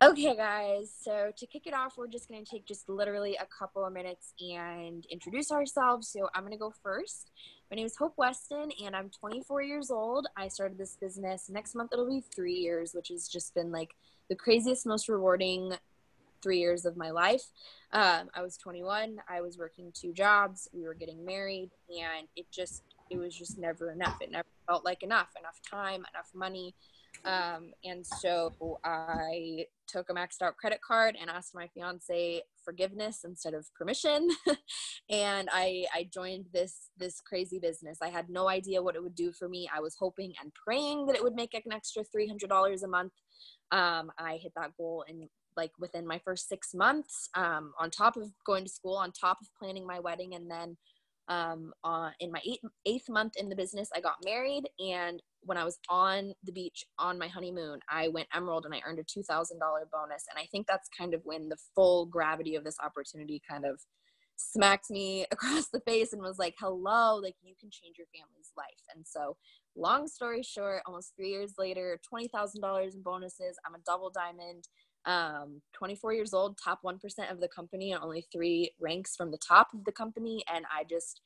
Okay, guys, so to kick it off, we're just going to take just literally a couple of minutes and introduce ourselves. So I'm going to go first. My name is Hope Weston, and I'm 24 years old. I started this business. Next month, it'll be 3 years, which has just been like the craziest, most rewarding 3 years of my life. I was 21. I was working 2 jobs. We were getting married, and it was just never enough. It never felt like enough time, enough money. And so I took a maxed out credit card and asked my fiance forgiveness instead of permission. And I joined this crazy business. I had no idea what it would do for me. I was hoping and praying that it would make an extra $300 a month. I hit that goal in within my first 6 months, on top of going to school, on top of planning my wedding. And then in my eighth month in the business, I got married. And when I was on the beach on my honeymoon, I went Emerald and I earned a $2,000 bonus. And I think that's kind of when the full gravity of this opportunity kind of smacked me across the face and was like, hello, like you can change your family's life. And so long story short, almost 3 years later, $20,000 in bonuses. I'm a double diamond, 24 years old, top 1% of the company, and only 3 ranks from the top of the company. And I just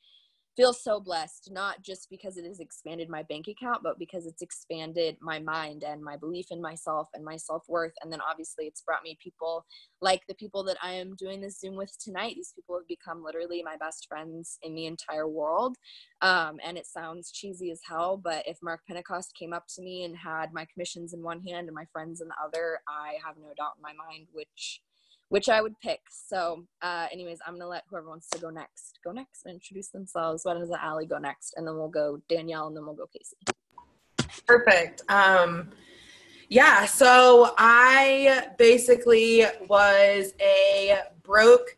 feel so blessed, not just because it has expanded my bank account, but because it's expanded my mind and my belief in myself and my self-worth. And then obviously it's brought me people like the people that I am doing this Zoom with tonight. These people have become literally my best friends in the entire world. And it sounds cheesy as hell, but if Mark Pentecost came up to me and had my commissions in one hand and my friends in the other, I have no doubt in my mind which I would pick. So anyways, I'm going to let whoever wants to go next and introduce themselves. Why doesn't Alli go next? And then we'll go Danielle, and then we'll go Kasey. Perfect. Yeah, so I basically was a broke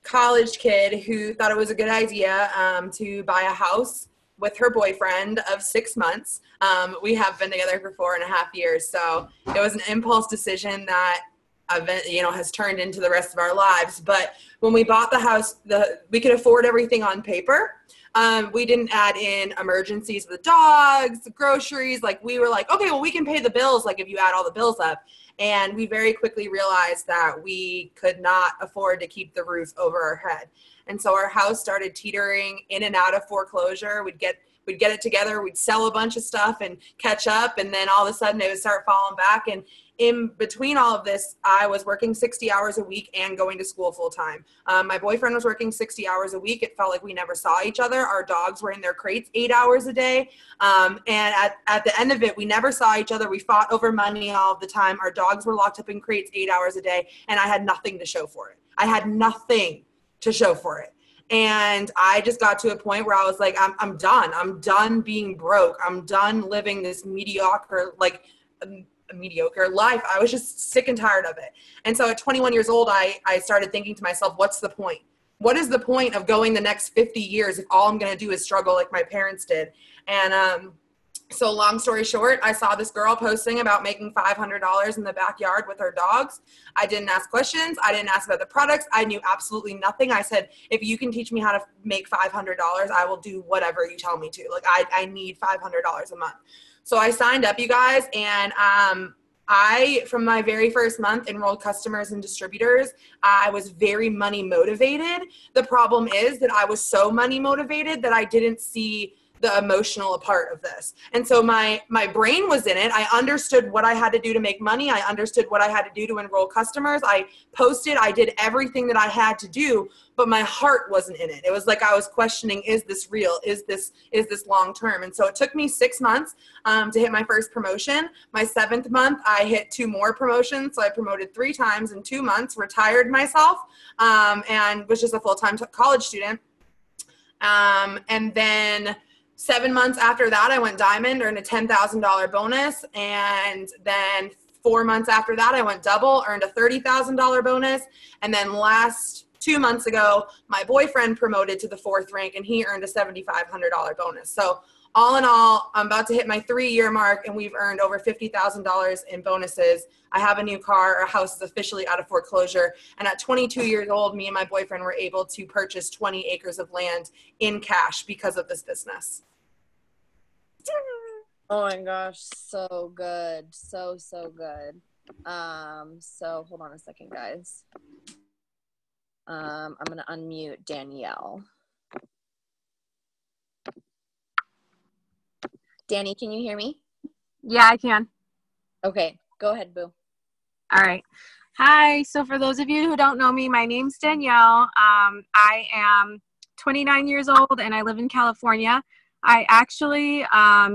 college kid who thought it was a good idea to buy a house with her boyfriend of 6 months. We have been together for 4.5 years. So it was an impulse decision that has turned into the rest of our lives. But when we bought the house, we could afford everything on paper. We didn't add in emergencies with the dogs, the groceries. Like we were like, okay, well, we can pay the bills. Like if you add all the bills up. And we very quickly realized that we could not afford to keep the roof over our head. And so our house started teetering in and out of foreclosure. We'd get it together. We'd sell a bunch of stuff and catch up. And then all of a sudden it would start falling back. And in between all of this, I was working 60 hours a week and going to school full time. My boyfriend was working 60 hours a week. It felt like we never saw each other. Our dogs were in their crates 8 hours a day. And at the end of it, we never saw each other. We fought over money all of the time. Our dogs were locked up in crates 8 hours a day. And I had nothing to show for it. I had nothing to show for it. And I just got to a point where I was like, I'm done. I'm done being broke. I'm done living this mediocre life. I was just sick and tired of it. And so at 21 years old, I started thinking to myself, what's the point? What is the point of going the next 50 years if all I'm going to do is struggle like my parents did? And so long story short, I saw this girl posting about making $500 in the backyard with her dogs. I didn't ask questions. I didn't ask about the products. I knew absolutely nothing. I said, if you can teach me how to make $500, I will do whatever you tell me to. Like I need $500 a month. So I signed up, you guys, and I, from my very first month, enrolled customers and distributors. I was very money motivated. The problem is that I was so money motivated that I didn't see the emotional part of this. And so my brain was in it. I understood what I had to do to make money. I understood what I had to do to enroll customers. I posted, I did everything that I had to do, but my heart wasn't in it. It was like I was questioning, is this real? Is this long term? And so it took me 6 months to hit my first promotion. My 7th month, I hit 2 more promotions. So I promoted 3 times in 2 months, retired myself, and was just a full-time college student. And then 7 months after that, I went diamond, earned a $10,000 bonus. And then 4 months after that, I went double, earned a $30,000 bonus. And then last 2 months ago, my boyfriend promoted to the 4th rank and he earned a $7,500 bonus. So all in all, I'm about to hit my 3-year mark and we've earned over $50,000 in bonuses. I have a new car. Our house is officially out of foreclosure. And at 22 years old, me and my boyfriend were able to purchase 20 acres of land in cash because of this business. Oh my gosh, so good. So good. So hold on a second, guys. I'm gonna unmute Danielle. Danny, can you hear me? Yeah, I can. Okay, go ahead, boo. All right. Hi. So for those of you who don't know me, my name's Danielle. I am 29 years old and I live in California. I actually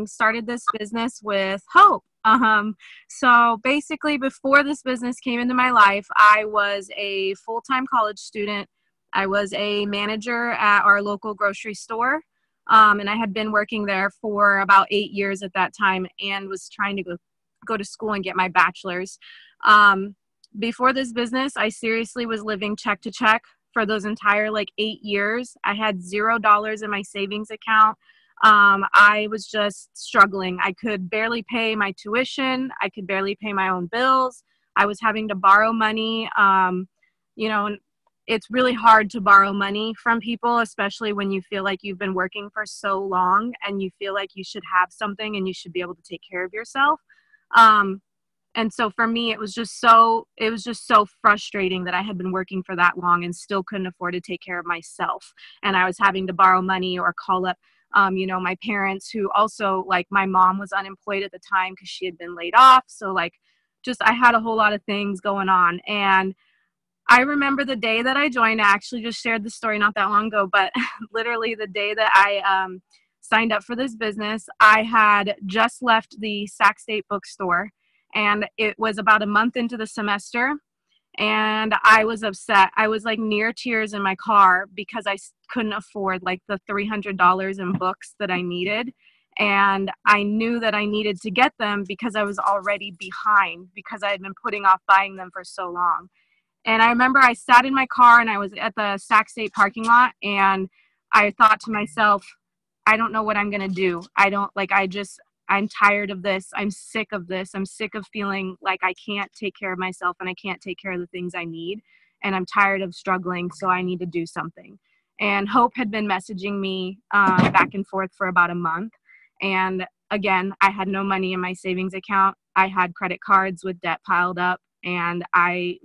started this business with Hope. So basically, before this business came into my life, I was a full-time college student. I was a manager at our local grocery store. And I had been working there for about 8 years at that time and was trying to go to school and get my bachelor's. Before this business, I seriously was living check to check for those entire 8 years. I had $0 in my savings account. I was just struggling. I could barely pay my tuition. I could barely pay my own bills. I was having to borrow money. And it's really hard to borrow money from people, especially when you feel like you've been working for so long and you feel like you should have something and you should be able to take care of yourself. And so for me, it was just so frustrating that I had been working for that long and still couldn't afford to take care of myself. And I was having to borrow money or call up, my parents, who also, my mom was unemployed at the time because she had been laid off. So I had a whole lot of things going on. And I remember the day that I joined. I actually just shared the story not that long ago, but literally the day that I signed up for this business, I had just left the Sac State bookstore, and it was about a month into the semester, and I was upset. I was near tears in my car because I couldn't afford the $300 in books that I needed. And I knew that I needed to get them because I was already behind because I had been putting off buying them for so long. And I remember I sat in my car and I was at the Sac State parking lot, and I thought to myself, I don't know what I'm going to do. I'm tired of this. I'm sick of this. I'm sick of feeling like I can't take care of myself and I can't take care of the things I need. And I'm tired of struggling. So I need to do something. And Hope had been messaging me back and forth for about a month. And again, I had no money in my savings account. I had credit cards with debt piled up. And I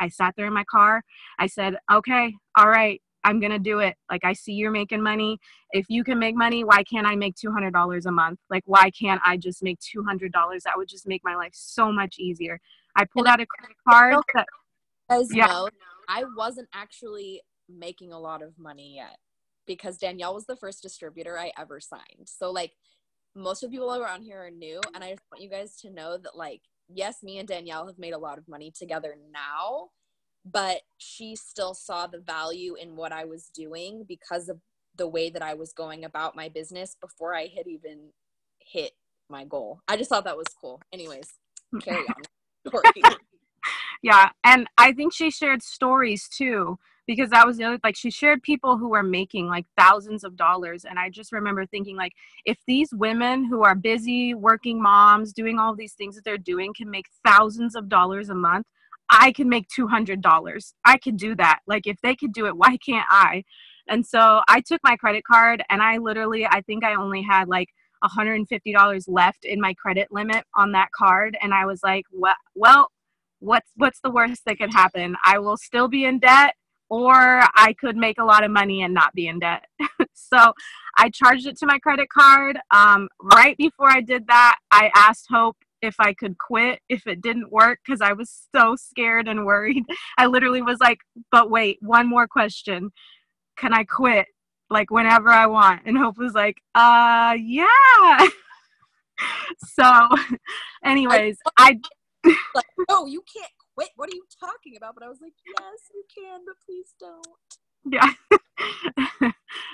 sat there in my car. I said, okay, all right, I'm going to do it. I see you're making money. If you can make money, why can't I make $200 a month? Why can't I just make $200? That would just make my life so much easier. I pulled out a credit card. Know, I wasn't actually making a lot of money yet because Danielle was the first distributor I ever signed. So most of the people around here are new. And I just want you guys to know that yes, me and Danielle have made a lot of money together now, but she still saw the value in what I was doing because of the way that I was going about my business before I had even hit my goal. I just thought that was cool. Anyways, carry on. Yeah. And I think she shared stories too, because that was the other, she shared people who were making thousands of dollars. And I just remember thinking if these women who are busy working moms doing all these things that they're doing can make thousands of dollars a month, I can make $200. I could do that. If they could do it, why can't I? And so I took my credit card and I think I only had $150 left in my credit limit on that card. And I was like, well, what's the worst that could happen? I will still be in debt, or I could make a lot of money and not be in debt. So I charged it to my credit card. Right before I did that, I asked Hope if I could quit if it didn't work because I was so scared and worried. I literally was like, but wait, one more question. Can I quit whenever I want? And Hope was like, yeah. So anyways, no, you can't quit. What are you talking about? But I was like, yes, you can, but please don't. Yeah.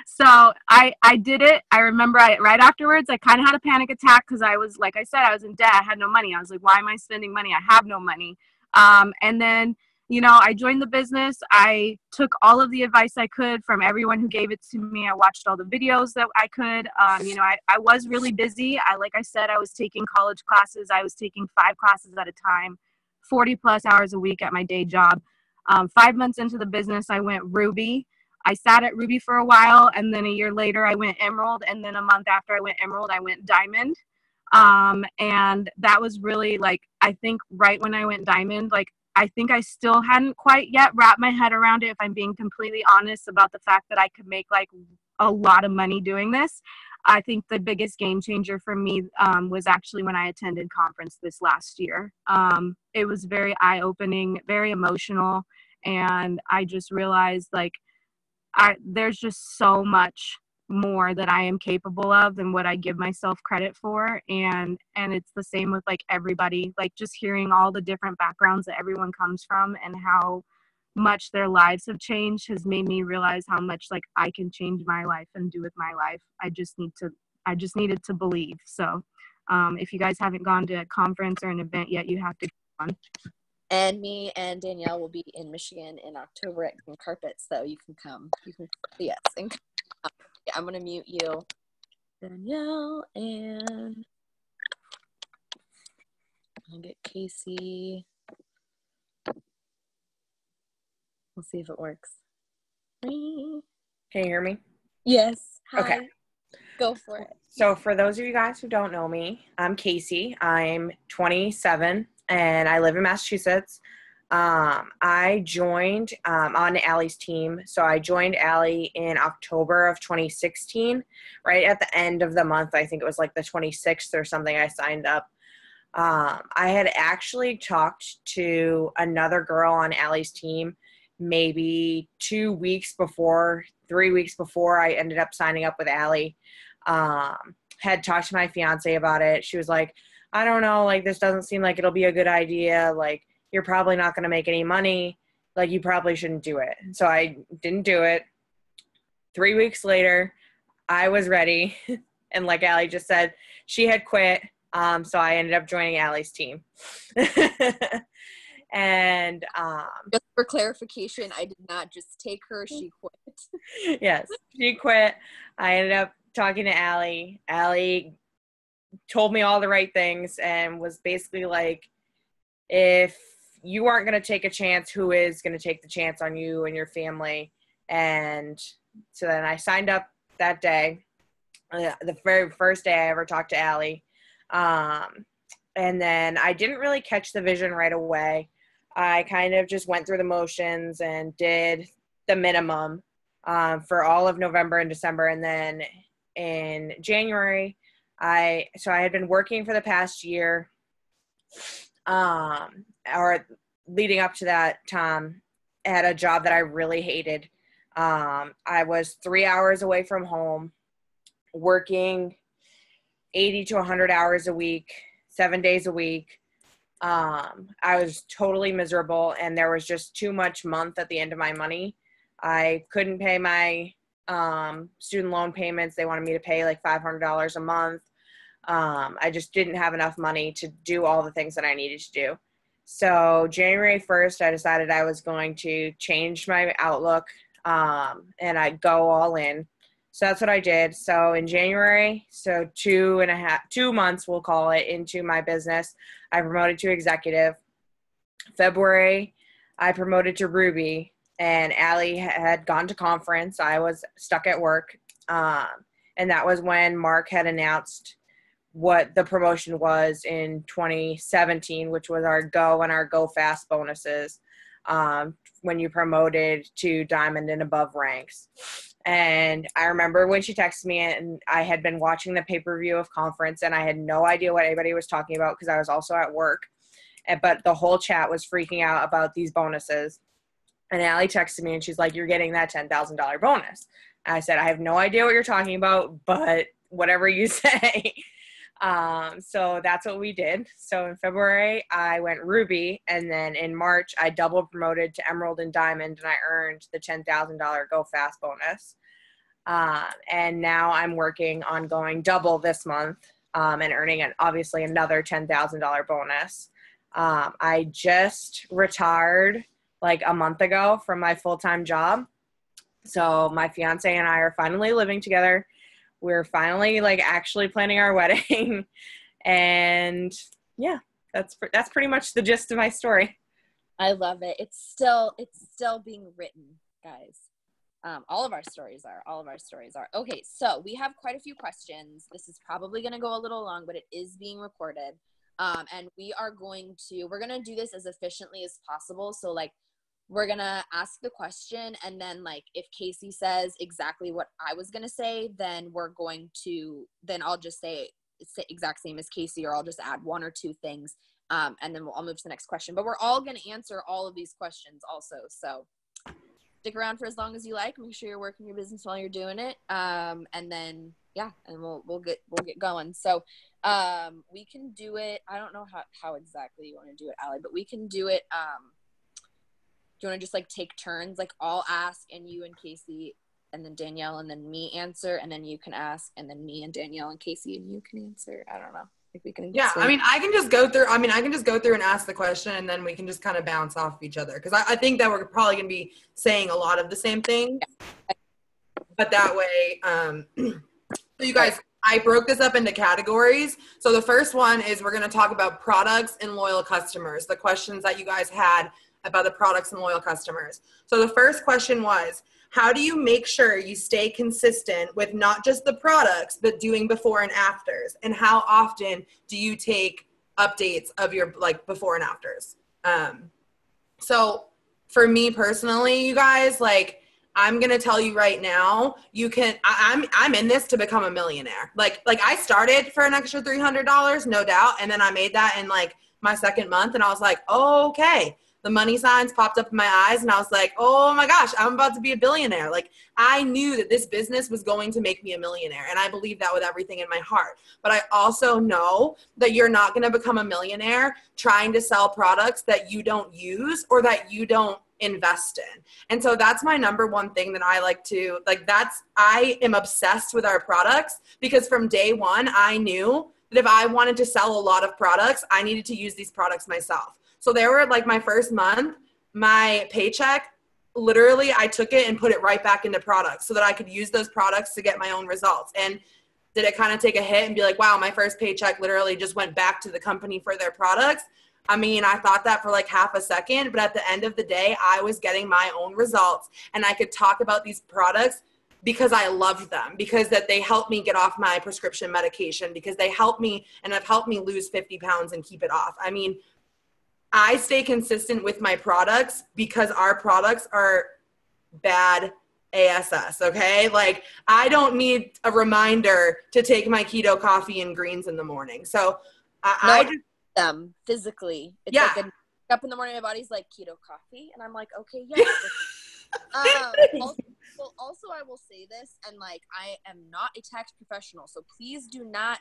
So I did it. I remember right afterwards, I kind of had a panic attack because I was, like I said, I was in debt. I had no money. I was like, why am I spending money? I have no money. And then, I joined the business. I took all of the advice I could from everyone who gave it to me. I watched all the videos that I could. I was really busy. Like I said, I was taking college classes. I was taking 5 classes at a time, 40 plus hours a week at my day job. 5 months into the business, I went Ruby. I sat at Ruby for a while, and then a year later, I went Emerald, and then a month after I went Emerald, I went Diamond. And that was really like, I think right when I went diamond, like, I think I still hadn't quite yet wrapped my head around it, if I'm being completely honest about the fact that I could make like a lot of money doing this. I think the biggest game changer for me was actually when I attended conference this last year. It was very eye-opening, very emotional, and I just realized like there's just so much more that I am capable of than what I give myself credit for. And it's the same with like everybody, like just hearing all the different backgrounds that everyone comes from and how much their lives have changed has made me realize how much like I can change my life and do with my life. I just needed to believe. So if you guys haven't gone to a conference or an event yet, you have to go on. And me and Danielle will be in Michigan in October at Green Carpet, so you can come. Yes. And I'm going to mute you, Danielle, and I'll get Kasey. We'll see if it works. Can you hear me? Yes. Hi. Okay. Go for it. So for those of you guys who don't know me, I'm Kasey. I'm 27 and I live in Massachusetts. I joined on Alli's team. So I joined Alli in October of 2016, right at the end of the month. I think it was like the 26th or something I signed up. I had actually talked to another girl on Alli's team maybe 3 weeks before I ended up signing up with Alli. Had talked to my fiance about it. She was like, I don't know, like, this doesn't seem like it'll be a good idea. Like, you're probably not going to make any money. Like, you probably shouldn't do it. So I didn't do it. 3 weeks later, I was ready. And like Alli just said, she had quit. So I ended up joining Alli's team. And just for clarification, I did not just take her, she quit. Yes, she quit. I ended up talking to Alli. Alli told me all the right things and was basically like, if you aren't going to take a chance, who is going to take the chance on you and your family? And so then I signed up that day, the very first day I ever talked to Alli. And then I didn't really catch the vision right away. I kind of just went through the motions and did the minimum for all of November and December. And then in January, I had been working for the past year, or leading up to that time, at a job that I really hated. I was 3 hours away from home, working 80 to 100 hours a week, 7 days a week. I was totally miserable, and there was just too much month at the end of my money. I couldn't pay my student loan payments. They wanted me to pay like $500 a month. I just didn't have enough money to do all the things that I needed to do. So January 1st, I decided I was going to change my outlook, and I'd go all in. So that's what I did. So in January, so 2 months, we'll call it, into my business, I promoted to executive. February, I promoted to Ruby, and Alli had gone to conference. I was stuck at work. And that was when Mark had announced what the promotion was in 2017, which was our Go and our Go Fast bonuses, when you promoted to diamond and above ranks. And I remember when she texted me, and I had been watching the pay-per-view of conference, and I had no idea what anybody was talking about because I was also at work. But the whole chat was freaking out about these bonuses. And Alli texted me, and she's like, you're getting that $10,000 bonus. And I said, I have no idea what you're talking about, but whatever you say. So that's what we did. So in February, I went Ruby, and then in March, I double promoted to Emerald and Diamond, and I earned the $10,000 Go Fast bonus. And now I'm working on going double this month, and earning obviously another $10,000 bonus. I just retired like a month ago from my full-time job. So my fiance and I are finally living together. We're finally like actually planning our wedding. And yeah, that's pretty much the gist of my story. I love it. It's still being written, guys. All of our stories are. Okay, so we have quite a few questions. This is probably going to go a little long, but it is being recorded. And we're going to do this as efficiently as possible. So like, we're going to ask the question, and then like, if Kasey says exactly what I was going to say, then then I'll just say it's the exact same as Kasey, or I'll just add one or two things. And then I'll move to the next question, but we're all going to answer all of these questions also. So stick around for as long as you like. Make sure you're working your business while you're doing it. And then, yeah, and we'll get going. So, we can do it. I don't know how exactly you want to do it, Alli, but we can do it. Do you want to just like take turns? Like, I'll ask, and you and Kasey, and then Danielle, and then me answer, and then you can ask, and then me and Danielle and Kasey, and you can answer. I don't know. We can. Yeah, I mean, I can just go through and ask the question, and then we can just kind of bounce off of each other, because I think that we're probably going to be saying a lot of the same things. But that way, so you guys, I broke this up into categories. So the first one is we're going to talk about products and loyal customers, the questions that you guys had about the products and loyal customers. So the first question was, how do you make sure you stay consistent with not just the products, but doing before and afters? And how often do you take updates of your like before and afters? So for me personally, you guys, like, I'm going to tell you right now, I'm in this to become a millionaire. Like I started for an extra $300, no doubt. And then I made that in like my second month, and I was like, oh, okay. The money signs popped up in my eyes, and I was like, oh my gosh, I'm about to be a billionaire. Like, I knew that this business was going to make me a millionaire, and I believe that with everything in my heart. But I also know that you're not going to become a millionaire trying to sell products that you don't use or that you don't invest in. And so that's my number one thing that I like to, like, I am obsessed with our products, because from day one, I knew that if I wanted to sell a lot of products, I needed to use these products myself. So there were like my first month, my paycheck, literally I took it and put it right back into products so that I could use those products to get my own results. And did it kind of take a hit and be like, wow, my first paycheck literally just went back to the company for their products? I mean, I thought that for like half a second, but at the end of the day, I was getting my own results, and I could talk about these products because I loved them, because that they helped me get off my prescription medication, because they helped me and have helped me lose 50 pounds and keep it off. I mean, I stay consistent with my products because our products are bad ASS, okay? Like, I don't need a reminder to take my keto coffee and greens in the morning. So I just them physically. It's yeah. Like up in the morning, my body's like, keto coffee, and I'm like, okay, yeah. Also, I will say this, and like, I am not a tax professional, so please do not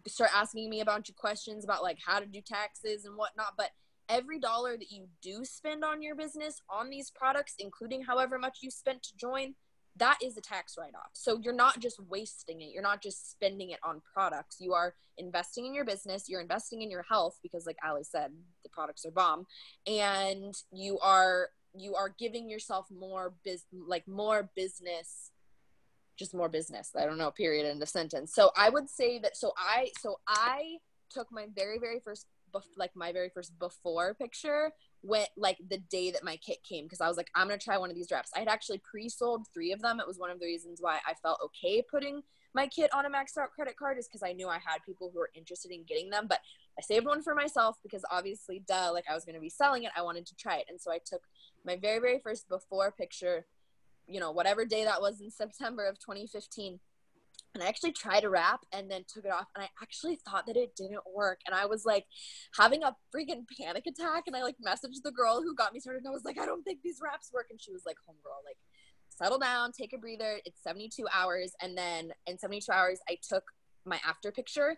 start asking me a bunch of questions about like how to do taxes and whatnot. But every dollar that you do spend on your business on these products, including however much you spent to join, that is a tax write-off. So you're not just wasting it. You're not just spending it on products. You are investing in your business. You're investing in your health, because like Alli said, the products are bomb. And you are giving yourself more business, just more business. I don't know, period, end of sentence. So I would say that, so I took my very first before picture went like the day that my kit came, because I was like, I'm going to try one of these reps. I had actually pre-sold 3 of them. It was one of the reasons why I felt okay putting my kit on a maxed out credit card, is because I knew I had people who were interested in getting them. But I saved one for myself because obviously, like I was going to be selling it. I wanted to try it. And so I took my very first before picture, you know, whatever day that was in September of 2015. And I actually tried a wrap and then took it off, and I actually thought that it didn't work. And I was like having a freaking panic attack, and I like messaged the girl who got me started, and I was like, I don't think these wraps work. And she was like, homegirl, like, settle down, take a breather. It's 72 hours. And then in 72 hours, I took my after picture,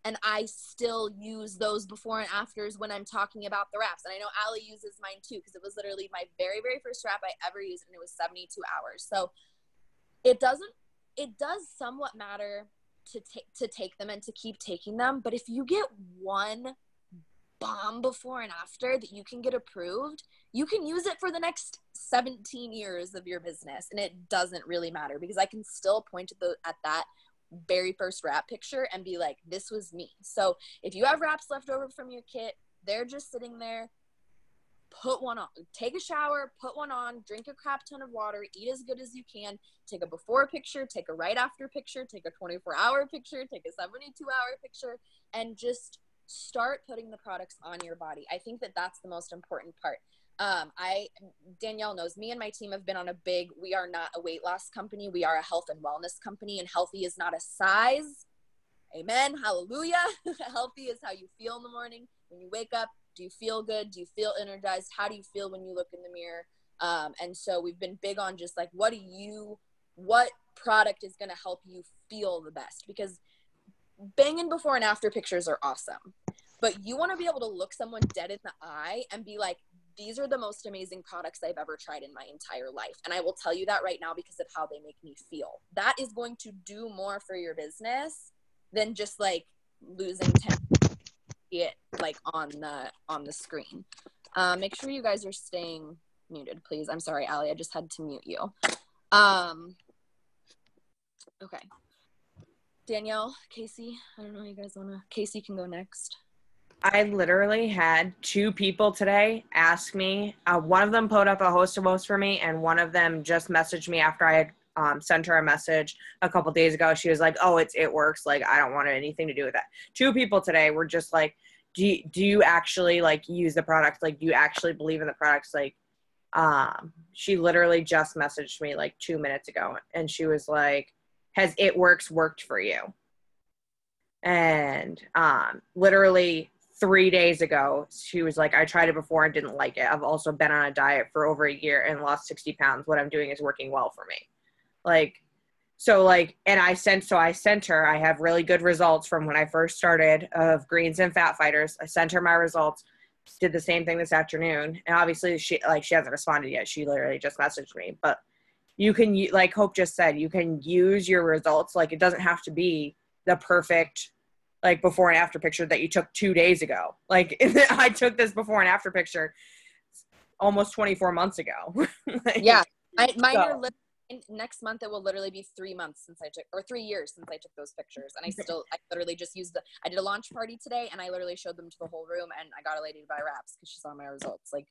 and I still use those before and afters when I'm talking about the wraps. And I know Alli uses mine too, because it was literally my very first wrap I ever used, and it was 72 hours. So it does somewhat matter to take them and to keep taking them. But if you get one bomb before and after that you can get approved, you can use it for the next 17 years of your business, and it doesn't really matter, because I can still point at that very first wrap picture and be like, this was me. So if you have wraps left over from your kit, they're just sitting there. put one on. Take a shower, put one on, drink a crap ton of water, eat as good as you can, take a before picture, take a right after picture, take a 24-hour picture, take a 72-hour picture, and just start putting the products on your body. I think that that's the most important part. Danielle knows me and my team have been on we are not a weight loss company. We are a health and wellness company, and healthy is not a size. Amen. Hallelujah. Healthy is how you feel in the morning. When you wake up, do you feel good? Do you feel energized? How do you feel when you look in the mirror? And so we've been big on just like, what product is going to help you feel the best? Because banging before and after pictures are awesome, but you want to be able to look someone dead in the eye and be like, these are the most amazing products I've ever tried in my entire life. And I will tell you that right now because of how they make me feel. That is going to do more for your business than just like losing 10 it like on the screen. Make sure you guys are staying muted, please. I'm sorry, Alli, I just had to mute you. Okay. Danielle, Kasey, I don't know, you guys wanna, Kasey can go next. I literally had 2 people today ask me. One of them put up a host of posts for me, and one of them just messaged me after I had sent her a message a couple days ago. She was like, "Oh, it works. Like, I don't want anything to do with that." 2 people today were just like, "Do you actually like use the product? Like, do you actually believe in the products?" Like, she literally just messaged me like 2 minutes ago, and she was like, "Has It Works worked for you?" And literally 3 days ago, she was like, "I tried it before and didn't like it. I've also been on a diet for over a year and lost 60 pounds. What I'm doing is working well for me." Like, so like, and I sent her, I have really good results from when I first started of Greens and Fat Fighters. I sent her my results, did the same thing this afternoon. And obviously she hasn't responded yet. She literally just messaged me, but you can, like Hope just said, you can use your results. Like, it doesn't have to be the perfect like before and after picture that you took 2 days ago. Like, I took this before and after picture almost 24 months ago. Like, yeah, mine are next month. It will literally be 3 months since I took, or 3 years since I took those pictures. And I literally just used I did a launch party today and I literally showed them to the whole room, and I got a lady to buy wraps because she saw my results. Like,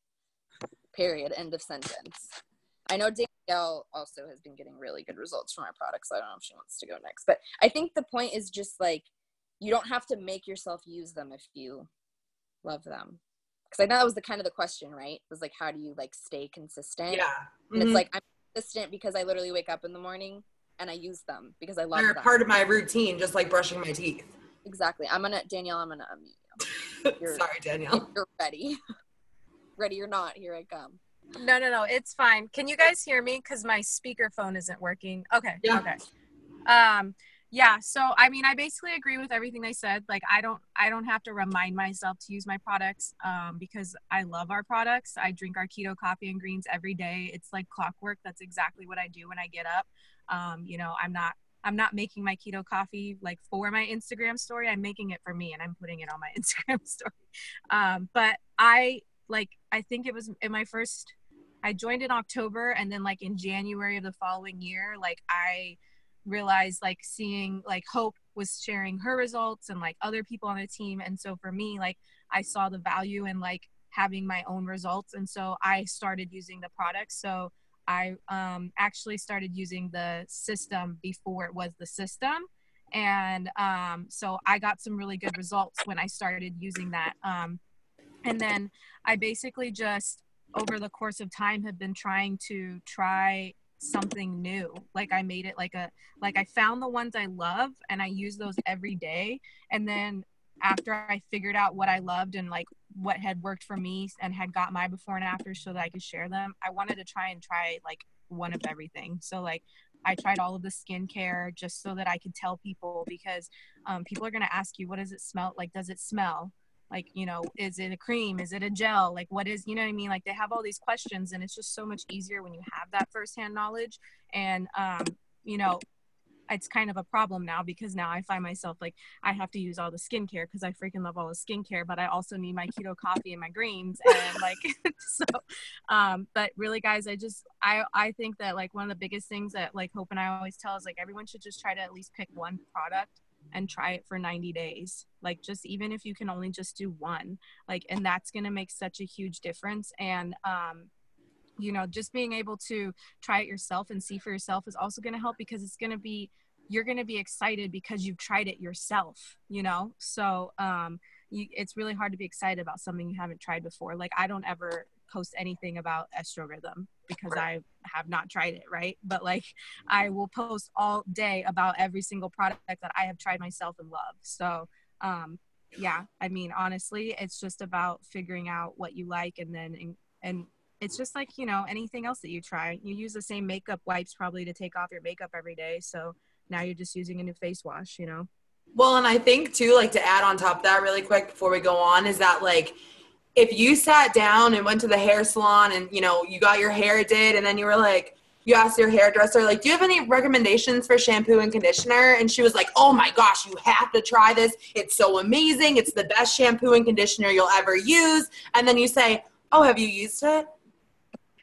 period, end of sentence. I know Danielle also has been getting really good results from our products. So I don't know if she wants to go next, but I think the point is just like, you don't have to make yourself use them if you love them. Because I know that was the question, right? It was like, how do you like stay consistent? yeah. And it's like, I'm consistent because I literally wake up in the morning and I use them because I love them. They're part of my routine, just like brushing my teeth. Exactly. Danielle, I'm gonna unmute you. Sorry, Danielle. You're ready. Ready or not, here I come. No, it's fine. Can you guys hear me? Because my speakerphone isn't working. Okay. Yeah. Okay. Yeah, so I mean, I basically agree with everything they said. Like, I don't have to remind myself to use my products because I love our products. I drink our keto coffee and greens every day. It's like clockwork. That's exactly what I do when I get up. You know, I'm not making my keto coffee like for my Instagram story. I'm making it for me and I'm putting it on my Instagram story. But I think it was in I joined in October, and then like in January of the following year, like I realized like seeing like Hope was sharing her results and like other people on the team. And so for me, like I saw the value in like having my own results. And so I started using the products. So I actually started using the system before it was the system. And so I got some really good results when I started using that. And then I basically just over the course of time have been trying to try something new. Like I made it like I found the ones I love and I use those every day. And then after I figured out what I loved and like what had worked for me and had got my before and after so that I could share them, I wanted to try like one of everything. So like I tried all of the skincare just so that I could tell people, because people are going to ask you, what does it smell like? Does it smell? Like, you know, is it a cream? Is it a gel? Like, what is, you know what I mean? Like, they have all these questions, and it's just so much easier when you have that firsthand knowledge. And, you know, it's kind of a problem now because now I find myself like, I have to use all the skincare because I freaking love all the skincare, but I also need my keto coffee and my greens. And like, so, but really guys, I think that like one of the biggest things that like Hope and I always tell is like, everyone should just try to at least pick one product and try it for 90 days. Like, just even if you can only just do one, like, and that's going to make such a huge difference. And, you know, just being able to try it yourself and see for yourself is also going to help, because it's going to be, you're going to be excited because you've tried it yourself, you know? So, it's really hard to be excited about something you haven't tried before. Like, I don't ever post anything about Estro Rhythm because I have not tried it, right? But like, I will post all day about every single product that I have tried myself and love. So, yeah, I mean, honestly, it's just about figuring out what you like, and then, and it's just like, you know, anything else that you try. You use the same makeup wipes probably to take off your makeup every day. So now you're just using a new face wash, you know? Well, and I think too, like, to add on top of that really quick before we go on, is that, like, if you sat down and went to the hair salon and, you know, you got your hair did, and then you were like, you asked your hairdresser, like, do you have any recommendations for shampoo and conditioner? And she was like, oh my gosh, you have to try this. It's so amazing. It's the best shampoo and conditioner you'll ever use. And then you say, oh, have you used it?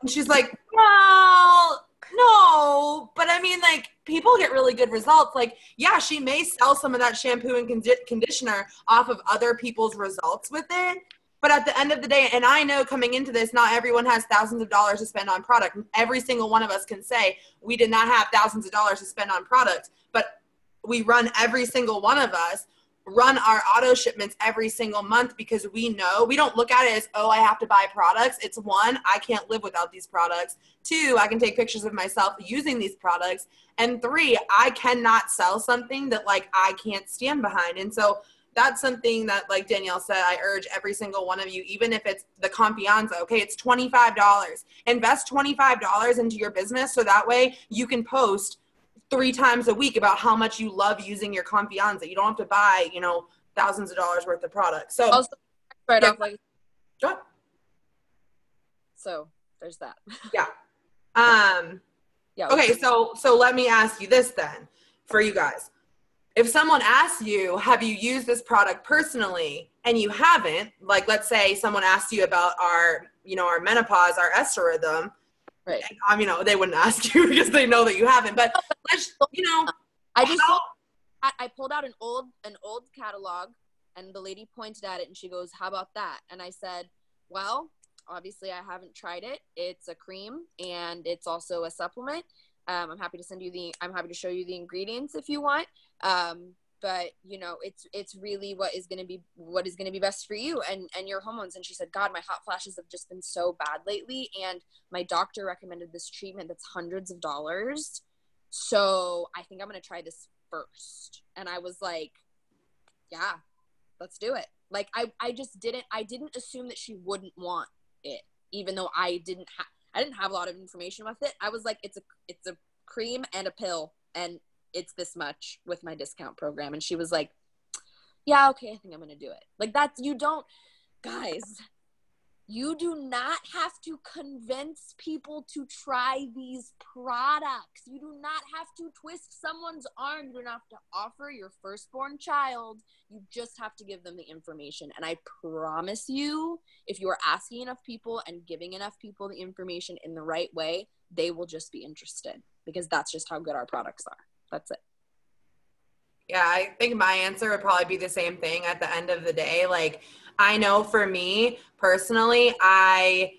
And she's like, well, no, but I mean, like, people get really good results. Like, yeah, she may sell some of that shampoo and conditioner off of other people's results with it. But at the end of the day, and I know coming into this, not everyone has thousands of dollars to spend on product. Every single one of us can say we did not have thousands of dollars to spend on product, but we run, every single one of us run our auto shipments every single month, because we know, we don't look at it as, oh, I have to buy products. It's one, I can't live without these products. Two, I can take pictures of myself using these products. And three, I cannot sell something that, like, I can't stand behind. And so that's something that, like Danielle said, I urge every single one of you, even if it's the Confianza, okay, it's $25. Invest $25 into your business, so that way you can post 3 times a week about how much you love using your Confianza. You don't have to buy, you know, thousands of dollars worth of products. So also, right yeah. off, like, Sure. so there's that. Yeah. Yeah. Okay, so let me ask you this then, for you guys. If someone asks you, have you used this product personally, and you haven't, like, let's say someone asked you about our, you know, our menopause, our Estro Rhythm, right? I mean, they wouldn't ask you because they know that you haven't, but let's, you know, I pulled out an old catalog, and the lady pointed at it and she goes, how about that? And I said, well, obviously I haven't tried it. It's a cream and it's also a supplement. I'm happy to show you the ingredients if you want. But you know, it's really what is going to be best for you and your hormones. And she said, God, my hot flashes have just been so bad lately. And my doctor recommended this treatment that's hundreds of dollars. So I think I'm going to try this first. And I was like, yeah, let's do it. Like, I didn't assume that she wouldn't want it, even though I didn't have a lot of information with it. I was like, it's a cream and a pill, and it's this much with my discount program. And she was like, yeah, okay, I think I'm going to do it. Like, guys, you do not have to convince people to try these products. You do not have to twist someone's arm. You don't have to offer your firstborn child. You just have to give them the information. And I promise you, if you are asking enough people and giving enough people the information in the right way, they will just be interested, because that's just how good our products are. That's it. Yeah, I think my answer would probably be the same thing at the end of the day. Like, I know for me personally, I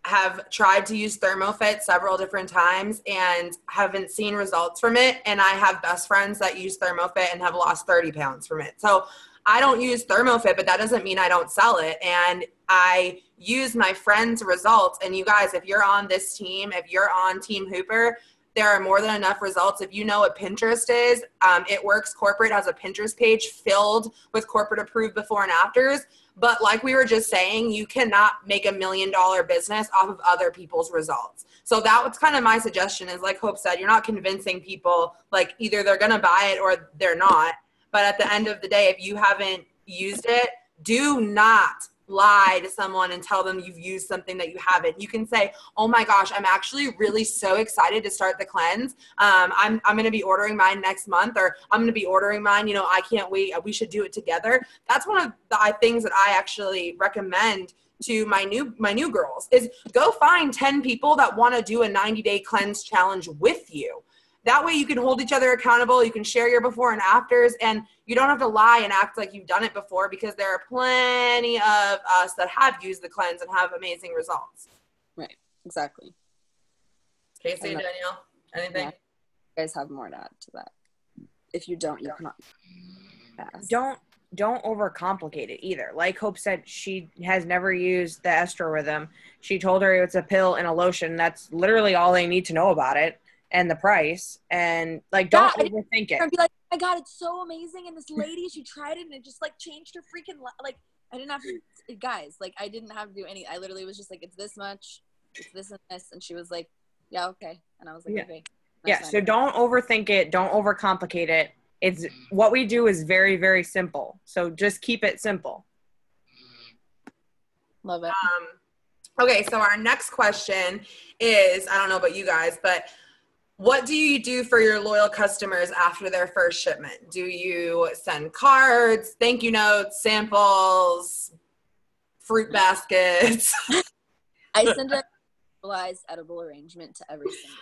have tried to use ThermoFit several different times and haven't seen results from it. And I have best friends that use ThermoFit and have lost 30 pounds from it. So I don't use ThermoFit, but that doesn't mean I don't sell it. And I use my friends' results. And you guys, if you're on this team, if you're on Team Hooper, there are more than enough results. If you know what Pinterest is, It Works Corporate has a Pinterest page filled with corporate approved before and afters. But like we were just saying, you cannot make $1 million business off of other people's results. So that was kind of my suggestion, is, like Hope said, you're not convincing people, like, either they're going to buy it or they're not. But at the end of the day, if you haven't used it, do not lie to someone and tell them you've used something that you haven't. You can say, oh my gosh, I'm actually really so excited to start the cleanse. I'm going to be ordering mine next month, or I'm going to be ordering mine. You know, I can't wait. We should do it together. That's one of the things that I actually recommend to my new girls, is go find 10 people that want to do a 90-day cleanse challenge with you. that way you can hold each other accountable. You can share your before and afters, and you don't have to lie and act like you've done it before, because there are plenty of us that have used the cleanse and have amazing results. Right. Exactly. Kasey and Danielle, anything? Yeah. You guys have more to add to that. If you don't, you cannot pass. Don't overcomplicate it either. Like Hope said, she has never used the ester with them. She told her it's a pill and a lotion. That's literally all they need to know about it, and the price. And like, don't overthink it. I'd be like, oh my God, it's so amazing. And this lady, she tried it and it just like changed her freaking life. Like, I didn't have to, guys, like I didn't have to do any. I literally was just like, it's this much, it's this and this. And she was like, yeah, okay. And I was like, okay. Yeah. So don't overthink it. Don't overcomplicate it. It's what we do is very, very simple. So just keep it simple. Love it. Okay, so our next question is, I don't know about you guys, but what do you do for your loyal customers after their first shipment? Do you send cards, thank you notes, samples, fruit baskets? I send a personalized edible arrangement to every single.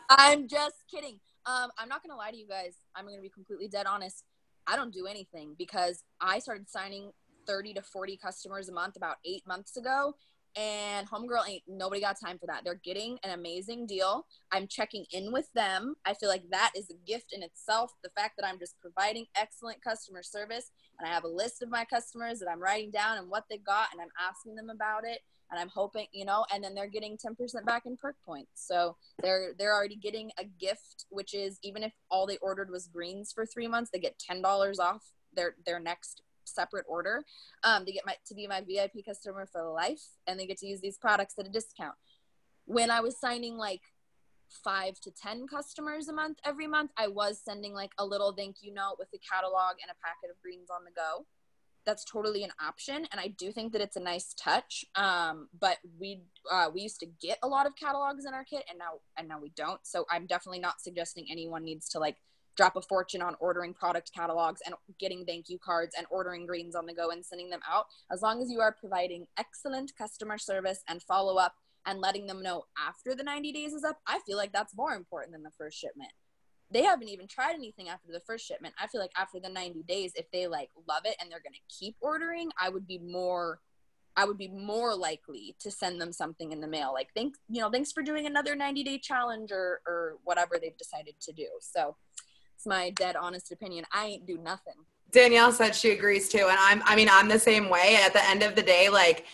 I'm just kidding. I'm not going to lie to you guys. I'm going to be completely dead honest. I don't do anything because I started signing 30 to 40 customers a month about 8 months ago. And homegirl nobody got time for that. They're getting an amazing deal. I'm checking in with them. I feel like that is a gift in itself. The fact that I'm just providing excellent customer service, and I have a list of my customers that I'm writing down and what they got, and I'm asking them about it. And I'm hoping, and then they're getting 10% back in perk points. So they're already getting a gift, which is, even if all they ordered was greens for 3 months, they get $10 off their next separate order. They get to be my VIP customer for life, and they get to use these products at a discount. When I was signing like 5 to 10 customers a month every month, I was sending like a little thank you note with a catalog and a packet of greens on the go. That's totally an option, and I do think that it's a nice touch. But we used to get a lot of catalogs in our kit, and now we don't. So I'm definitely not suggesting anyone needs to like drop a fortune on ordering product catalogs and getting thank you cards and ordering greens on the go and sending them out. As long as you are providing excellent customer service and follow up and letting them know after the 90 days is up, I feel like that's more important than the first shipment. They haven't even tried anything after the first shipment. I feel like after the 90 days, if they like love it and they're going to keep ordering, I would be more likely to send them something in the mail. Like, thanks for doing another 90-day challenge or whatever they've decided to do. So it's my dead honest opinion. I ain't do nothing. Danielle said she agrees too. And I'm the same way. At the end of the day, like,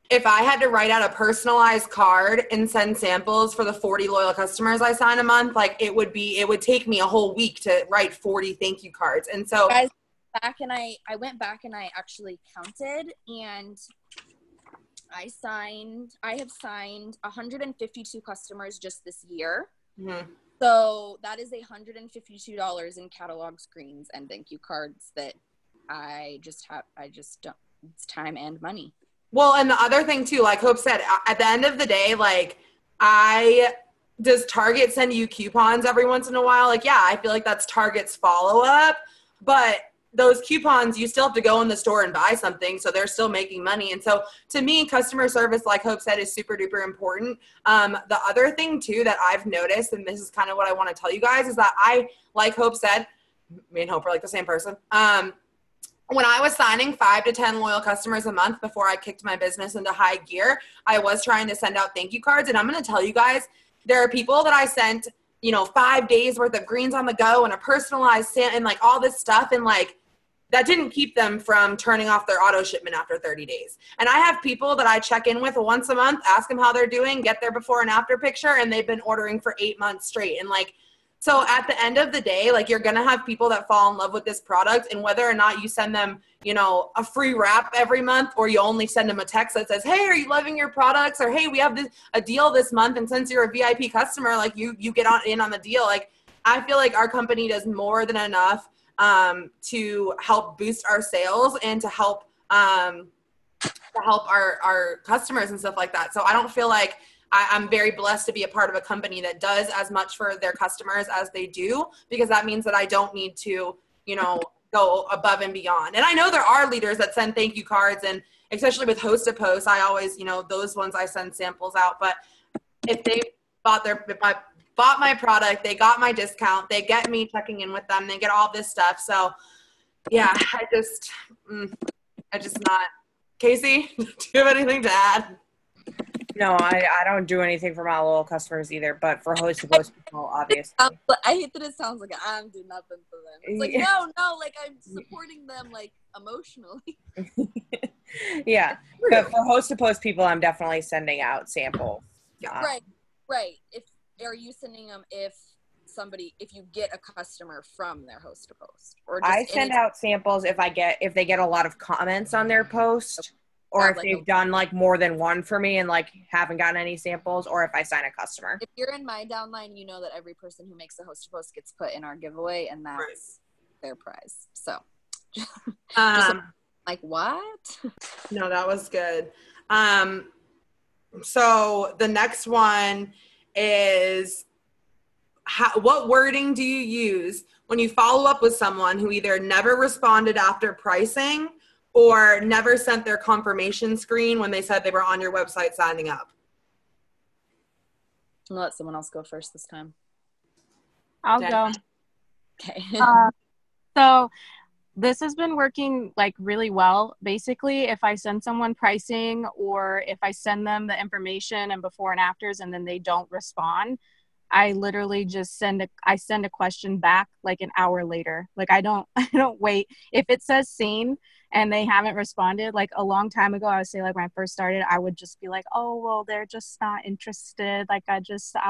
if I had to write out a personalized card and send samples for the 40 loyal customers I sign a month, like it would take me a whole week to write 40 thank you cards. And so I went back and I actually counted, and I have signed 152 customers just this year. Mm-hmm. So that is $152 in catalog screens and thank you cards that I just don't, it's time and money. Well, and the other thing too, like Hope said, at the end of the day, like, does Target send you coupons every once in a while? Like, yeah, I feel like that's Target's follow-up, but those coupons, you still have to go in the store and buy something, so they're still making money. And so to me, customer service, like Hope said, is super duper important. The other thing too that I've noticed, and this is kind of what I want to tell you guys, is that like Hope said, me and Hope are like the same person. When I was signing 5 to 10 loyal customers a month before I kicked my business into high gear, I was trying to send out thank you cards. And I'm going to tell you guys, there are people that I sent, 5 days worth of greens on the go and a personalized and like all this stuff. And like, that didn't keep them from turning off their auto shipment after 30 days. And I have people that I check in with once a month, ask them how they're doing, get their before and after picture, and they've been ordering for 8 months straight. And like, so at the end of the day, like, you're going to have people that fall in love with this product, and whether or not you send them, a free wrap every month, or you only send them a text that says, hey, are you loving your products? Or, hey, we have a deal this month. And since you're a VIP customer, like you get in on the deal. Like, I feel like our company does more than enough to help boost our sales and to help our customers and stuff like that. So I don't feel like I'm very blessed to be a part of a company that does as much for their customers as they do, because that means that I don't need to, go above and beyond. And I know there are leaders that send thank you cards, and especially with host to post, I always, those ones I send samples out. But if they bought bought my product. They got my discount. They get me checking in with them. They get all this stuff. So yeah, I just not. Kasey, do you have anything to add? No, I don't do anything for my little customers either, but for host-to-host people, obviously. But I hate that it sounds like I'm doing nothing for them. It's like, no, like I'm supporting them, like, emotionally. Yeah, but for host-to-host people, I'm definitely sending out samples. Right. Are you sending them if you get a customer from their host-to-host? Or just I send out samples if they get a lot of comments on their post. Or if they've done like more than one for me and like haven't gotten any samples, or if I sign a customer. If you're in my downline, you know that every person who makes a host to post gets put in our giveaway, and that's their prize. So, like what? No, that was good. So the next one is what wording do you use when you follow up with someone who either never responded after pricing or never sent their confirmation screen when they said they were on your website signing up? I'll let someone else go first this time. I'll go. Okay. So this has been working like really well. Basically, if I send someone pricing or if I send them the information and before and afters and then they don't respond, I literally just send a question back like an hour later. Like I don't wait. If it says seen and they haven't responded, like a long time ago, I would say like when I first started, I would just be like, oh, well, they're just not interested. Like I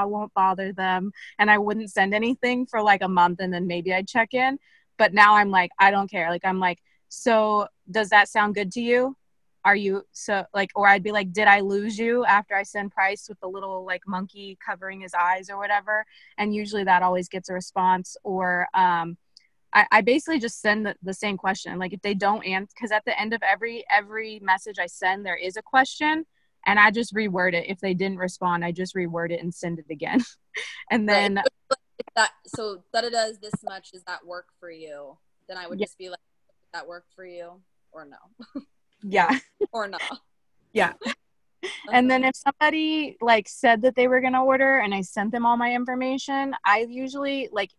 won't bother them. And I wouldn't send anything for like a month and then maybe I'd check in. But now I'm like, I don't care. Like, I'm like, so does that sound good to you? Are you so like, or I'd be like, did I lose you after I send price with the little like monkey covering his eyes or whatever? And usually that always gets a response. Or I basically just send the same question. Like if they don't answer, because at the end of every message I send, there is a question and I just reword it. If they didn't respond, I just reword it and send it again. And then so that it does this much, does that work for you? Then I would just be like, does that work for you or no? Yeah. Or no. Yeah. And then if somebody like said that they were going to order and I sent them all my information, I usually like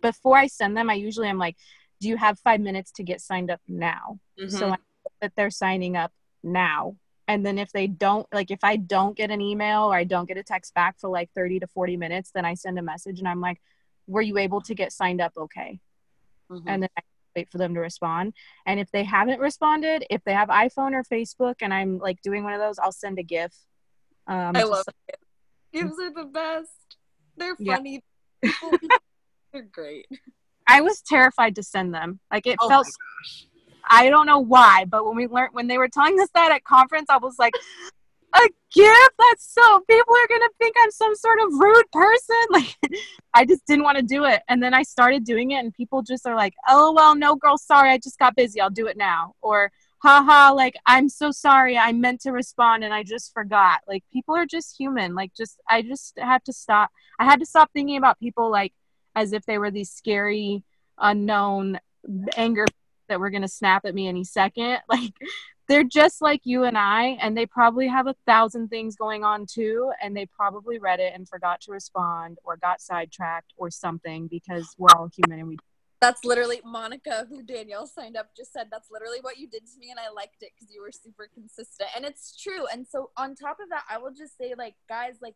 before I send them, I'm like, do you have 5 minutes to get signed up now? Mm-hmm. So I know that they're signing up now. And then if they don't, like if I don't get an email or I don't get a text back for like 30 to 40 minutes, then I send a message and I'm like, were you able to get signed up okay? Mm-hmm. And then I wait for them to respond. And if they haven't responded, if they have iPhone or Facebook and I'm like doing one of those, I'll send a GIF. I love it. GIFs are the best. They're funny. Yeah. They're great. I was terrified to send them. Like it felt, I don't know why, but when they were telling us that at conference, I was like, a gift? That's so, people are going to think I'm some sort of rude person. Like, I just didn't want to do it. And then I started doing it and people just are like, oh, well, no, girl, sorry. I just got busy. I'll do it now. Or, haha, like, I'm so sorry. I meant to respond and I just forgot. Like, people are just human. Like, I had to stop. I had to stop thinking about people like as if they were these scary, unknown anger that were going to snap at me any second. Like, they're just like you and I, and they probably have 1,000 things going on too, and they probably read it and forgot to respond or got sidetracked or something because we're all human and we. That's literally Monica, who Danielle signed up, just said that's literally what you did to me, and I liked it because you were super consistent, and it's true. And so on top of that, I will just say, like, guys, like,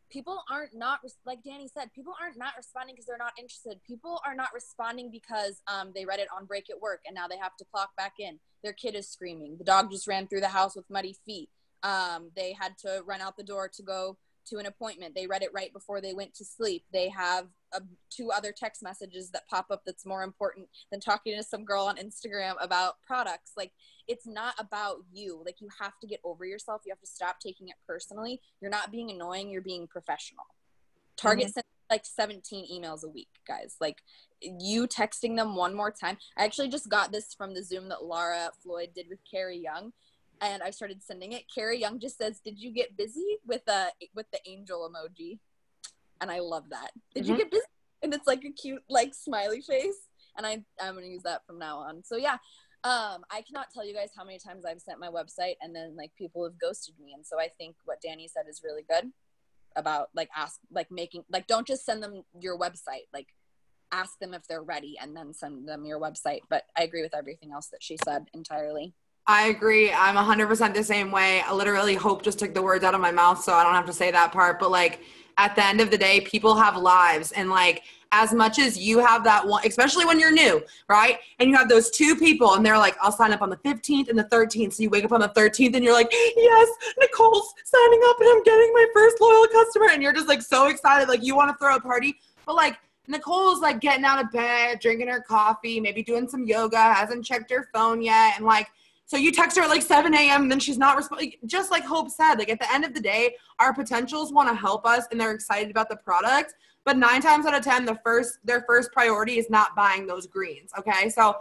people aren't not, like Danny said, people aren't not responding because they're not interested. People are not responding because they read it on break at work and now they have to clock back in. Their kid is screaming. The dog just ran through the house with muddy feet. They had to run out the door to go to an appointment. They read it right before they went to sleep. They have 2 other text messages that pop up that's more important than talking to some girl on Instagram about products. Like, it's not about you. Like, you have to get over yourself. You have to stop taking it personally. You're not being annoying. You're being professional. Target sends like 17 emails a week, guys. Like, you texting them one more time. I actually just got this from the Zoom that Laura Floyd did with Carrie Young, and I started sending it. Carrie Young just says, "Did you get busy?" with the angel emoji, and I love that. Did you get busy? And it's like a cute like smiley face, and I'm gonna use that from now on. So yeah, I cannot tell you guys how many times I've sent my website and then like people have ghosted me, and so I think what Danny said is really good. about like don't just send them your website, like ask them if they're ready and then send them your website. But I agree with everything else that she said entirely. I agree. I'm 100% the same way. I literally Hope just took the words out of my mouth, so I don't have to say that part. But like at the end of the day, people have lives, and like as much as you have that one, especially when you're new, right? And you have those two people and they're like, I'll sign up on the 15th and the 13th. So you wake up on the 13th and you're like, yes, Nicole's signing up and I'm getting my first loyal customer. And you're just like so excited, like you want to throw a party. But like Nicole's like getting out of bed, drinking her coffee, maybe doing some yoga, hasn't checked her phone yet. And like, so you text her at like 7 a.m. and then she's not responding. Just like Hope said, like at the end of the day, our potentials want to help us and they're excited about the product. But 9 times out of 10, their first priority is not buying those greens. Okay. So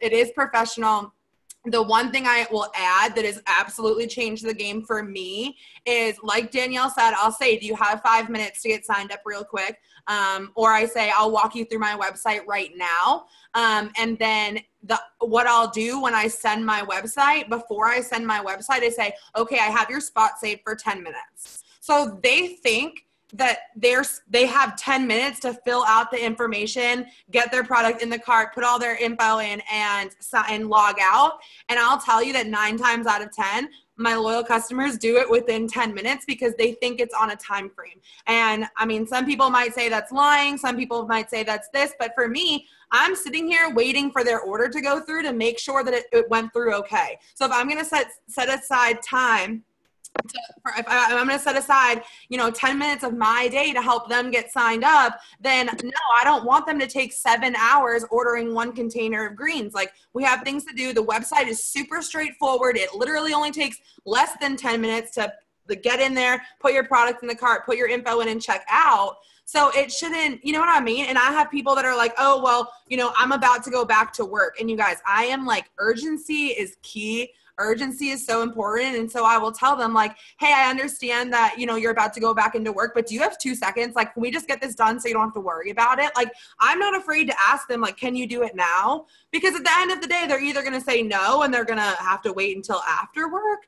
it is professional. The one thing I will add that has absolutely changed the game for me is, like Danielle said, I'll say, do you have 5 minutes to get signed up real quick? Or I say, I'll walk you through my website right now. And then what I'll do when I send my website, before I send my website, I say, okay, I have your spot saved for 10 minutes. So they think that they have 10 minutes to fill out the information, get their product in the cart, put all their info in, and log out. And I'll tell you that 9 times out of 10, my loyal customers do it within 10 minutes because they think it's on a time frame. And I mean, some people might say that's lying. Some people might say that's this. But for me, I'm sitting here waiting for their order to go through to make sure that it went through okay. So if I'm going to set aside time, if I'm going to set aside, 10 minutes of my day to help them get signed up, then no, I don't want them to take 7 hours ordering 1 container of greens. Like, we have things to do. The website is super straightforward. It literally only takes less than 10 minutes to get in there, put your product in the cart, put your info in and check out. So it shouldn't, you know what I mean? And I have people that are like, oh, well, I'm about to go back to work. And you guys, I am like, urgency is key. Urgency is so important. And so I will tell them like, hey, I understand that, you're about to go back into work, but do you have 2 seconds? Like, can we just get this done so you don't have to worry about it? Like, I'm not afraid to ask them, like, can you do it now? Because at the end of the day, they're either going to say no and they're going to have to wait until after work,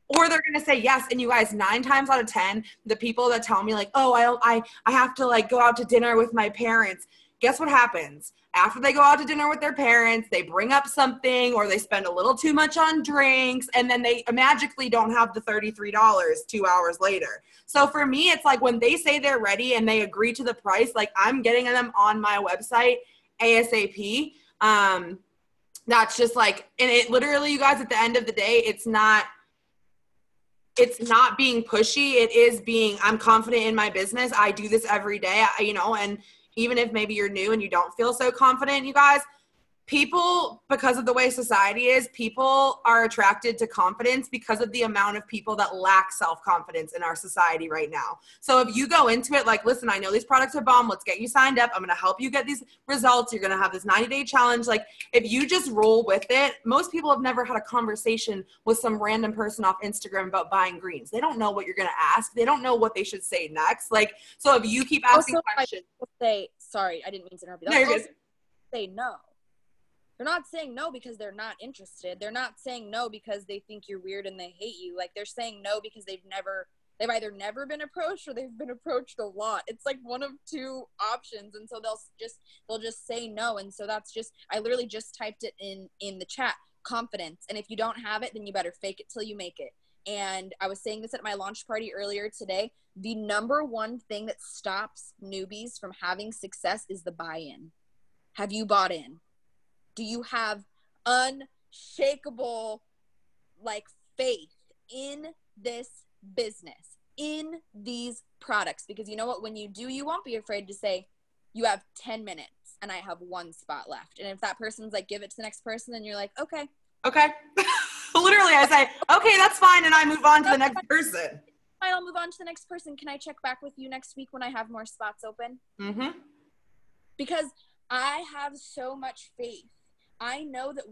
or they're going to say yes. And you guys, 9 times out of 10, the people that tell me like, oh, I have to like go out to dinner with my parents. Guess what happens? After they go out to dinner with their parents, they bring up something or they spend a little too much on drinks, and then they magically don't have the $33 2 hours later. So for me, it's like when they say they're ready and they agree to the price, like I'm getting them on my website ASAP. That's just like, and it literally, you guys, at the end of the day, it's not being pushy. It is being, I'm confident in my business. I do this every day, and even if maybe you're new and you don't feel so confident, you guys, people, because of the way society is, people are attracted to confidence because of the amount of people that lack self-confidence in our society right now. So if you go into it like, listen, I know these products are bomb. Let's get you signed up. I'm going to help you get these results. You're going to have this 90-day challenge. Like, if you just roll with it, most people have never had a conversation with some random person off Instagram about buying greens. They don't know what you're going to ask. They don't know what they should say next. Like, so if you keep asking questions. Sorry, I didn't mean to interrupt you. No, you're good. Say no. They're not saying no because they're not interested. They're not saying no because they think you're weird and they hate you. Like, they're saying no because they've either never been approached or they've been approached a lot. It's like one of 2 options. And so they'll just say no. And so that's just, I literally just typed it in the chat, confidence. And if you don't have it, then you better fake it till you make it. And I was saying this at my launch party earlier today. The number one thing that stops newbies from having success is the buy-in. Have you bought in? Do you have unshakable like faith in this business, in these products? Because you know what, when you do, you won't be afraid to say, you have 10 minutes and I have 1 spot left. And if that person's like, give it to the next person, then you're like, okay. Literally, I say, okay, that's fine. And I move on to the next person. I'll move on to the next person. Can I check back with you next week when I have more spots open? Mm-hmm. Because I have so much faith. I know that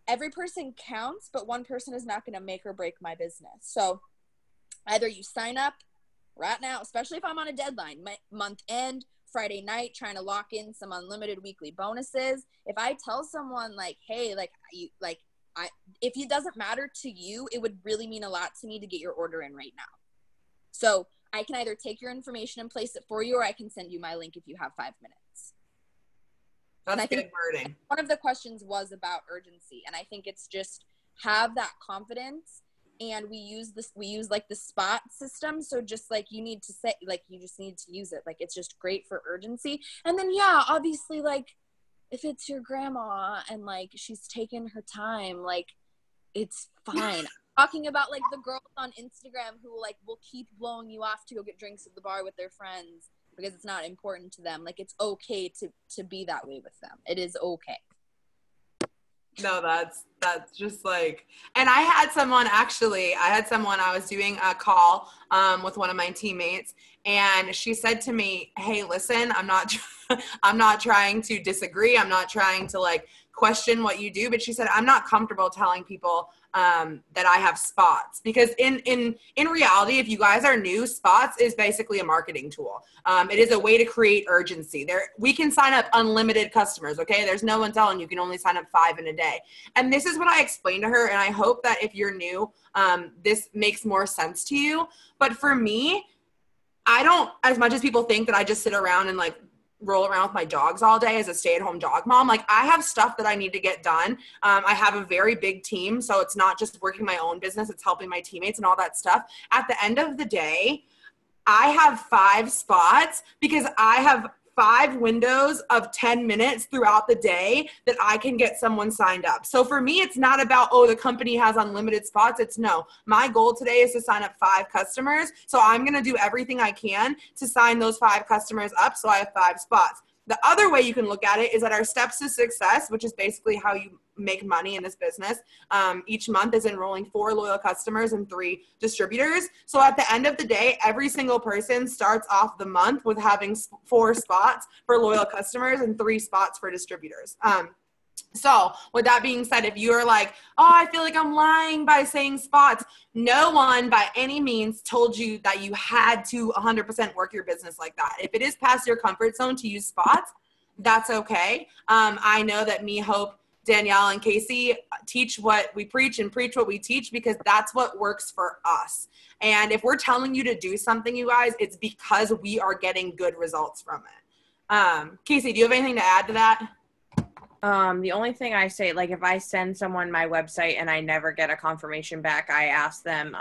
every person counts, but 1 person is not going to make or break my business. So either you sign up right now, especially if I'm on a deadline, month end, Friday night, trying to lock in some unlimited weekly bonuses. If I tell someone like, hey, if it doesn't matter to you, it would really mean a lot to me to get your order in right now. So I can either take your information and place it for you, or I can send you my link if you have 5 minutes. That's good wording. One of the questions was about urgency, and I think it's just have that confidence. And we use like the spot system. So just like you need to say, like, you just need to use it. Like, it's just great for urgency. And then, yeah, obviously, like, if it's your grandma and like she's taken her time, like, it's fine. Talking about like the girls on Instagram who like will keep blowing you off to go get drinks at the bar with their friends because it's not important to them. Like, it's okay to be that way with them. It is okay. No, that's just like, and I had someone I was doing a call with one of my teammates, and she said to me, hey, listen, I'm not trying to disagree. I'm not trying to like question what you do, but she said, I'm not comfortable telling people that I have spots, because in reality, if you guys are new, spots is basically a marketing tool. It is a way to create urgency. We can sign up unlimited customers. Okay. There's no one telling you can only sign up 5 in a day. And this is what I explained to her. And I hope that if you're new, this makes more sense to you. But for me, I don't, as much as people think that I just sit around and like roll around with my dogs all day as a stay-at-home dog mom. Like, I have stuff that I need to get done. I have a very big team, so it's not just working my own business, it's helping my teammates and all that stuff. At the end of the day, I have 5 spots because I have 5 windows of 10 minutes throughout the day that I can get someone signed up. So for me, it's not about, oh, the company has unlimited spots. It's no, my goal today is to sign up 5 customers. So I'm going to do everything I can to sign those 5 customers up. So I have 5 spots. The other way you can look at it is that our steps to success, which is basically how you make money in this business, each month is enrolling 4 loyal customers and 3 distributors. So at the end of the day, every single person starts off the month with having 4 spots for loyal customers and 3 spots for distributors. So with that being said, if you are like, oh, I feel like I'm lying by saying spots, no one by any means told you that you had to 100% work your business like that. If it is past your comfort zone to use spots, that's okay. I know that me, Hope, Danielle, and Kasey teach what we preach and preach what we teach because that's what works for us. And if we're telling you to do something, you guys, it's because we are getting good results from it. Kasey, do you have anything to add to that? The only thing I say, like, if I send someone my website and I never get a confirmation back, I ask them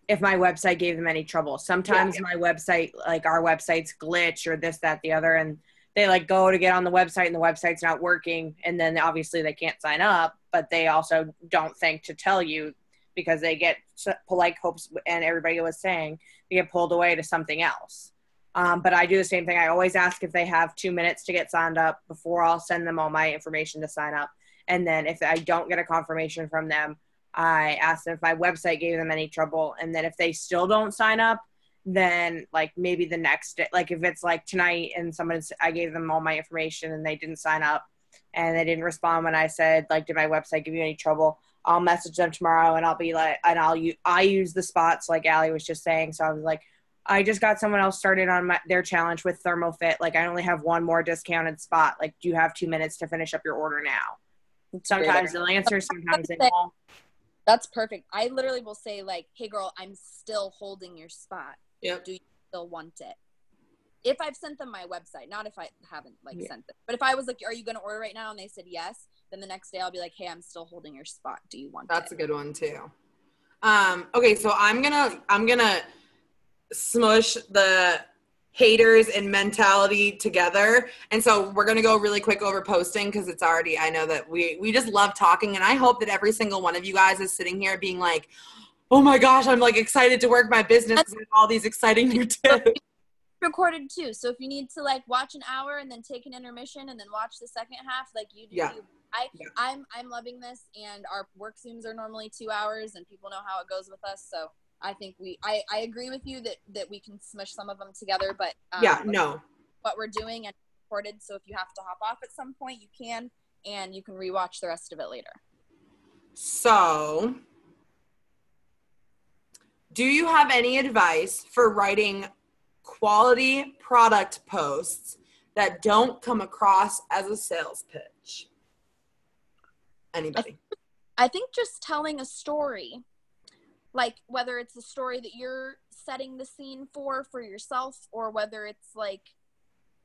if my website gave them any trouble. Sometimes my website, like our websites glitch or this, that, the other, and they like go to get on the website and the website's not working. And then obviously they can't sign up, but they also don't think to tell you because they get polite hopes and everybody was saying they get pulled away to something else. But I do the same thing. I always ask if they have 2 minutes to get signed up before I'll send them all my information to sign up. And then if I don't get a confirmation from them, I ask them if my website gave them any trouble. And then if they still don't sign up, then like maybe the next day, like if it's like tonight and I gave them all my information and they didn't sign up and they didn't respond when I said, like, did my website give you any trouble? I'll message them tomorrow and I'll be like, and I use the spots like Alli was just saying. So I was like, I just got someone else started on their challenge with ThermoFit. Like, I only have 1 more discounted spot. Like, do you have 2 minutes to finish up your order now? Sometimes they'll answer, sometimes they won't. That's perfect. I literally will say, like, hey, girl, I'm still holding your spot. Yep. Do you still want it? If I've sent them my website, not if I haven't, like, sent them. But if I was like, are you going to order right now? And they said yes, then the next day I'll be like, hey, I'm still holding your spot. Do you want it? That's a good one, too. Okay, so I'm gonna smush the haters and mentality together. And so we're going to go really quick over posting because it's already, I know that we just love talking. And I hope that every single one of you guys is sitting here being like, oh my gosh, I'm like excited to work my business because I have all these exciting new tips. Recorded too. So if you need to like watch an hour and then take an intermission and then watch the second half, like you do. Yeah. I'm loving this, and our work Zooms are normally 2 hours and people know how it goes with us. So I think I agree with you that we can smush some of them together, but what we're doing and recorded. So if you have to hop off at some point, you can, and you can rewatch the rest of it later. So do you have any advice for writing quality product posts that don't come across as a sales pitch? Anybody? I think just telling a story like whether it's a story that you're setting the scene for yourself, or whether it's like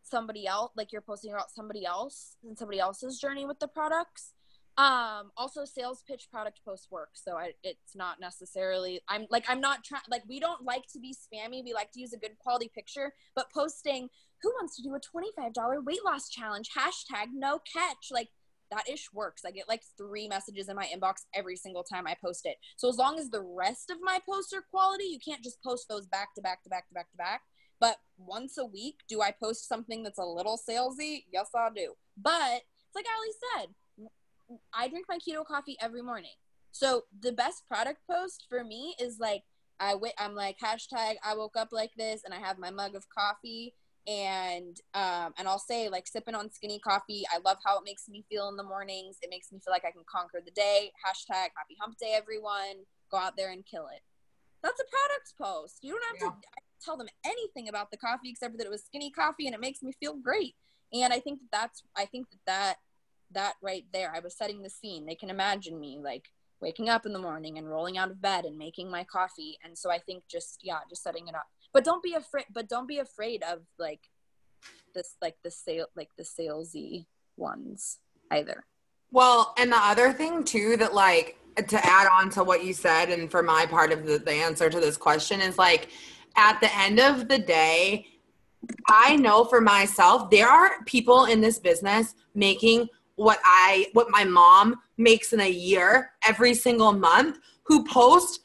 somebody else, like you're posting about somebody else and somebody else's journey with the products. Also sales pitch product post work. So it's not necessarily, I'm not trying, like, we don't like to be spammy. We like to use a good quality picture, but posting, who wants to do a $25 weight loss challenge, hashtag no catch, like that ish works. I get like 3 messages in my inbox every single time I post it. So as long as the rest of my posts are quality, you can't just post those back to back to back to back to back. But once a week, do I post something that's a little salesy? Yes, I do. But it's like Alli said, I drink my keto coffee every morning. So the best product post for me is like, I'm like, hashtag I woke up like this, and I have my mug of coffee, and I'll say like, sipping on skinny coffee. I love how it makes me feel in the mornings. It makes me feel like I can conquer the day. Hashtag happy hump day, everyone. Go out there and kill it. That's a product post. You don't have to tell them anything about the coffee except for that it was skinny coffee and it makes me feel great. And I think that right there, I was setting the scene. They can imagine me like waking up in the morning and rolling out of bed and making my coffee. And so I think just setting it up. But don't be afraid of like this, like the salesy ones either. Well, and the other thing too, that like, to add on to what you said, and for my part of the answer to this question is like, at the end of the day, I know for myself, there are people in this business making what my mom makes in a year every single month, who post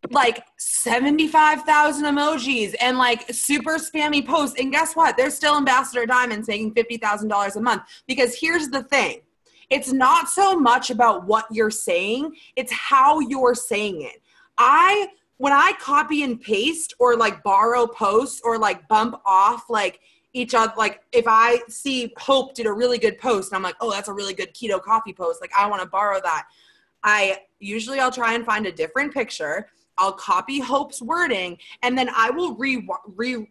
like 75,000 emojis and like super spammy posts. And guess what? They're still Ambassador Diamonds making $50,000 a month. Because here's the thing. It's not so much about what you're saying. It's how you're saying it. When I copy and paste or like borrow posts or like bump off like each other, like if I see Hope did a really good post and I'm like, oh, that's a really good keto coffee post, like I want to borrow that. I'll try and find a different picture. I'll copy Hope's wording, and then I will rewrite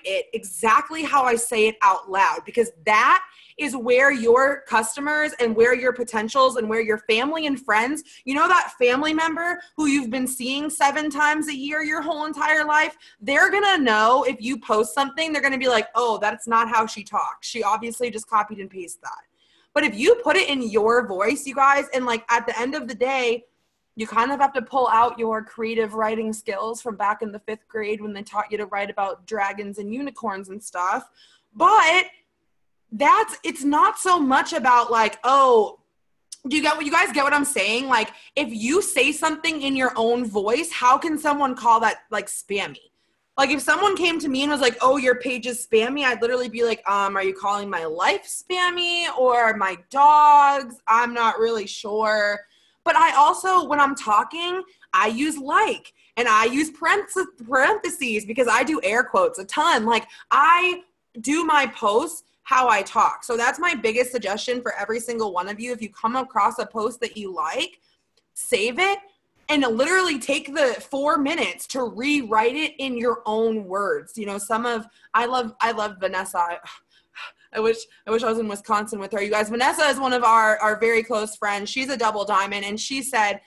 it exactly how I say it out loud, because that is where your customers and where your potentials and where your family and friends, you know, that family member who you've been seeing 7 times a year your whole entire life, they're going to know if you post something, they're going to be like, oh, that's not how she talks. She obviously just copied and pasted that. But if you put it in your voice, you guys, and like at the end of the day, you kind of have to pull out your creative writing skills from back in the 5th grade when they taught you to write about dragons and unicorns and stuff. But it's not so much about like, oh, you guys get what I'm saying? Like, if you say something in your own voice, how can someone call that like spammy? Like if someone came to me and was like, oh, your page is spammy, I'd literally be like, are you calling my life spammy or my dogs? I'm not really sure. But I also, when I'm talking, I use like, and I use parentheses because I do air quotes a ton. Like I do my posts how I talk. So that's my biggest suggestion for every single one of you. If you come across a post that you like, save it and literally take the 4 minutes to rewrite it in your own words. You know, I love Vanessa. I wish I was in Wisconsin with her. You guys, Vanessa is one of our very close friends. She's a double diamond. And she said,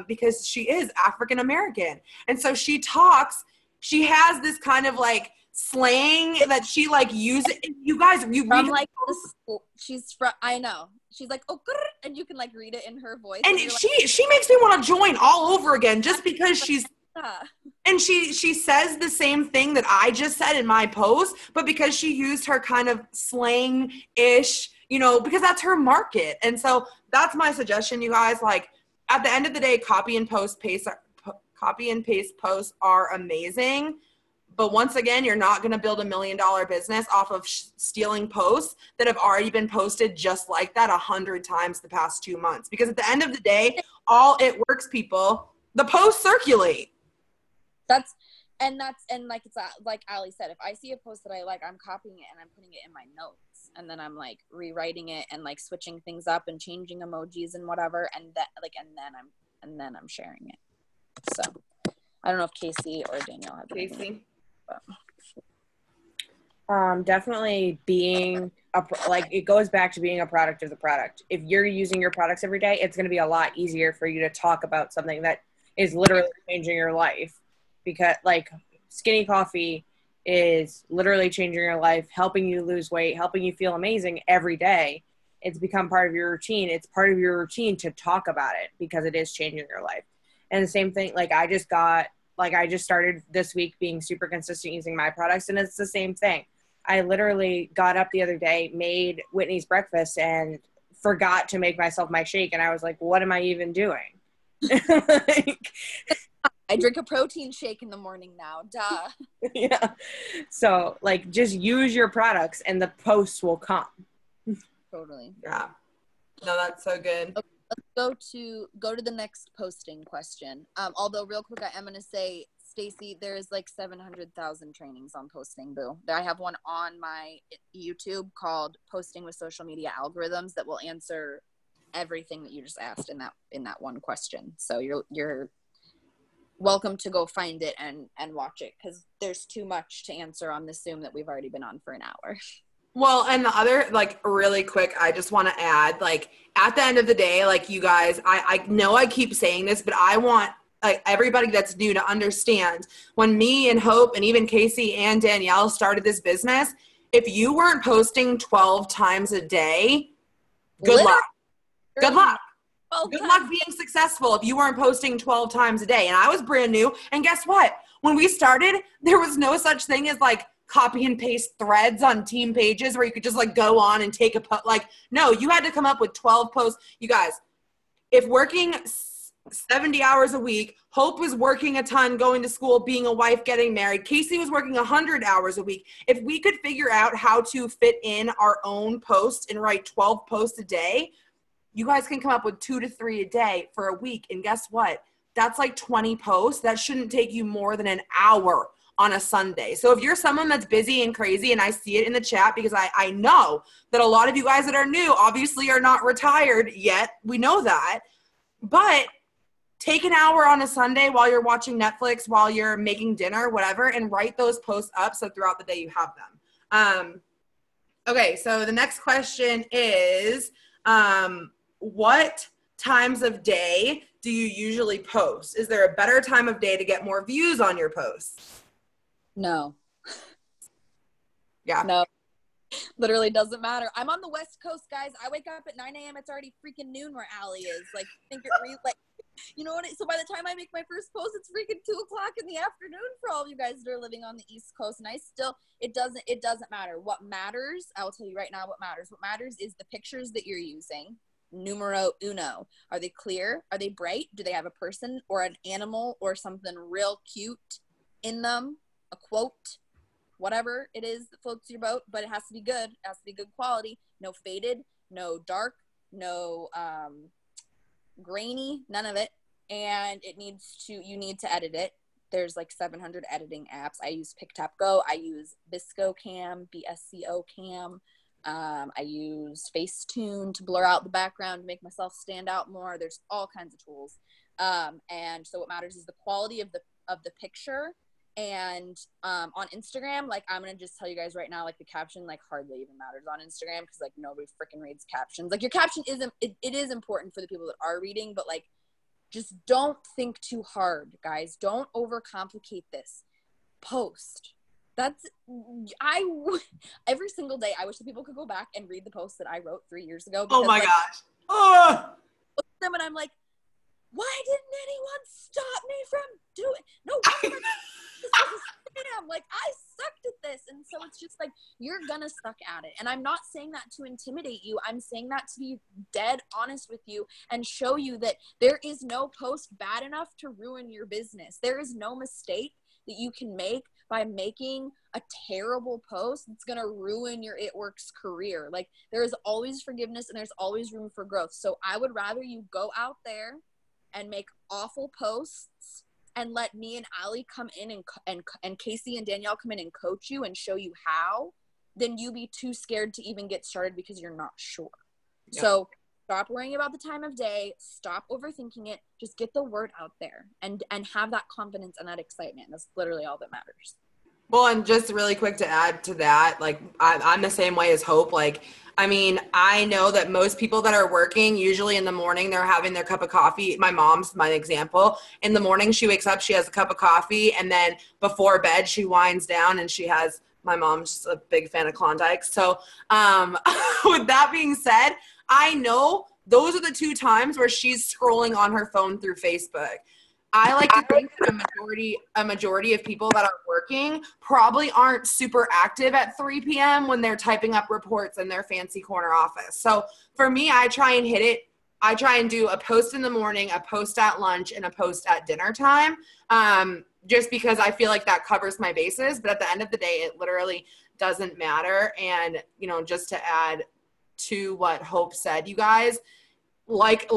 because she is African-American. And so she has this kind of like slang that she like uses. You guys, you read like she's from, I know. She's like, oh, and you can like read it in her voice. And she makes me want to join all over again just because she's, and she says the same thing that I just said in my post, but because she used her kind of slang-ish, you know, because that's her market. And so that's my suggestion, you guys. Like at the end of the day, copy and paste posts are amazing. But once again, you're not going to build $1 million business off of stealing posts that have already been posted just like that 100 times the past 2 months. Because at the end of the day, all it works, people, the posts circulate. And like it's like Alli said, if I see a post that I like, I'm copying it and I'm putting it in my notes, and then I'm like rewriting it and like switching things up and changing emojis and whatever, and then I'm sharing it. So I don't know if Kasey or Danielle have anything. Definitely being it goes back to being a product of the product. If you're using your products every day, it's going to be a lot easier for you to talk about something that is literally changing your life, because like Skinny Coffee is literally changing your life, helping you lose weight, helping you feel amazing every day. It's become part of your routine. It's part of your routine to talk about it because it is changing your life. And the same thing, like I just started this week being super consistent using my products, and it's the same thing. I literally got up the other day, made Whitney's breakfast, and forgot to make myself my shake. And I was like, what am I even doing? Like, I drink a protein shake in the morning now. Duh. Yeah. So like, just use your products and the posts will come. Totally. Yeah. No, that's so good. Okay, let's go to the next posting question. Although real quick, I am going to say, Stacey, there's like 700,000 trainings on posting, boo. I have one on my YouTube called Posting with Social Media Algorithms that will answer everything that you just asked in that one question. So you're welcome to go find it and watch it, because there's too much to answer on this Zoom that we've already been on for an hour. Well, and the other, like, really quick, I just want to add, like, at the end of the day, like, you guys, I know I keep saying this, but I want, like, everybody that's new to understand, when me and Hope and even Kasey and Danielle started this business, if you weren't posting 12 times a day, good luck. Good luck. Good luck being successful if you weren't posting 12 times a day. And I was brand new. And guess what? When we started, there was no such thing as, like, copy and paste threads on team pages where you could just like go on and take no, you had to come up with 12 posts. You guys, if working 70 hours a week, Hope was working a ton, going to school, being a wife, getting married. Kasey was working 100 hours a week. If we could figure out how to fit in our own posts and write 12 posts a day, you guys can come up with 2 to 3 a day for a week. And guess what? That's like 20 posts. That shouldn't take you more than an hour on a Sunday. So if you're someone that's busy and crazy, and I see it in the chat because I know that a lot of you guys that are new obviously are not retired yet. We know that. But take an hour on a Sunday while you're watching Netflix, while you're making dinner, whatever, and write those posts up so throughout the day you have them. Okay, so the next question is, what times of day do you usually post? Is there a better time of day to get more views on your posts? No. Yeah. No. Literally doesn't matter. I'm on the West Coast, guys. I wake up at 9 a.m. It's already freaking noon where Alli is. Like, think it like, you know what? So by the time I make my first post, it's freaking 2 o'clock in the afternoon for all of you guys that are living on the East Coast. And it doesn't matter. What matters, I will tell you right now what matters. What matters is the pictures that you're using. Numero uno. Are they clear? Are they bright? Do they have a person or an animal or something real cute in them? A quote, whatever it is that floats your boat, but it has to be good. It has to be good quality. No faded, no dark, no grainy, none of it. And you need to edit it. There's like 700 editing apps. I use PicTapGo. I use BiscoCam, BSCO Cam. I use Facetune to blur out the background, to make myself stand out more. There's all kinds of tools. And so what matters is the quality of the picture. And on Instagram, like, I'm gonna just tell you guys right now, like, the caption like hardly even matters on Instagram, because like nobody freaking reads captions. Like, your caption it is important for the people that are reading, but like, just don't think too hard, guys. Don't overcomplicate this. Post. Every single day I wish that people could go back and read the posts that I wrote 3 years ago, because, oh my gosh. Oh, them, and I'm like, why didn't anyone stop me from doing? No, this was a scam. Like, I sucked at this. And so it's just like, you're gonna suck at it. And I'm not saying that to intimidate you. I'm saying that to be dead honest with you and show you that there is no post bad enough to ruin your business. There is no mistake that you can make by making a terrible post that's gonna ruin your It Works career. Like, there is always forgiveness and there's always room for growth. So I would rather you go out there and make awful posts and let me and Alli come in and Kasey and Danielle come in and coach you and show you how, than you be too scared to even get started because you're not sure. Yep. So stop worrying about the time of day. Stop overthinking it. Just get the word out there and have that confidence and that excitement. That's literally all that matters. Well, and just really quick to add to that, like I'm the same way as Hope. Like, I mean, I know that most people that are working, usually in the morning, they're having their cup of coffee. My mom's my example. In the morning, she wakes up, she has a cup of coffee, and then before bed, she winds down and she has, my mom's a big fan of Klondike. So with that being said, I know those are the two times where she's scrolling on her phone through Facebook. I like to think that a majority of people that are working probably aren't super active at 3 p.m. when they're typing up reports in their fancy corner office. So for me, I try and hit it. I try and do a post in the morning, a post at lunch, and a post at dinner time, just because I feel like that covers my bases. But at the end of the day, it literally doesn't matter. And, you know, just to add to what Hope said, you guys, like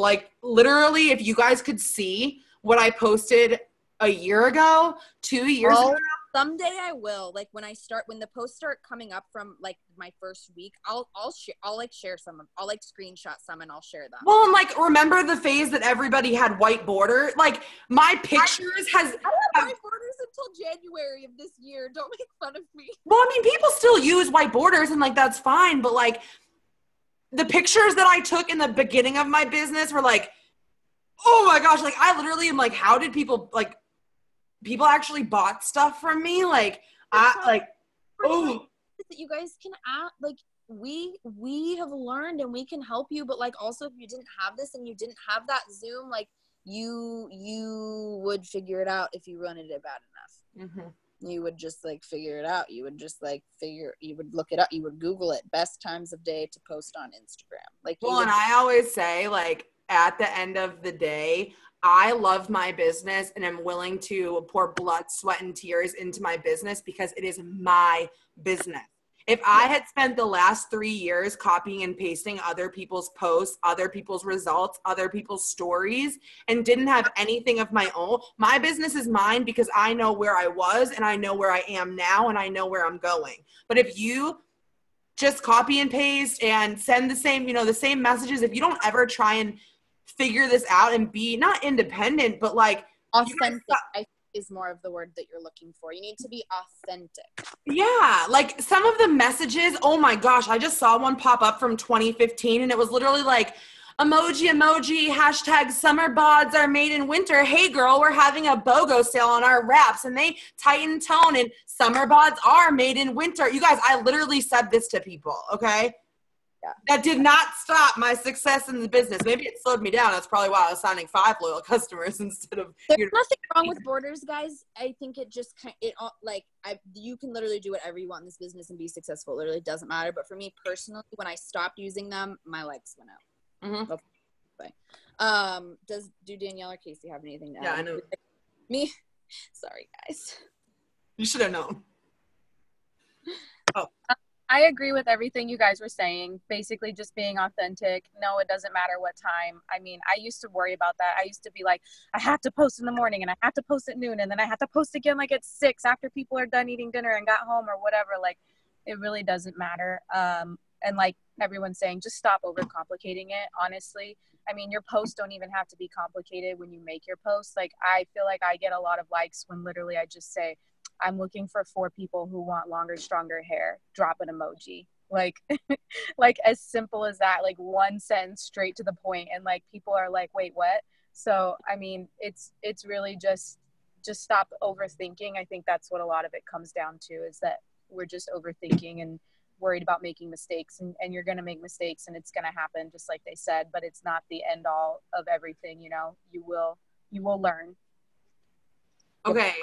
literally, if you guys could see what I posted a year ago, 2 years ago. Someday I will. Like when the posts start coming up from like my first week, I'll share some. I'll like screenshot some and I'll share them. Well, and like remember the phase that everybody had white border? Like my pictures I had white borders until January of this year. Don't make fun of me. Well, I mean, people still use white borders and like that's fine, but like the pictures that I took in the beginning of my business were like, oh my gosh, like I literally am like, how did people actually bought stuff from me? Like, that you guys can add, like, we have learned and we can help you, but like also if you didn't have this and you didn't have that Zoom, like you would figure it out if you wanted it bad enough. Mm-hmm. You would just like figure it out. You would just like you would look it up. You would Google it. Best times of day to post on Instagram. Like, well, and I always say like, at the end of the day, I love my business and I'm willing to pour blood, sweat, and tears into my business because it is my business. If I had spent the last 3 years copying and pasting other people's posts, other people's results, other people's stories, and didn't have anything of my own, my business is mine because I know where I was and I know where I am now and I know where I'm going. But if you just copy and paste and send the same messages, if you don't ever try and figure this out and be not independent, but like authentic, I think is more of the word that you're looking for. You need to be authentic. Yeah. Like some of the messages, oh my gosh, I just saw one pop up from 2015 and it was literally like emoji, hashtag summer bods are made in winter. Hey girl, we're having a BOGO sale on our wraps and they tighten tone and summer bods are made in winter. You guys, I literally said this to people. Okay. Yeah. That did not stop my success in the business. Maybe it slowed me down. That's probably why I was signing 5 loyal customers instead of. There's nothing wrong with borders, guys. I think it just you can literally do whatever you want in this business and be successful. It literally doesn't matter. But for me personally, when I stopped using them, my legs went out. Mm-hmm. Okay. Do Danielle or Kasey have anything to add? Yeah, I know. Me? Sorry, guys. You should have known. Oh. I agree with everything you guys were saying. Basically just being authentic. No, it doesn't matter what time. I mean, I used to worry about that. I used to be like, I have to post in the morning and I have to post at noon and then I have to post again like at 6 after people are done eating dinner and got home or whatever. Like, it really doesn't matter. And like everyone's saying, just stop overcomplicating it, honestly. I mean, your posts don't even have to be complicated when you make your posts. Like, I feel like I get a lot of likes when literally I just say, I'm looking for 4 people who want longer, stronger hair. Drop an emoji. Like, like as simple as that, like one sentence straight to the point. And like, people are like, wait, what? So, I mean, it's really just stop overthinking. I think that's what a lot of it comes down to, is that we're just overthinking and worried about making mistakes, and you're going to make mistakes and it's going to happen just like they said, but it's not the end all of everything. You know, you will learn. Okay.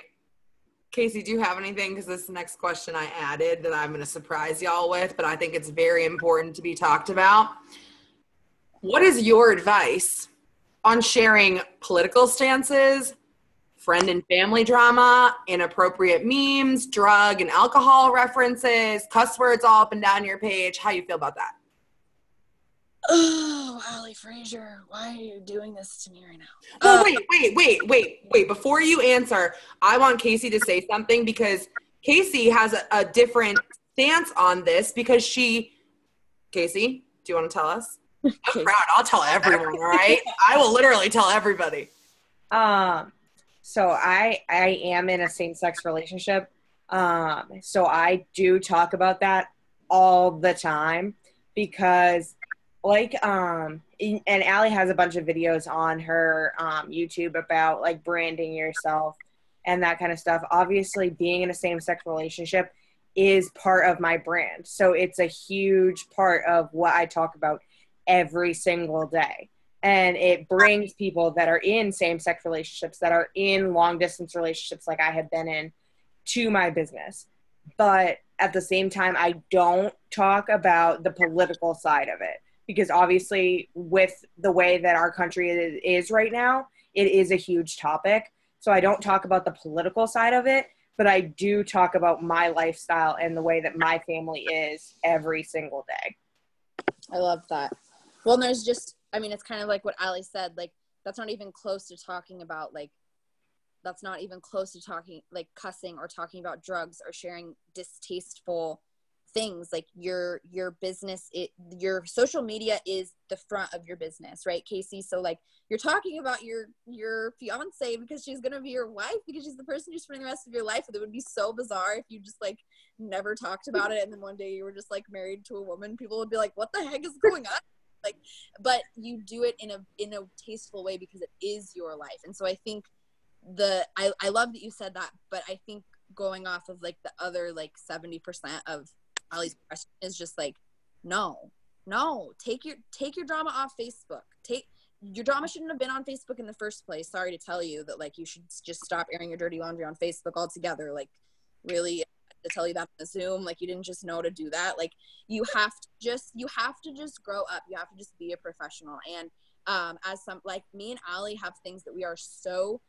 Kasey, do you have anything? Because this next question I added that I'm going to surprise y'all with, but I think it's very important to be talked about. What is your advice on sharing political stances, friend and family drama, inappropriate memes, drug and alcohol references, cuss words all up and down your page? How you feel about that? Oh, Alli, Fraser, why are you doing this to me right now? Well, wait. Before you answer, I want Kasey to say something, because Kasey has a different stance on this because Kasey, do you want to tell us? I'm proud. I'll tell everyone, all right? I will literally tell everybody. So I am in a same-sex relationship. So I do talk about that all the time because and Alli has a bunch of videos on her YouTube about like branding yourself and that kind of stuff. Obviously, being in a same-sex relationship is part of my brand. So it's a huge part of what I talk about every single day. And it brings people that are in same-sex relationships, that are in long-distance relationships like I have been in, to my business. But at the same time, I don't talk about the political side of it because obviously with the way that our country is right now, it is a huge topic. So I don't talk about the political side of it, but I do talk about my lifestyle and the way that my family is every single day. I love that. Well, and there's just, I mean, it's kind of like what Alli said, like, that's not even close to talking about, like, that's not even close to talking, like, cussing or talking about drugs or sharing distasteful things. Like, your business, your social media is the front of your business, right, Kasey? So, like, you're talking about your fiance because she's going to be your wife, because she's the person you're spending the rest of your life with. It would be so bizarre if you just, like, never talked about it and then one day you were just, like, married to a woman. People would be like, what the heck is going on? Like, but you do it in a tasteful way because it is your life. And so I think I love that you said that, but I think going off of like the other like 70% of Alli's question is just like, no, take your drama off Facebook. Your drama shouldn't have been on Facebook in the first place. Sorry to tell you that, like, you should just stop airing your dirty laundry on Facebook altogether. Like, really, to tell you that on the Zoom, like, you didn't just know to do that. Like, you have to just grow up. You have to just be a professional. And as some, like, me and Alli have things that we are so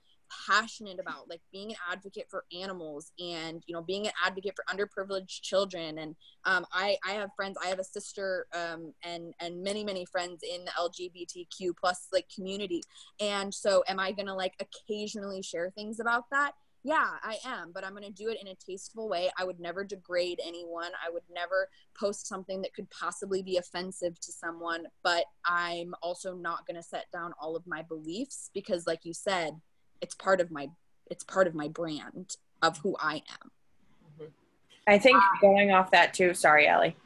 passionate about, like being an advocate for animals and, you know, being an advocate for underprivileged children. And I have friends, I have a sister and many friends in the LGBTQ plus like community. And so am I gonna like occasionally share things about that? Yeah, I am, but I'm going to do it in a tasteful way. I would never degrade anyone. I would never post something that could possibly be offensive to someone, but I'm also not going to set down all of my beliefs because, like you said, it's part of my brand of who I am. I think going off that too, sorry, Alli,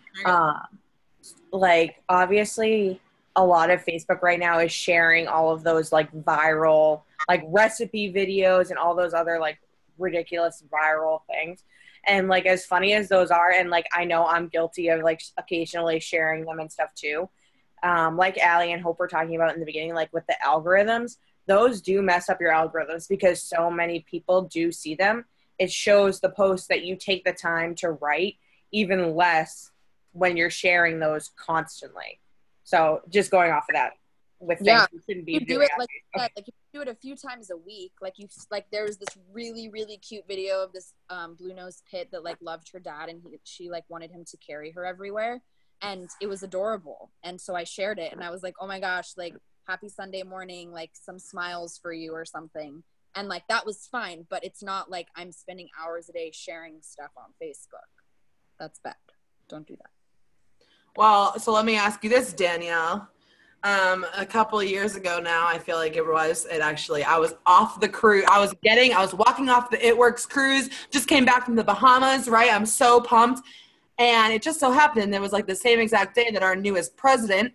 like obviously a lot of Facebook right now is sharing all of those like viral, like recipe videos and all those other like ridiculous viral things. And like, as funny as those are, and like, I know I'm guilty of like occasionally sharing them and stuff too. Like Alli and Hope were talking about in the beginning, like with the algorithms, those do mess up your algorithms because so many people do see them. It shows the posts that you take the time to write even less when you're sharing those constantly. So just going off of that, with things you shouldn't be you doing do it like you do it a few times a week. Like there's this really cute video of this blue-nosed pit that like loved her dad, and she like wanted him to carry her everywhere, and it was adorable. And so I shared it, and I was like, oh my gosh, like happy Sunday morning, like some smiles for you or something. And like that was fine, but it's not like I'm spending hours a day sharing stuff on Facebook. That's bad. Don't do that. Well, so let me ask you this, Danielle. A couple of years ago now, I feel like I was off the cruise. I was walking off the It Works cruise, just came back from the Bahamas, right? I'm so pumped. And it just so happened it was like the same exact day that our newest president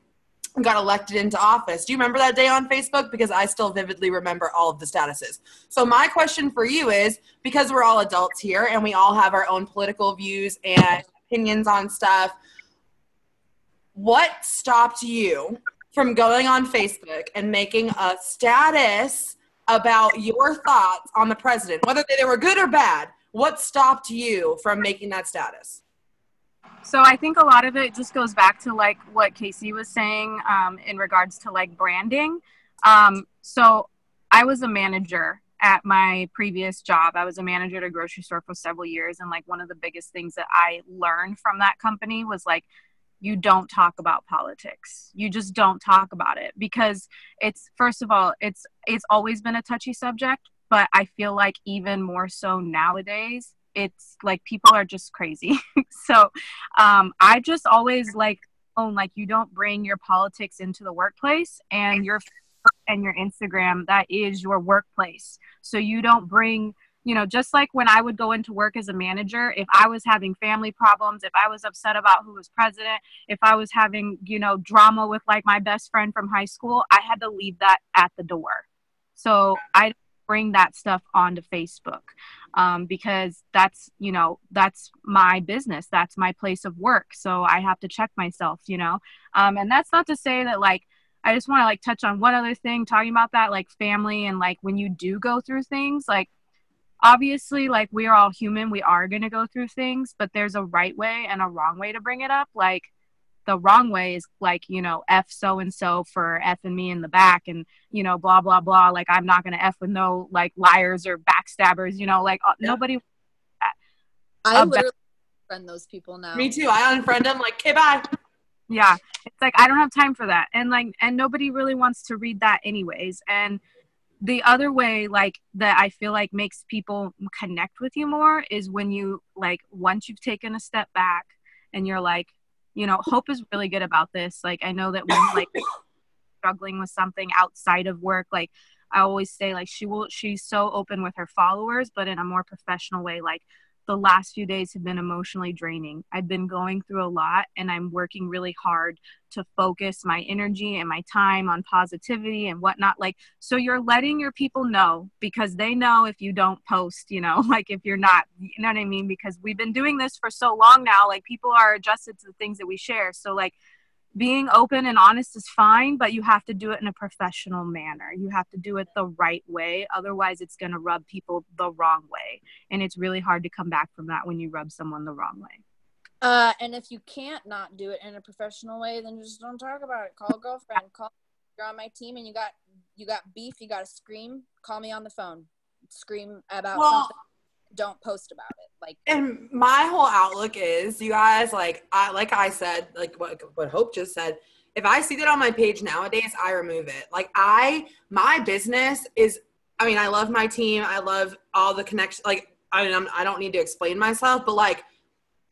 got elected into office. Do you remember that day on Facebook? Because I still vividly remember all of the statuses. So my question for you is, because we're all adults here and we all have our own political views and opinions on stuff, what stopped you from going on Facebook and making a status about your thoughts on the president, whether they were good or bad? What stopped you from making that status? So I think a lot of it just goes back to like what Kasey was saying in regards to like branding. So I was a manager at my previous job. I was a manager at a grocery store for several years. And like one of the biggest things that I learned from that company was like, you don't talk about politics. You just don't talk about it because it's, first of all, it's always been a touchy subject, but I feel like even more so nowadays, it's like people are just crazy. So I just always like own, like, you don't bring your politics into the workplace, and your Instagram, that is your workplace. So you don't bring you know, just like when I would go into work as a manager, if I was having family problems, if I was upset about who was president, if I was having, you know, drama with like my best friend from high school, I had to leave that at the door. So I bring that stuff onto Facebook, because that's, you know, that's my business. That's my place of work. So I have to check myself, you know, and that's not to say that like, I just want to like touch on one other thing talking about that, like family and like when you do go through things, like obviously like we are all human, we are going to go through things, but there's a right way and a wrong way to bring it up. Like the wrong way is like, you know, F so and so for effing me in the back and, you know, blah blah blah, like I'm not going to F with no like liars or backstabbers, you know, like nobody. I literally unfriend those people now. Me too. I unfriend them like, okay, bye. Yeah, it's like I don't have time for that, and like, and nobody really wants to read that anyways. And the other way, like, that I feel like makes people connect with you more is when you, like, once you've taken a step back and you're like, you know, Hope is really good about this. Like, I know that when, like, struggling with something outside of work, like, I always say, like, she's so open with her followers, but in a more professional way. Like, the last few days have been emotionally draining. I've been going through a lot, and I'm working really hard to focus my energy and my time on positivity and whatnot. Like, so you're letting your people know, because they know if you don't post, you know, like if you're not, you know what I mean? Because we've been doing this for so long now, like people are adjusted to the things that we share. So like being open and honest is fine, but you have to do it in a professional manner. You have to do it the right way. Otherwise, it's going to rub people the wrong way. And it's really hard to come back from that when you rub someone the wrong way. And if you can't not do it in a professional way, then just don't talk about it. Call a girlfriend. You're on my team and you got beef. You got to scream. Call me on the phone. Scream about something. Don't post about it. Like, and my whole outlook is, you guys, like I said, like what Hope just said, if I see that on my page nowadays, I remove it. Like my business is, I mean, I love my team. I love all the connections. Like, I mean, I don't need to explain myself, but like,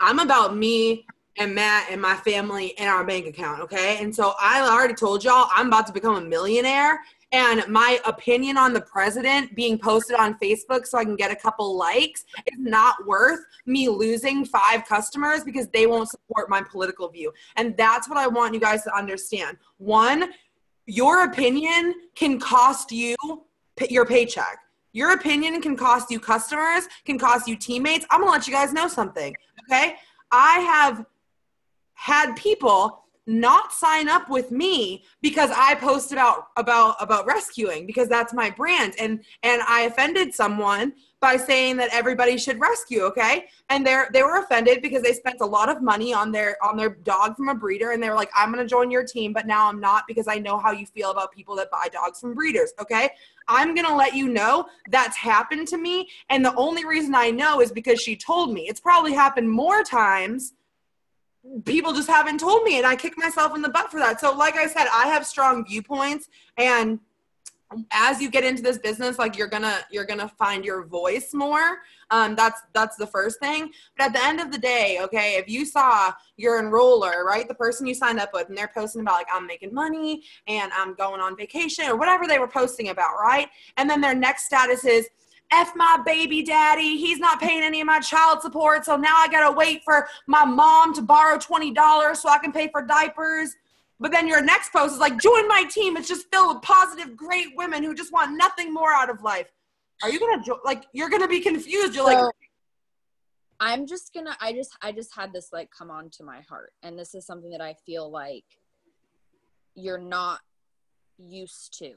I'm about me and Matt and my family and our bank account. Okay. And so I already told y'all I'm about to become a millionaire. And my opinion on the president being posted on Facebook so I can get a couple likes is not worth me losing 5 customers because they won't support my political view. And that's what I want you guys to understand. 1, your opinion can cost you your paycheck. Your opinion can cost you customers, can cost you teammates. I'm going to let you guys know something, okay? I have had people not sign up with me because I post about rescuing, because that's my brand. And I offended someone by saying that everybody should rescue, okay? And they were offended because they spent a lot of money on their dog from a breeder, and they were like, I'm going to join your team, but now I'm not because I know how you feel about people that buy dogs from breeders, okay? I'm going to let you know that's happened to me, and the only reason I know is because she told me. It's probably happened more times. People just haven't told me, and I kick myself in the butt for that. So like I said, I have strong viewpoints, and as you get into this business, like you're gonna find your voice more. That's the first thing. But at the end of the day, okay, if you saw your enroller, right, the person you signed up with, and they're posting about like, I'm making money and I'm going on vacation or whatever they were posting about, right? And then their next status is, F my baby daddy, he's not paying any of my child support, so now I gotta wait for my mom to borrow $20 so I can pay for diapers. But then your next post is like, join my team, it's just filled with positive, great women who just want nothing more out of life. Are you gonna you're gonna be confused. You're like, I'm just gonna, I just had this like come on to my heart, and this is something that I feel like you're not used to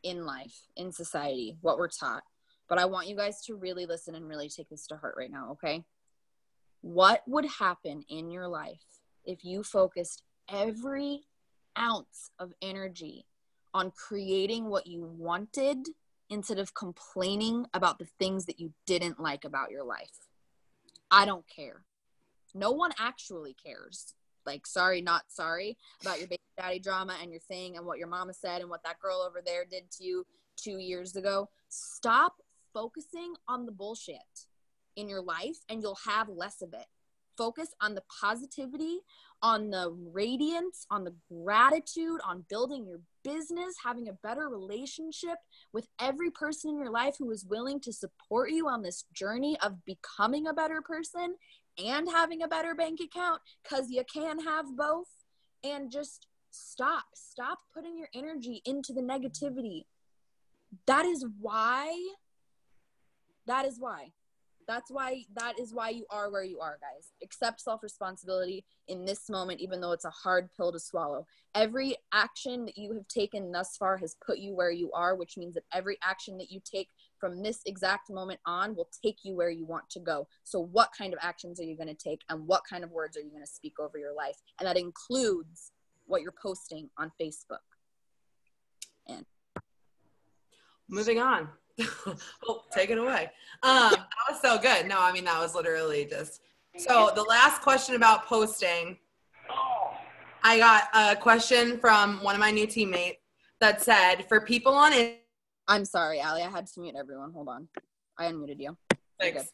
in life, in society, what we're taught. But I want you guys to really listen and really take this to heart right now, okay? What would happen in your life if you focused every ounce of energy on creating what you wanted instead of complaining about the things that you didn't like about your life? I don't care. No one actually cares. Like, sorry, not sorry about your baby daddy drama and your thing and what your mama said and what that girl over there did to you 2 years ago. Stop focusing on the bullshit in your life and you'll have less of it. Focus on the positivity, on the radiance, on the gratitude, on building your business, having a better relationship with every person in your life who is willing to support you on this journey of becoming a better person and having a better bank account, because you can have both. And just stop putting your energy into the negativity. That is why you are where you are, guys. Accept self-responsibility in this moment, even though it's a hard pill to swallow. Every action that you have taken thus far has put you where you are, which means that every action that you take from this exact moment on will take you where you want to go. So what kind of actions are you going to take, and what kind of words are you going to speak over your life? And that includes what you're posting on Facebook. And moving on. Oh, take it away. That was so good. No, I mean, that was literally just, so the last question about posting, I got a question from one of my new teammates that said, for people on it. I'm sorry, Alli, I had to mute everyone. Hold on. I unmuted you. Thanks.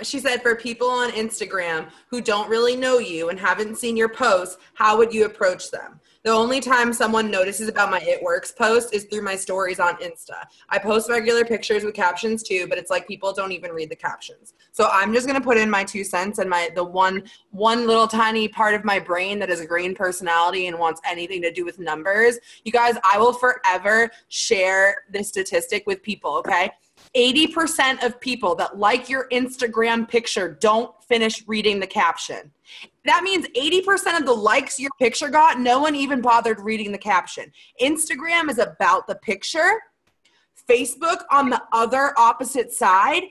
She said, for people on Instagram who don't really know you and haven't seen your posts, how would you approach them? The only time someone notices about my It Works post is through my stories on Insta. I post regular pictures with captions too, but it's like people don't even read the captions. So I'm just going to put in my 2 cents and the one little tiny part of my brain that is a green personality and wants anything to do with numbers. You guys, I will forever share this statistic with people, okay? 80% of people that like your Instagram picture don't finish reading the caption. That means 80% of the likes your picture got, no one even bothered reading the caption. Instagram is about the picture. Facebook, on the other opposite side,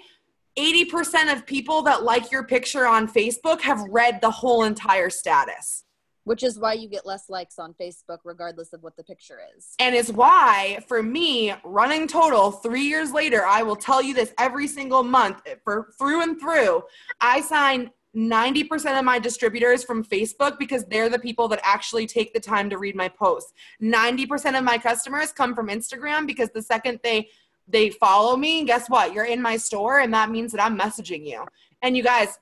80% of people that like your picture on Facebook have read the whole entire status. Which is why you get less likes on Facebook, regardless of what the picture is. And it's why, for me, running Total 3 years later, I will tell you this every single month, through and through, I sign 90% of my distributors from Facebook because they're the people that actually take the time to read my posts. 90% of my customers come from Instagram because the second they follow me, guess what? You're in my store, and that means that I'm messaging you. And you guys,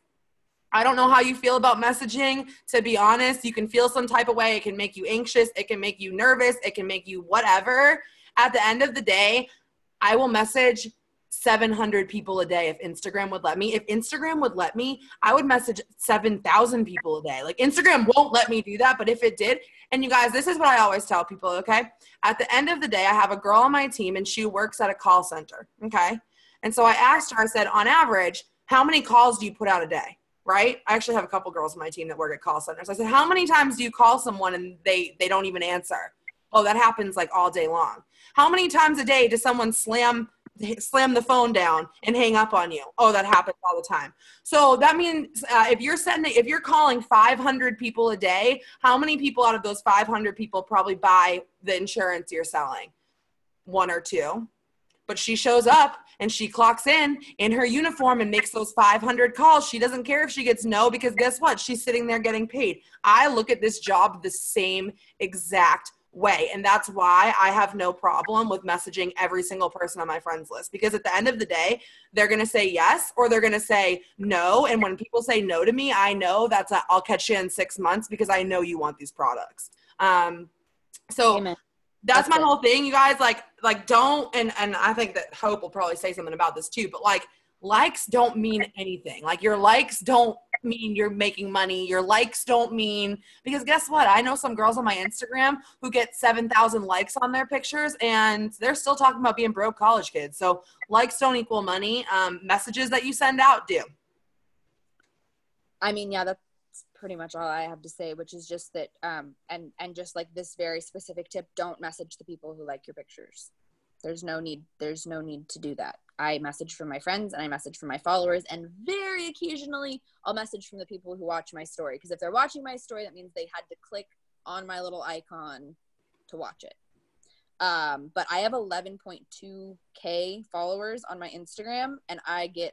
I don't know how you feel about messaging. To be honest, you can feel some type of way. It can make you anxious. It can make you nervous. It can make you whatever. At the end of the day, I will message 700 people a day if Instagram would let me. If Instagram would let me, I would message 7,000 people a day. Like, Instagram won't let me do that, but if it did, and you guys, this is what I always tell people, okay? At the end of the day, I have a girl on my team, and she works at a call center, okay? And so I asked her, I said, on average, how many calls do you put out a day? Right? I actually have a couple girls on my team that work at call centers. I said, how many times do you call someone and they don't even answer? Oh, that happens like all day long. How many times a day does someone slam the phone down and hang up on you? Oh, that happens all the time. So that means if you're calling 500 people a day, how many people out of those 500 people probably buy the insurance you're selling? 1 or 2. But she shows up and she clocks in her uniform and makes those 500 calls. She doesn't care if she gets no, because guess what? She's sitting there getting paid. I look at this job the same exact way. And that's why I have no problem with messaging every single person on my friends list, because at the end of the day, they're going to say yes or they're going to say no. And when people say no to me, I know I'll catch you in 6 months because I know you want these products. So Amen. That's my whole thing, you guys. Like don't, and I think that Hope will probably say something about this too, but likes don't mean anything. Like, your likes don't mean you're making money. Your likes don't mean, because guess what? I know some girls on my Instagram who get 7,000 likes on their pictures and they're still talking about being broke college kids. So likes don't equal money. Messages that you send out do. I mean, yeah, that's pretty much all I have to say, which is just that, and just like this very specific tip, don't message the people who like your pictures. There's no need to do that. I message from my friends and I message from my followers, and very occasionally I'll message from the people who watch my story, because if they're watching my story, that means they had to click on my little icon to watch it. But I have 11.2K followers on my Instagram, and I get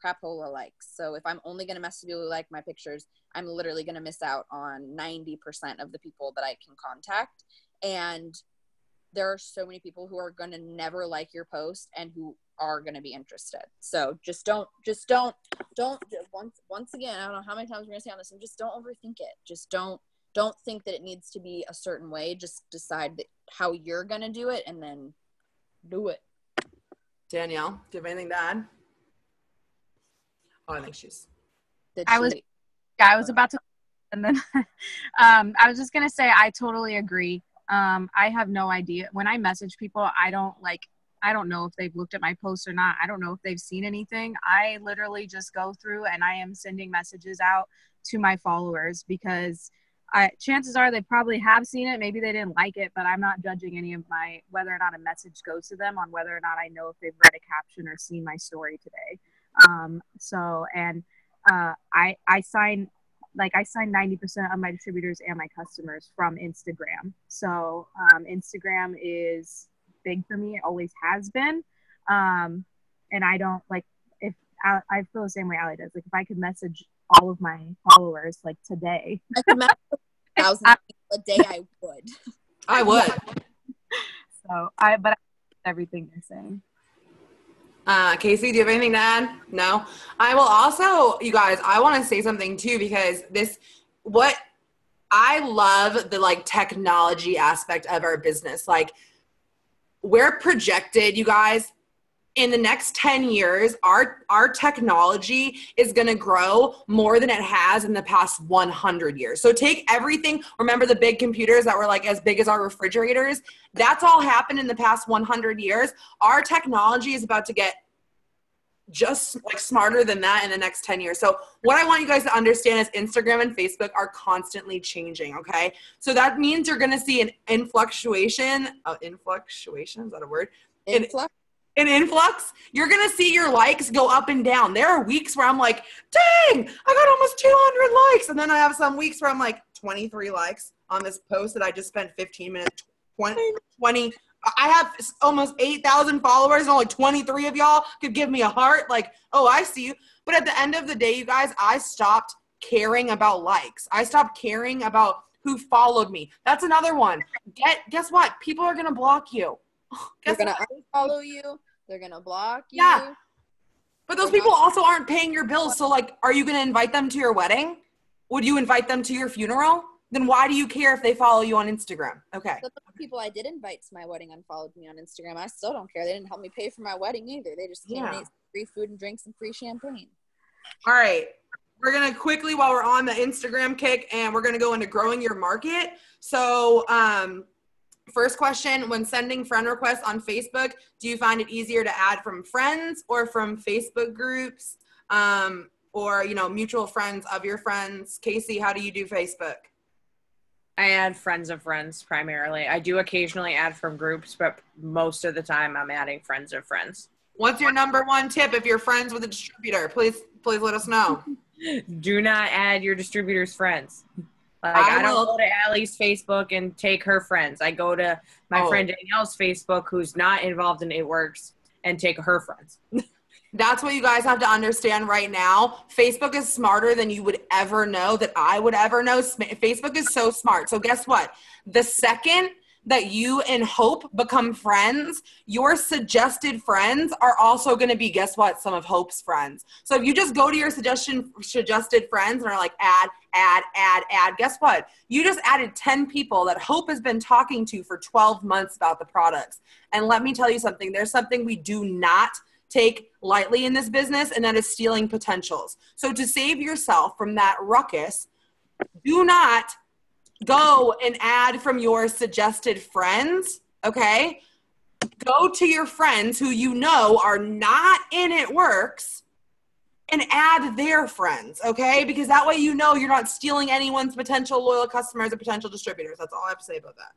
crapola likes. So if I'm only going to message people who like my pictures, I'm literally going to miss out on 90% of the people that I can contact. And there are so many people who are going to never like your post and who are going to be interested. So just don't, once again, I don't know how many times we're going to say on this, and just don't overthink it. Just don't don't think that it needs to be a certain way. Just decide how you're going to do it and then do it. Danielle, do you have anything to add? Oh, I think she's. I was about to, and then I was just going to say, I totally agree. I have no idea. When I message people, I don't know if they've looked at my posts or not. I don't know if they've seen anything. I literally just go through and I am sending messages out to my followers because chances are they probably have seen it. Maybe they didn't like it, but I'm not judging whether or not a message goes to them on whether or not I know if they've read a caption or seen my story today. I sign 90% of my distributors and my customers from Instagram. So Instagram is big for me. It always has been. And I don't I feel the same way Alli does. Like if I could message all of my followers like today. I could message 1,000 people a day, I would. I would. But everything they're saying. Kasey, do you have anything to add? No? I will also, you guys, I want to say something too, because I love the like technology aspect of our business. Like we're projected, you guys, in the next 10 years, our technology is going to grow more than it has in the past 100 years. So take everything, remember the big computers that were like as big as our refrigerators? That's all happened in the past 100 years. Our technology is about to get just like smarter than that in the next 10 years. So what I want you guys to understand is Instagram and Facebook are constantly changing. Okay. So that means you're going to see an influctuation. Influctuation, is that a word? An influx. You're going to see your likes go up and down. There are weeks where I'm like, dang, I got almost 200 likes. And then I have some weeks where I'm like 23 likes on this post that I just spent 15 minutes, 20. I have almost 8,000 followers and only 23 of y'all could give me a heart. Like, oh, I see you. But at the end of the day, you guys, I stopped caring about likes. I stopped caring about who followed me. That's another one. Guess what? People are going to block you. They're going to unfollow you. They're going to block you. Yeah. But those people also aren't paying your bills. So, like, are you going to invite them to your wedding? Would you invite them to your funeral? Then why do you care if they follow you on Instagram? Okay. The people I did invite to my wedding unfollowed me on Instagram. I still don't care. They didn't help me pay for my wedding either. They just came and ate free food and drinks and free champagne. All right. We're going to quickly, while we're on the Instagram kick, and we're going to go into growing your market. So, first question, when sending friend requests on Facebook, do you find it easier to add from friends or from Facebook groups or, mutual friends of your friends? Kasey, how do you do Facebook? I add friends of friends primarily. I do occasionally add from groups, but most of the time I'm adding friends of friends. What's your number one tip if you're friends with a distributor? Please let us know. Do not add your distributor's friends. Like I don't go to Alli's Facebook and take her friends. I go to my friend Danielle's Facebook, who's not involved in It Works, and take her friends. That's what you guys have to understand right now. Facebook is smarter than you would ever know, that I would ever know. Facebook is so smart. So guess what? The second that you and Hope become friends, your suggested friends are also going to be, guess what? Some of Hope's friends. So if you just go to your suggested friends and are like, add, guess what? You just added 10 people that Hope has been talking to for 12 months about the products. And let me tell you something. There's something we do not take lightly in this business, and that is stealing potentials. So to save yourself from that ruckus, do not go and add from your suggested friends, okay? Go to your friends who you know are not in It Works and add their friends, okay? Because that way you know you're not stealing anyone's potential loyal customers or potential distributors. That's all I have to say about that.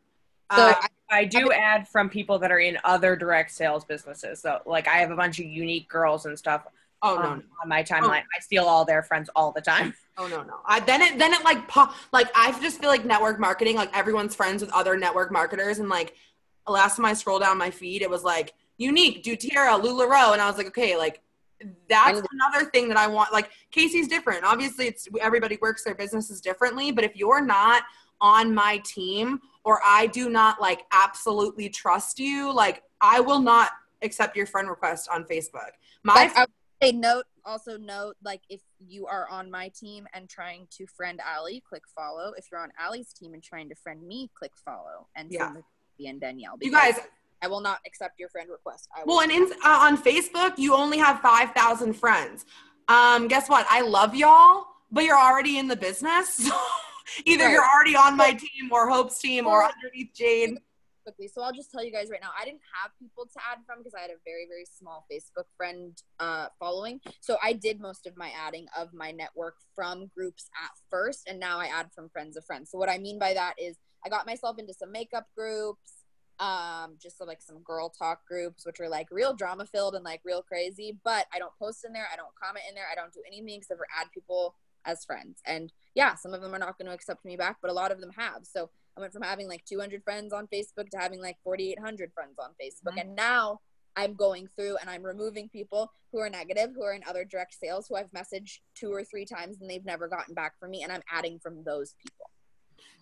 So I do add from people that are in other direct sales businesses. So like I have a bunch of unique girls and stuff on my timeline. I steal all their friends all the time. Oh no. Then it like I just feel like network marketing, like everyone's friends with other network marketers, and like last time I scrolled down my feed, it was like Unique, doTERRA, LuLaRoe, and I was like, okay, like that's another thing that I want. Like Kasey's different. Obviously, everybody works their businesses differently, but if you're not on my team or I do not like absolutely trust you, like I will not accept your friend request on Facebook. Hey, also note, like, if you are on my team and trying to friend Alli, click follow. If you're on Alli's team and trying to friend me, click follow. And same with me and Danielle. You guys, I will not accept your friend request. On Facebook, you only have 5,000 friends. Guess what? I love y'all, but you're already in the business. So either you're already on my team or Hope's team or underneath Jade. Quickly, so I'll just tell you guys right now, I didn't have people to add from because I had a very, very small Facebook friend following. So I did most of my adding of my network from groups at first, and now I add from friends of friends. So what I mean by that is I got myself into some makeup groups, just like some girl talk groups, which are like real drama filled and like real crazy, but I don't post in there, I don't comment in there, I don't do anything except for add people as friends. And yeah, some of them are not going to accept me back, but a lot of them have. So I went from having like 200 friends on Facebook to having like 4,800 friends on Facebook. And now I'm going through and I'm removing people who are negative, who are in other direct sales, who I've messaged 2 or 3 times and they've never gotten back from me. And I'm adding from those people.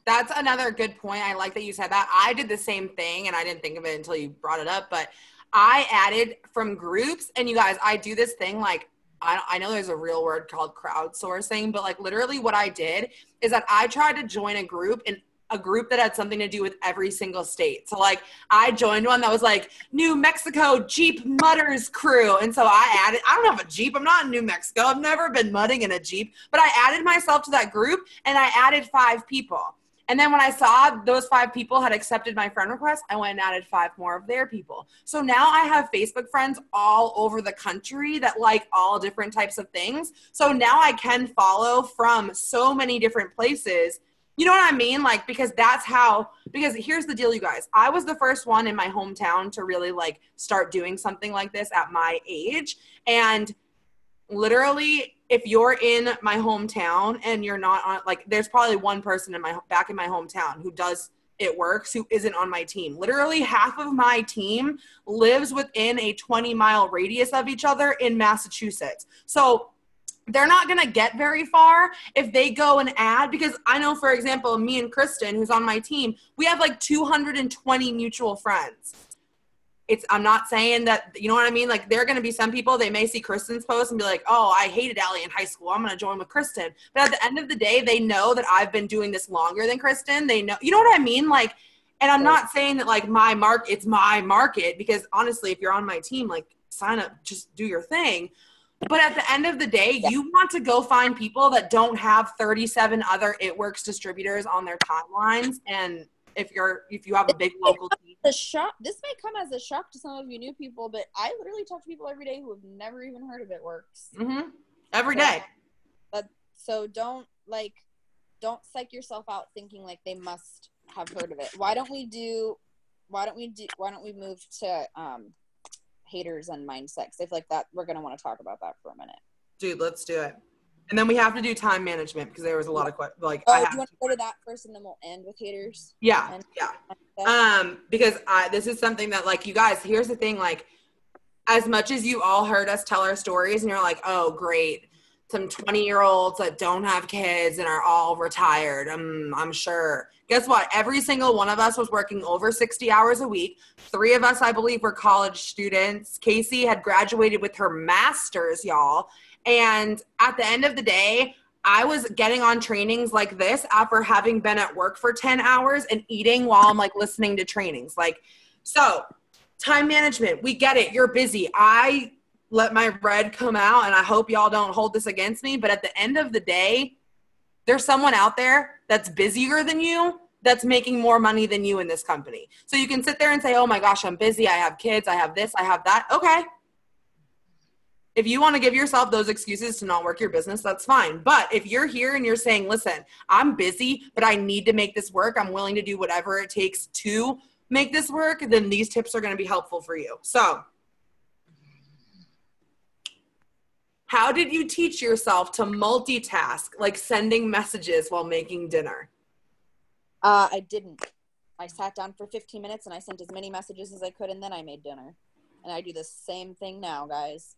That's another good point. I like that you said that. I did the same thing and I didn't think of it until you brought it up, but I added from groups. And you guys, I do this thing like, I know there's a real word called crowdsourcing, but like literally what I did is that I tried to join a group that had something to do with every single state. So like I joined one that was like New Mexico Jeep Mudders crew. And so I don't have a Jeep. I'm not in New Mexico. I've never been mudding in a Jeep, but I added myself to that group and I added 5 people. And then when I saw those 5 people had accepted my friend request, I went and added 5 more of their people. So now I have Facebook friends all over the country that like all different types of things. So now I can follow from so many different places. You know what I mean? Like, because here's the deal, you guys. I was the first one in my hometown to really like start doing something like this at my age. And literally, if you're in my hometown and you're not on, like, there's probably one person back in my hometown who does it works, who isn't on my team. Literally half of my team lives within a 20-mile radius of each other in Massachusetts. So they're not going to get very far if they go and add, because I know, for example, me and Kristen, who's on my team, we have like 220 mutual friends. I'm not saying that, you know what I mean? Like, there are going to be some people, they may see Kristen's post and be like, oh, I hated Alli in high school, I'm going to join with Kristen. But at the end of the day, they know that I've been doing this longer than Kristen. They know, you know what I mean? Like, and I'm not saying that like it's my market, because honestly, if you're on my team, like, sign up, just do your thing. But at the end of the day, you want to go find people that don't have 37 other It Works distributors on their timelines. And if you have a big local team. This may come as a shock to some of you new people, but I literally talk to people every day who have never even heard of It Works. Mm-hmm. Every day. So don't psych yourself out thinking like they must have heard of it. Why don't we move to haters and mindset? 'Cause I feel like that we're going to want to talk about that for a minute. Dude, let's do it. And then we have to do time management, because there was a lot of like. Oh, do you want to go to that first, and then we'll end with haters? Yeah. Because this is something that, like, you guys, here's the thing, like, as much as you all heard us tell our stories and you're like, oh, great, some 20-year-olds that don't have kids and are all retired, I'm sure. Guess what? Every single one of us was working over 60 hours a week. 3 of us, I believe, were college students. Kasey had graduated with her master's, y'all. And at the end of the day, I was getting on trainings like this after having been at work for 10 hours and eating while I'm like listening to trainings. Like, so time management, we get it. You're busy. I let my red come out, and I hope y'all don't hold this against me. But at the end of the day, there's someone out there that's busier than you, that's making more money than you in this company. So you can sit there and say, oh my gosh, I'm busy. I have kids. I have this. I have that. Okay. If you want to give yourself those excuses to not work your business, that's fine. But if you're here and you're saying, listen, I'm busy, but I need to make this work, I'm willing to do whatever it takes to make this work, then these tips are going to be helpful for you. So, how did you teach yourself to multitask, like sending messages while making dinner? I didn't. I sat down for 15 minutes and I sent as many messages as I could, and then I made dinner. And I do the same thing now, guys.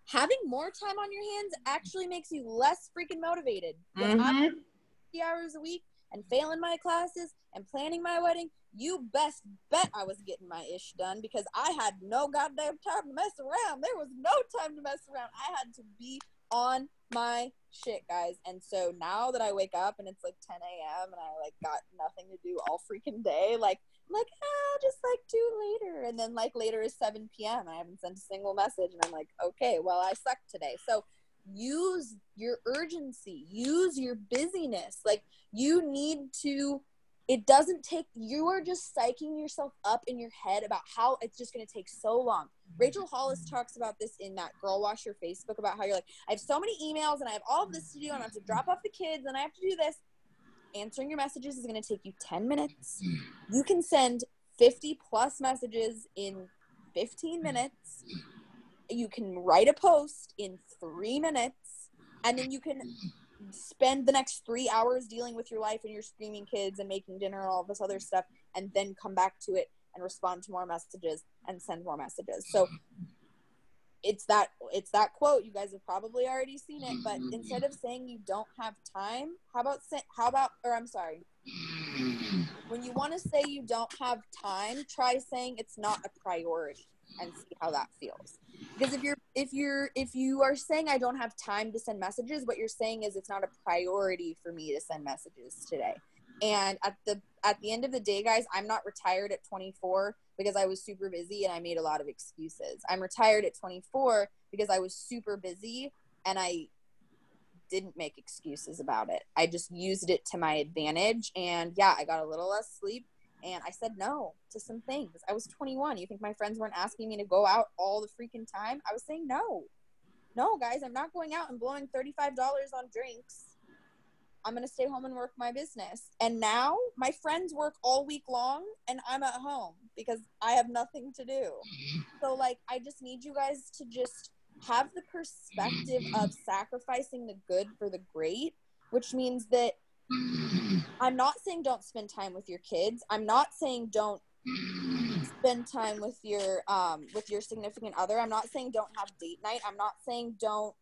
Having more time on your hands actually makes you less freaking motivated. I'm 50 hours a week and failing my classes and planning my wedding, you best bet I was getting my ish done because I had no goddamn time to mess around. There was no time to mess around. I had to be on my shit, guys. And so now that I wake up and it's like 10 a.m. and I like got nothing to do all freaking day, like I'll just like do later. And then like later is 7 p.m. I haven't sent a single message and I'm like, okay, well, I sucked today. So use your urgency, use your busyness. Like you need to, it doesn't take, you are just psyching yourself up in your head about how it's just going to take so long. Rachel Hollis talks about this in that Girl Wash Your Facebook about how you're like, I have so many emails and I have all of this to do and I have to drop off the kids and I have to do this. Answering your messages is going to take you 10 minutes. You can send 50 plus messages in 15 minutes. You can write a post in 3 minutes and then you can spend the next 3 hours dealing with your life and your screaming kids and making dinner and all this other stuff and then come back to it and respond to more messages and send more messages. So it's that quote. You guys have probably already seen it, but instead of saying you don't have time, when you want to say you don't have time, try saying it's not a priority and see how that feels. Because if you are saying I don't have time to send messages, what you're saying is it's not a priority for me to send messages today. And at the end of the day, guys, I'm not retired at 24 because I was super busy and I made a lot of excuses. I'm retired at 24 because I was super busy and I didn't make excuses about it. I just used it to my advantage. And yeah, I got a little less sleep and I said no to some things. I was 21. You think my friends weren't asking me to go out all the freaking time? I was saying no. No, guys, I'm not going out and blowing $35 on drinks. I'm going to stay home and work my business. And now my friends work all week long and I'm at home because I have nothing to do. So like, I just need you guys to just have the perspective of sacrificing the good for the great, which means that I'm not saying don't spend time with your kids. I'm not saying don't spend time with your significant other. I'm not saying don't have date night. I'm not saying don't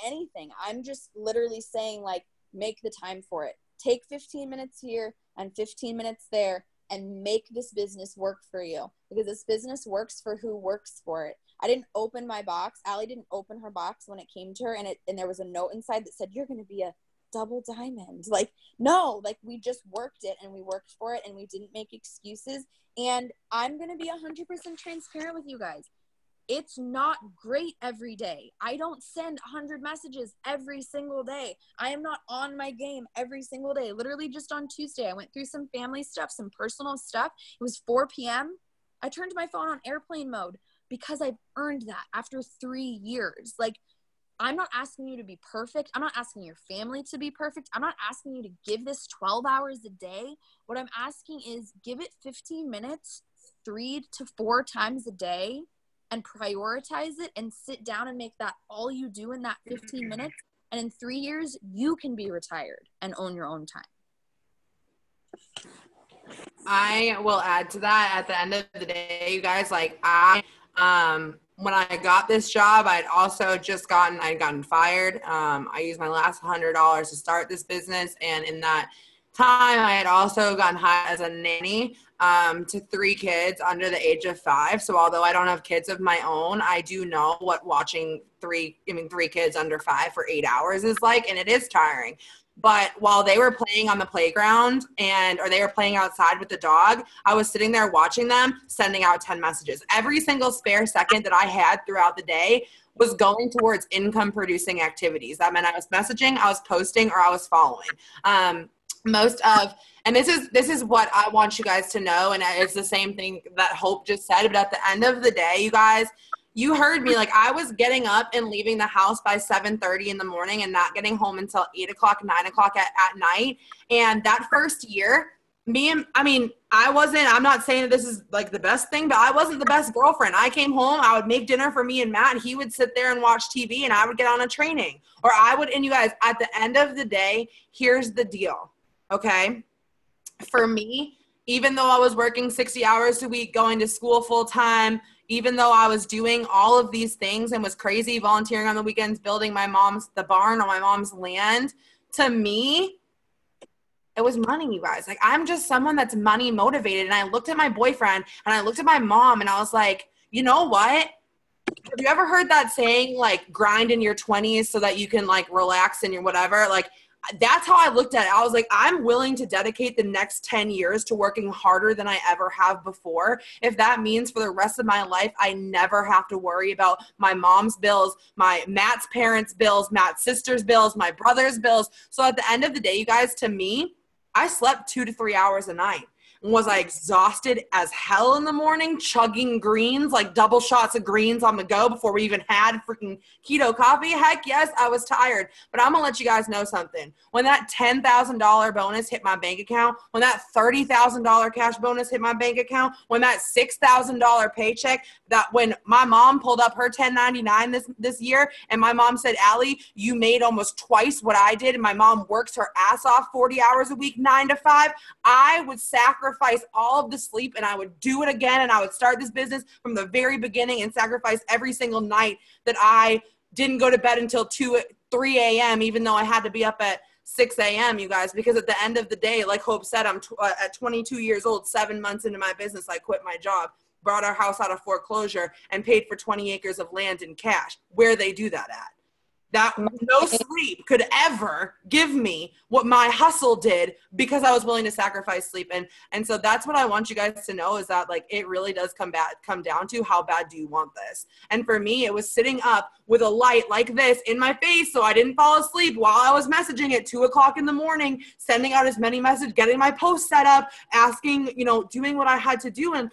anything. I'm just literally saying like, make the time for it. Take 15 minutes here and 15 minutes there and make this business work for you because this business works for who works for it. I didn't open my box. Alli didn't open her box when it came to her and there was a note inside that said, you're going to be a double diamond. Like, no, like we just worked it and we worked for it and we didn't make excuses. And I'm going to be 100% transparent with you guys. It's not great every day. I don't send 100 messages every single day. I am not on my game every single day. Literally just on Tuesday, I went through some family stuff, some personal stuff. It was 4 p.m. I turned my phone on airplane mode because I've earned that after 3 years. Like, I'm not asking you to be perfect. I'm not asking your family to be perfect. I'm not asking you to give this 12 hours a day. What I'm asking is give it 15 minutes, 3 to 4 times a day, and prioritize it and sit down and make that all you do in that 15 minutes. And in 3 years, you can be retired and own your own time. I will add to that at the end of the day, you guys, like when I got this job, I'd gotten fired. I used my last $100 to start this business. And in that time, I had also gotten hired as a nanny to 3 kids under the age of 5. So although I don't have kids of my own, I do know what watching 3 kids under 5 for 8 hours is like, and it is tiring. But while they were playing on the playground or they were playing outside with the dog, I was sitting there watching them, sending out 10 messages. Every single spare second that I had throughout the day was going towards income producing activities. That meant I was messaging, I was posting, or I was following. And this is what I want you guys to know. And it's the same thing that Hope just said, but at the end of the day, you guys, you heard me, like I was getting up and leaving the house by 7:30 in the morning and not getting home until 8 o'clock, 9 o'clock at night. And that first year, I'm not saying that this is like the best thing, but I wasn't the best girlfriend. I came home, I would make dinner for me and Matt, and he would sit there and watch TV and I would get on a training. And you guys, at the end of the day, here's the deal. Okay. For me, even though I was working 60 hours a week, going to school full time, even though I was doing all of these things and was crazy, volunteering on the weekends, building the barn on my mom's land, to me, It was money, you guys. Like, I'm just someone that's money motivated. And I looked at my boyfriend and I looked at my mom and I was like, you know what? Have you ever heard that saying, like, grind in your 20s so that you can, like, relax in your whatever? Like, that's how I looked at it. I was like, I'm willing to dedicate the next 10 years to working harder than I ever have before. If that means for the rest of my life, I never have to worry about my mom's bills, Matt's parents' bills, Matt's sister's bills, my brother's bills. So at the end of the day, you guys, to me, I slept 2 to 3 hours a night. Was I exhausted as hell in the morning, chugging greens, like double shots of greens on the go before we even had freaking keto coffee? Heck yes, I was tired. But I'm going to let you guys know something. When that $10,000 bonus hit my bank account, when that $30,000 cash bonus hit my bank account, when that $6,000 paycheck, that when my mom pulled up her 1099 this year, and my mom said, Alli, you made almost twice what I did, and my mom works her ass off 40 hours a week, 9 to 5, I would sacrifice all of the sleep and I would do it again, and I would start this business from the very beginning and sacrifice every single night that I didn't go to bed until 3 a.m. even though I had to be up at 6 a.m. you guys, because at the end of the day, like Hope said, I'm at 22 years old, 7 months into my business, I quit my job, brought our house out of foreclosure, and paid for 20 acres of land in cash. Where they do that at? That no sleep could ever give me what my hustle did, because I was willing to sacrifice sleep. And so that's what I want you guys to know, is that, like, it really does come down to how bad do you want this. And for me, it was sitting up with a light like this in my face so I didn't fall asleep while I was messaging at 2 o'clock in the morning, sending out as many messages, getting my post set up, asking, doing what I had to do. And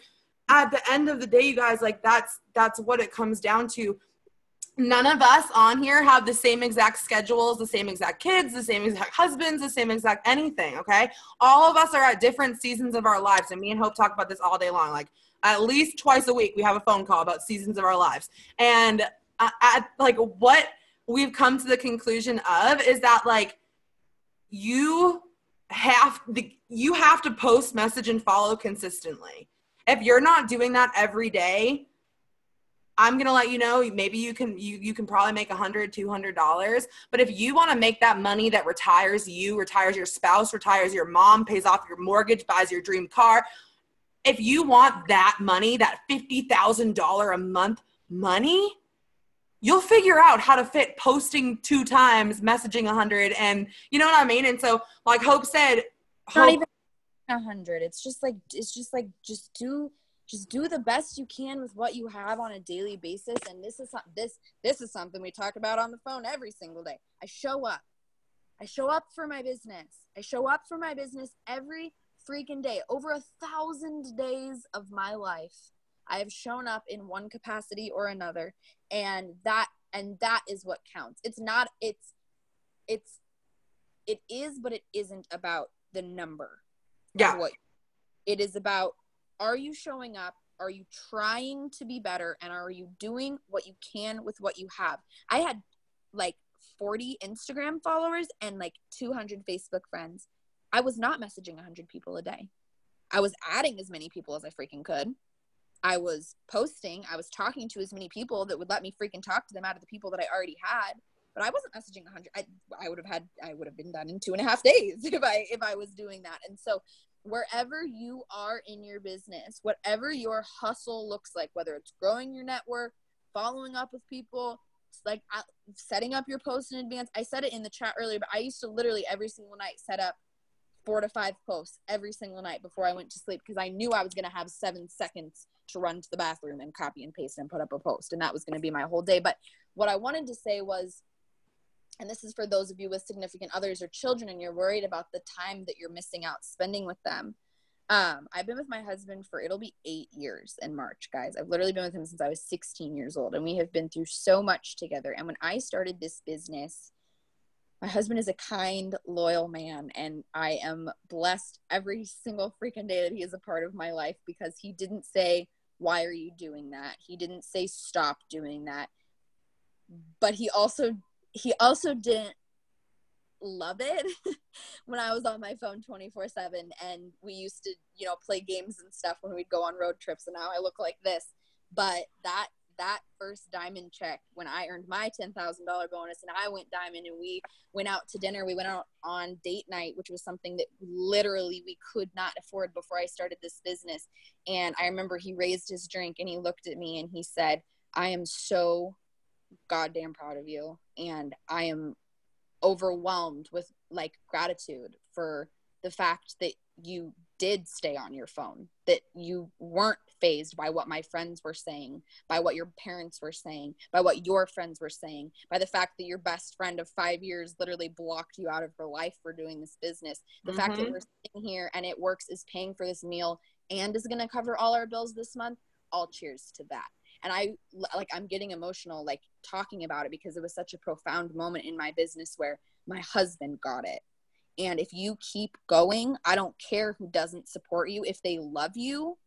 at the end of the day, you guys, like, that's what it comes down to. None of us on here have the same exact schedules, the same exact kids, the same exact husbands, the same exact anything, okay? All of us are at different seasons of our lives, and me and Hope talk about this all day long. Like, at least twice a week, we have a phone call about seasons of our lives. And what we've come to the conclusion of is that, like, you have to post, message, and follow consistently. If you're not doing that every day, I'm going to let you know, maybe you can probably make $100, $200. But if you want to make that money that retires you, retires your spouse, retires your mom, pays off your mortgage, buys your dream car, if you want that money, that $50,000 a month money, you'll figure out how to fit posting 2 times, messaging 100, and you know what I mean? And so, like Hope said, not even 100. It's just do the best you can with what you have on a daily basis. And this is something we talk about on the phone every single day. I show up for my business. I show up for my business every freaking day. Over 1,000 days of my life, I have shown up in one capacity or another, and that is what counts. It is, but it isn't about the number. Yeah. What it is about. Are you showing up? Are you trying to be better? And are you doing what you can with what you have? I had like 40 Instagram followers and like 200 Facebook friends. I was not messaging 100 people a day. I was adding as many people as I freaking could. I was posting. I was talking to as many people that would let me freaking talk to them out of the people that I already had. But I wasn't messaging 100. I would have been done in 2.5 days if I was doing that. And so, wherever you are in your business, whatever your hustle looks like, whether it's growing your network, following up with people, like setting up your posts in advance. I said it in the chat earlier, but I used to literally every single night set up 4 to 5 posts every single night before I went to sleep, because I knew I was going to have 7 seconds to run to the bathroom and copy and paste and put up a post. And that was going to be my whole day. But what I wanted to say was, and this is for those of you with significant others or children and you're worried about the time that you're missing out spending with them. I've been with my husband for, it'll be 8 years in March, guys. I've literally been with him since I was 16 years old, and we have been through so much together. And when I started this business, my husband is a kind, loyal man, and I am blessed every single freaking day that he is a part of my life, because he didn't say, why are you doing that? He didn't say, stop doing that. But he also didn't love it when I was on my phone 24/7, and we used to, play games and stuff when we'd go on road trips, and now I look like this. But that first diamond check when I earned my $10,000 bonus and I went diamond and we went out to dinner. We went out on date night, which was something that literally we could not afford before I started this business. And I remember he raised his drink and he looked at me and he said, I am so goddamn proud of you. And I am overwhelmed with like gratitude for the fact that you did stay on your phone, that you weren't fazed by what my friends were saying, by what your parents were saying, by what your friends were saying, by the fact that your best friend of 5 years literally blocked you out of her life for doing this business. The fact that we're sitting here and it works, is paying for this meal and is going to cover all our bills this month. All cheers to that. And I'm getting emotional, like talking about it, because it was such a profound moment in my business where my husband got it. And if you keep going, I don't care who doesn't support you. If they love you,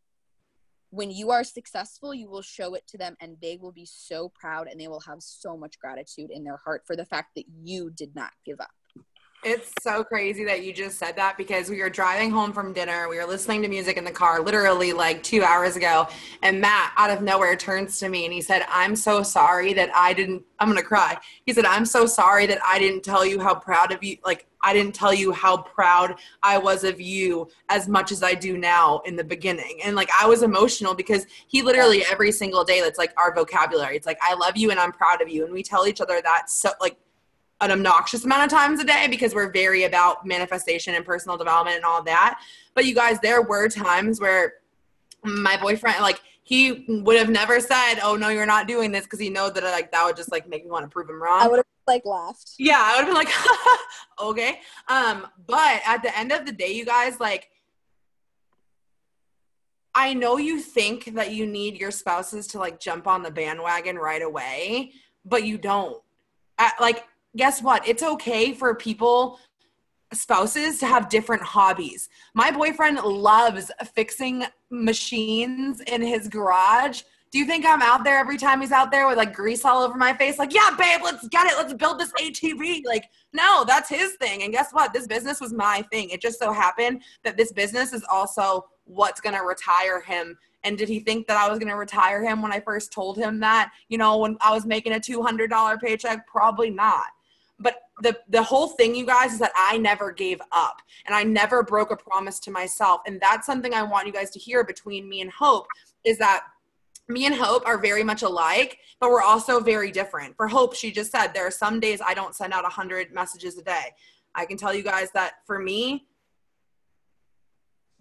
when you are successful, you will show it to them and they will be so proud and they will have so much gratitude in their heart for the fact that you did not give up. It's so crazy that you just said that, because we were driving home from dinner. We were listening to music in the car literally like 2 hours ago. And Matt out of nowhere turns to me and he said, I'm so sorry that I'm going to cry. He said, I'm so sorry that I didn't tell you how proud of you. Like, I didn't tell you how proud I was of you as much as I do now in the beginning. And like, I was emotional because he literally every single day, that's like our vocabulary. It's like, I love you and I'm proud of you. And we tell each other that so like an obnoxious amount of times a day because we're very about manifestation and personal development and all that. But you guys, there were times where my boyfriend, like, he would have never said, oh no, you're not doing this, because he knows that like that would just like make me want to prove him wrong. I would have like laughed. Yeah, I would have been like, okay. But at the end of the day, you guys, like, I know you think that you need your spouses to like jump on the bandwagon right away, but you don't. Like, guess what? It's okay for spouses to have different hobbies. My boyfriend loves fixing machines in his garage. Do you think I'm out there every time he's out there with like grease all over my face? Like, yeah, babe, let's get it. Let's build this ATV. Like, no, that's his thing. And guess what? This business was my thing. It just so happened that this business is also what's going to retire him. And did he think that I was going to retire him when I first told him that, you know, when I was making a $200 paycheck? Probably not. But the whole thing, you guys, is that I never gave up and I never broke a promise to myself. And that's something I want you guys to hear between me and Hope, is that me and Hope are very much alike, but we're also very different. For Hope, she just said, there are some days I don't send out 100 messages a day. I can tell you guys that for me,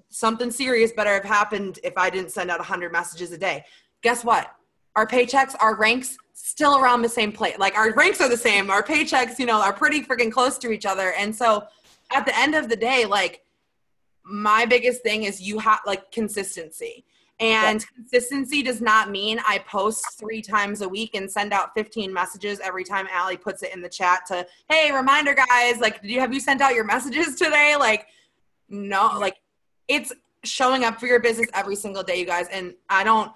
something serious better have happened if I didn't send out 100 messages a day. Guess what? Our paychecks, our ranks, still around the same place. Like, our ranks are the same. Our paychecks, you know, are pretty freaking close to each other. And so at the end of the day, like, my biggest thing is you have like consistency. And consistency does not mean I post 3 times a week and send out 15 messages every time Alli puts it in the chat to, hey, reminder guys, like, have you sent out your messages today? Like, no, like, it's showing up for your business every single day, you guys. And I don't,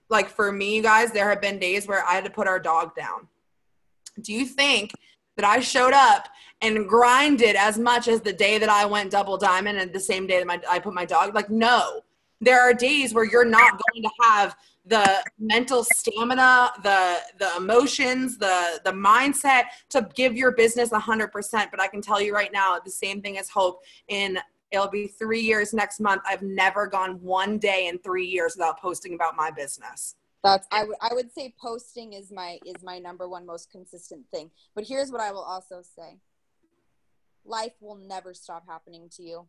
like, for me, you guys, there have been days where I had to put our dog down. Do you think that I showed up and grinded as much as the day that I went double diamond and the same day that I put my dog? Like, no. There are days where you're not going to have the mental stamina, the emotions, the mindset to give your business 100%. But I can tell you right now, the same thing as Hope. It'll be 3 years next month. I've never gone one day in 3 years without posting about my business. I would say posting is my number one most consistent thing. But here's what I will also say. Life will never stop happening to you.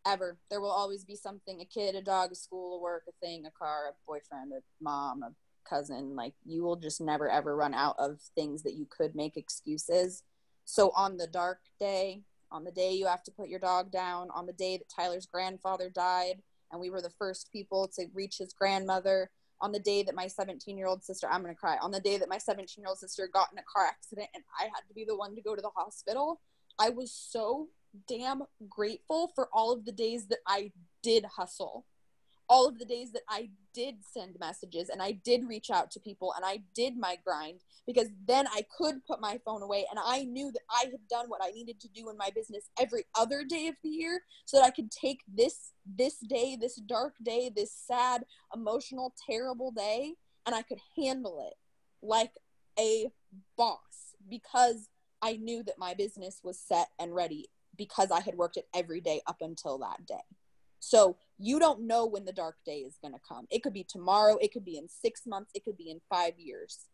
Ever. There will always be something, a kid, a dog, a school, a work, a thing, a car, a boyfriend, a mom, a cousin. Like, you will just never, ever run out of things that you could make excuses. So on the dark day, on the day you have to put your dog down, on the day that Tyler's grandfather died, and we were the first people to reach his grandmother, on the day that my 17-year-old sister, I'm going to cry, on the day that my 17-year-old sister got in a car accident and I had to be the one to go to the hospital, I was so damn grateful for all of the days that I did hustle, all of the days that I did send messages and I did reach out to people and I did my grind, because then I could put my phone away and I knew that I had done what I needed to do in my business every other day of the year, so that I could take this day, this dark day, this sad, emotional, terrible day, and I could handle it like a boss because I knew that my business was set and ready because I had worked it every day up until that day. So you don't know when the dark day is going to come. It could be tomorrow. It could be in 6 months. It could be in 5 years.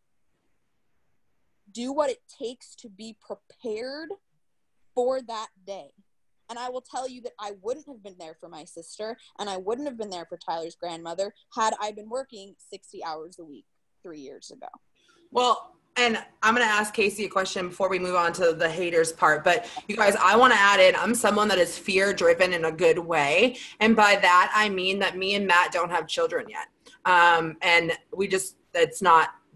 Do what it takes to be prepared for that day. And I will tell you that I wouldn't have been there for my sister, and I wouldn't have been there for Tyler's grandmother had I been working 60 hours a week 3 years ago. Well, and I'm going to ask Kasey a question before we move on to the haters part. But you guys, I want to add in, I'm someone that is fear driven in a good way. And by that, I mean that me and Matt don't have children yet. And we're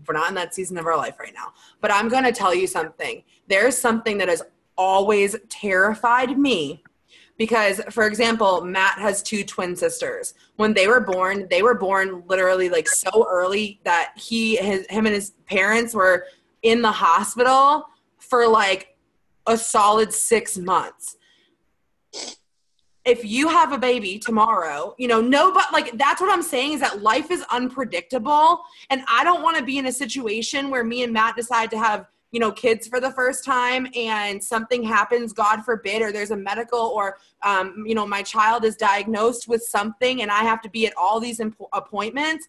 not in that season of our life right now. But I'm going to tell you something. There's something that has always terrified me. Because, for example, Matt has 2 twin sisters. When they were born literally like so early that him and his parents were in the hospital for like a solid 6 months. If you have a baby tomorrow, that's what I'm saying is that life is unpredictable. And I don't want to be in a situation where me and Matt decide to have kids for the first time and something happens, God forbid, or there's a medical or, my child is diagnosed with something and I have to be at all these appointments.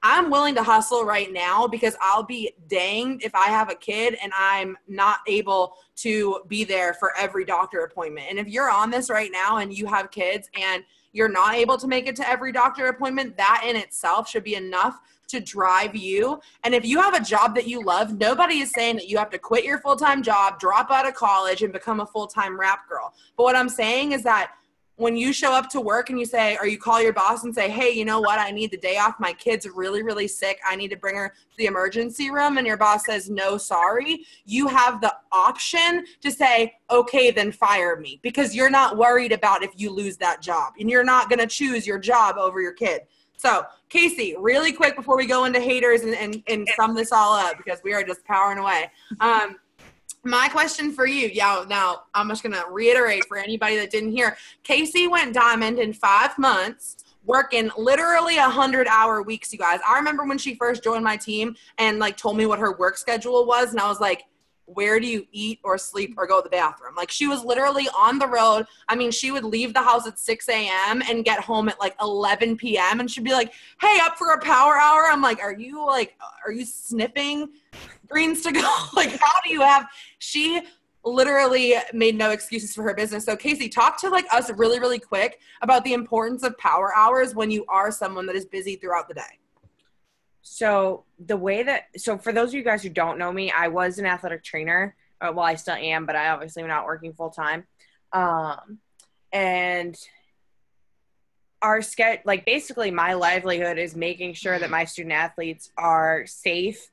I'm willing to hustle right now because I'll be danged if I have a kid and I'm not able to be there for every doctor appointment. And if you're on this right now and you have kids and you're not able to make it to every doctor appointment, that in itself should be enough to drive you. And if you have a job that you love, nobody is saying that you have to quit your full-time job, drop out of college, and become a full-time rap girl. But what I'm saying is that when you show up to work and you say, or you call your boss and say, hey, you know what? I need the day off. My kid's really, really sick. I need to bring her to the emergency room. And your boss says, no, sorry. You have the option to say, okay, then fire me, because you're not worried about if you lose that job and you're not going to choose your job over your kid. So Kasey, really quick before we go into haters and sum this all up, because we are just powering away. My question for you, now I'm just going to reiterate for anybody that didn't hear. Kasey went diamond in 5 months, working literally 100-hour weeks, you guys. I remember when she first joined my team and told me what her work schedule was, and I was like, where do you eat or sleep or go to the bathroom? She was literally on the road. I mean, she would leave the house at 6 a.m. and get home at 11 p.m. and she'd be like, hey, up for a power hour? I'm like, are you sniffing greens to go? How do you have, she literally made no excuses for her business. So Kasey, talk to us really, really quick about the importance of power hours when you are someone that is busy throughout the day. So for those of you guys who don't know me, I was an athletic trainer. Well, I still am, but I obviously am not working full time. And our basically my livelihood is making sure that my student athletes are safe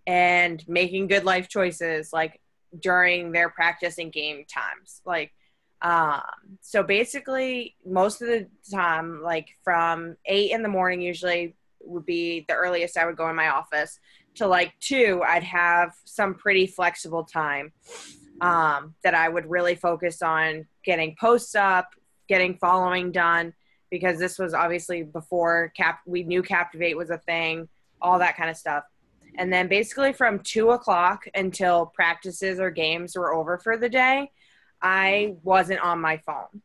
and making good life choices, during their practice and game times. So basically most of the time, from 8 in the morning, usually would be the earliest I would go in my office, to 2, I'd have some pretty flexible time that I would really focus on getting posts up, getting following done, because this was obviously before we knew Captivate was a thing, all that kind of stuff. And then basically from 2 o'clock until practices or games were over for the day, I wasn't on my phone.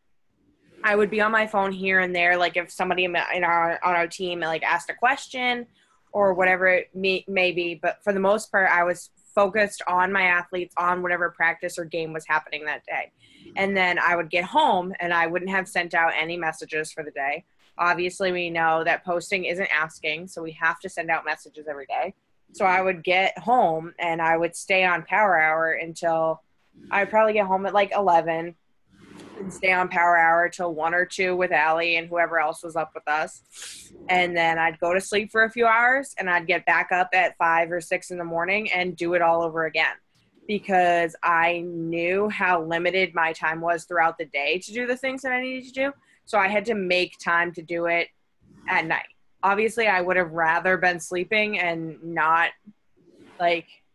I would be on my phone here and there, if somebody on our team asked a question or whatever it may be. But for the most part, I was focused on my athletes, on whatever practice or game was happening that day. And then I would get home and I wouldn't have sent out any messages for the day. Obviously, we know that posting isn't asking, so we have to send out messages every day. So I would get home and I would stay on Power Hour until I'd probably get home at 11 and stay on Power Hour till 1 or 2 with Alli and whoever else was up with us. And then I'd go to sleep for a few hours and I'd get back up at 5 or 6 in the morning and do it all over again, because I knew how limited my time was throughout the day to do the things that I needed to do. So I had to make time to do it at night. Obviously, I would have rather been sleeping and not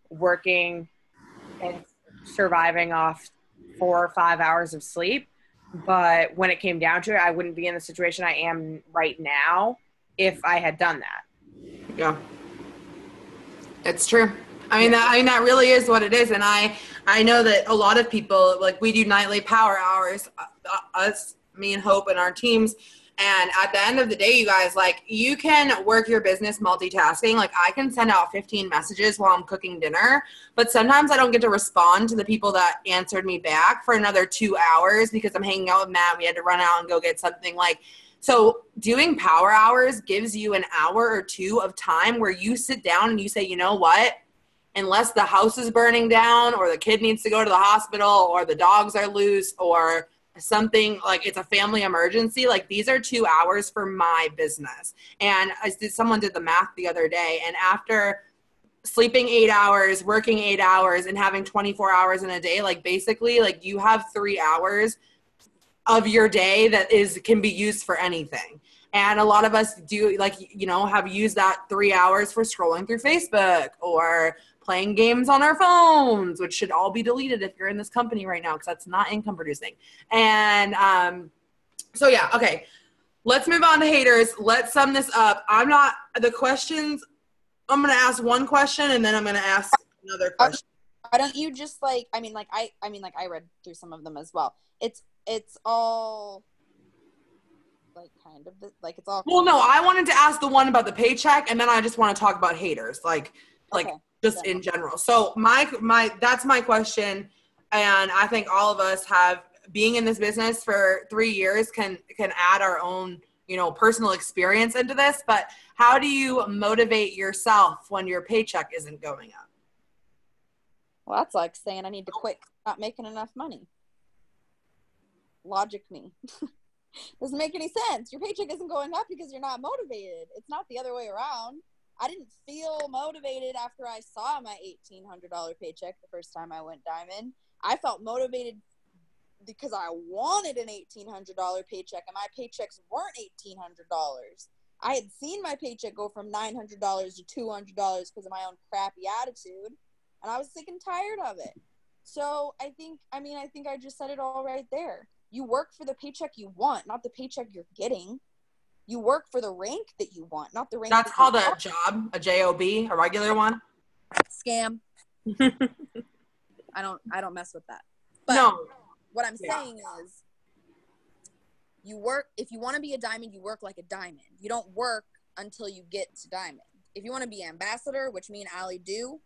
working and surviving off 4 or 5 hours of sleep. But when it came down to it, I wouldn't be in the situation I am right now if I had done that. Yeah. It's true. I mean, that really is what it is. And I know that a lot of people, like, we do nightly power hours, us, me and Hope and our teams. And at the end of the day, you guys, like, you can work your business multitasking. Like, I can send out 15 messages while I'm cooking dinner, but sometimes I don't get to respond to the people that answered me back for another 2 hours because I'm hanging out with Matt. We had to run out and go get something. Like, so doing power hours gives you an hour or two of time where you sit down and you say, you know what? Unless the house is burning down or the kid needs to go to the hospital or the dogs are loose or something, like it's a family emergency, like these are 2 hours for my business. And someone did the math the other day, and after sleeping 8 hours, working 8 hours, and having 24 hours in a day, like basically like you have 3 hours of your day that can be used for anything. And a lot of us do, like, you know, have used that 3 hours for scrolling through Facebook or playing games on our phones, which should all be deleted if you're in this company right now, because that's not income producing. And so yeah, okay, let's move on to haters. Let's sum this up. I'm going to ask one question and then I'm going to ask another question. Why don't you just I read through some of them as well. It's all like kind of it's all. Well, no, I wanted to ask the one about the paycheck, and then I just want to talk about haters, like okay. Just in general. So that's my question, and I think all of us have, being in this business for 3 years, can add our own, you know, personal experience into this. But how do you motivate yourself when your paycheck isn't going up? Well, that's like saying I need to quit, not making enough money. Logic me. Doesn't make any sense. Your paycheck isn't going up because you're not motivated. It's not the other way around. I didn't feel motivated after I saw my $1,800 paycheck the first time I went diamond. I felt motivated because I wanted an $1,800 paycheck, and my paychecks weren't $1,800. I had seen my paycheck go from $900 to $200 because of my own crappy attitude, and I was sick and tired of it. So I think I just said it all right there. You work for the paycheck you want, not the paycheck you're getting. You work for the rank that you want, not the rank. That's called a job, a job, a regular one. Scam. I don't mess with that. But no. What I'm saying is, you work, if you want to be a diamond, you work like a diamond. You don't work until you get to diamond. If you want to be ambassador, which me and Alli do,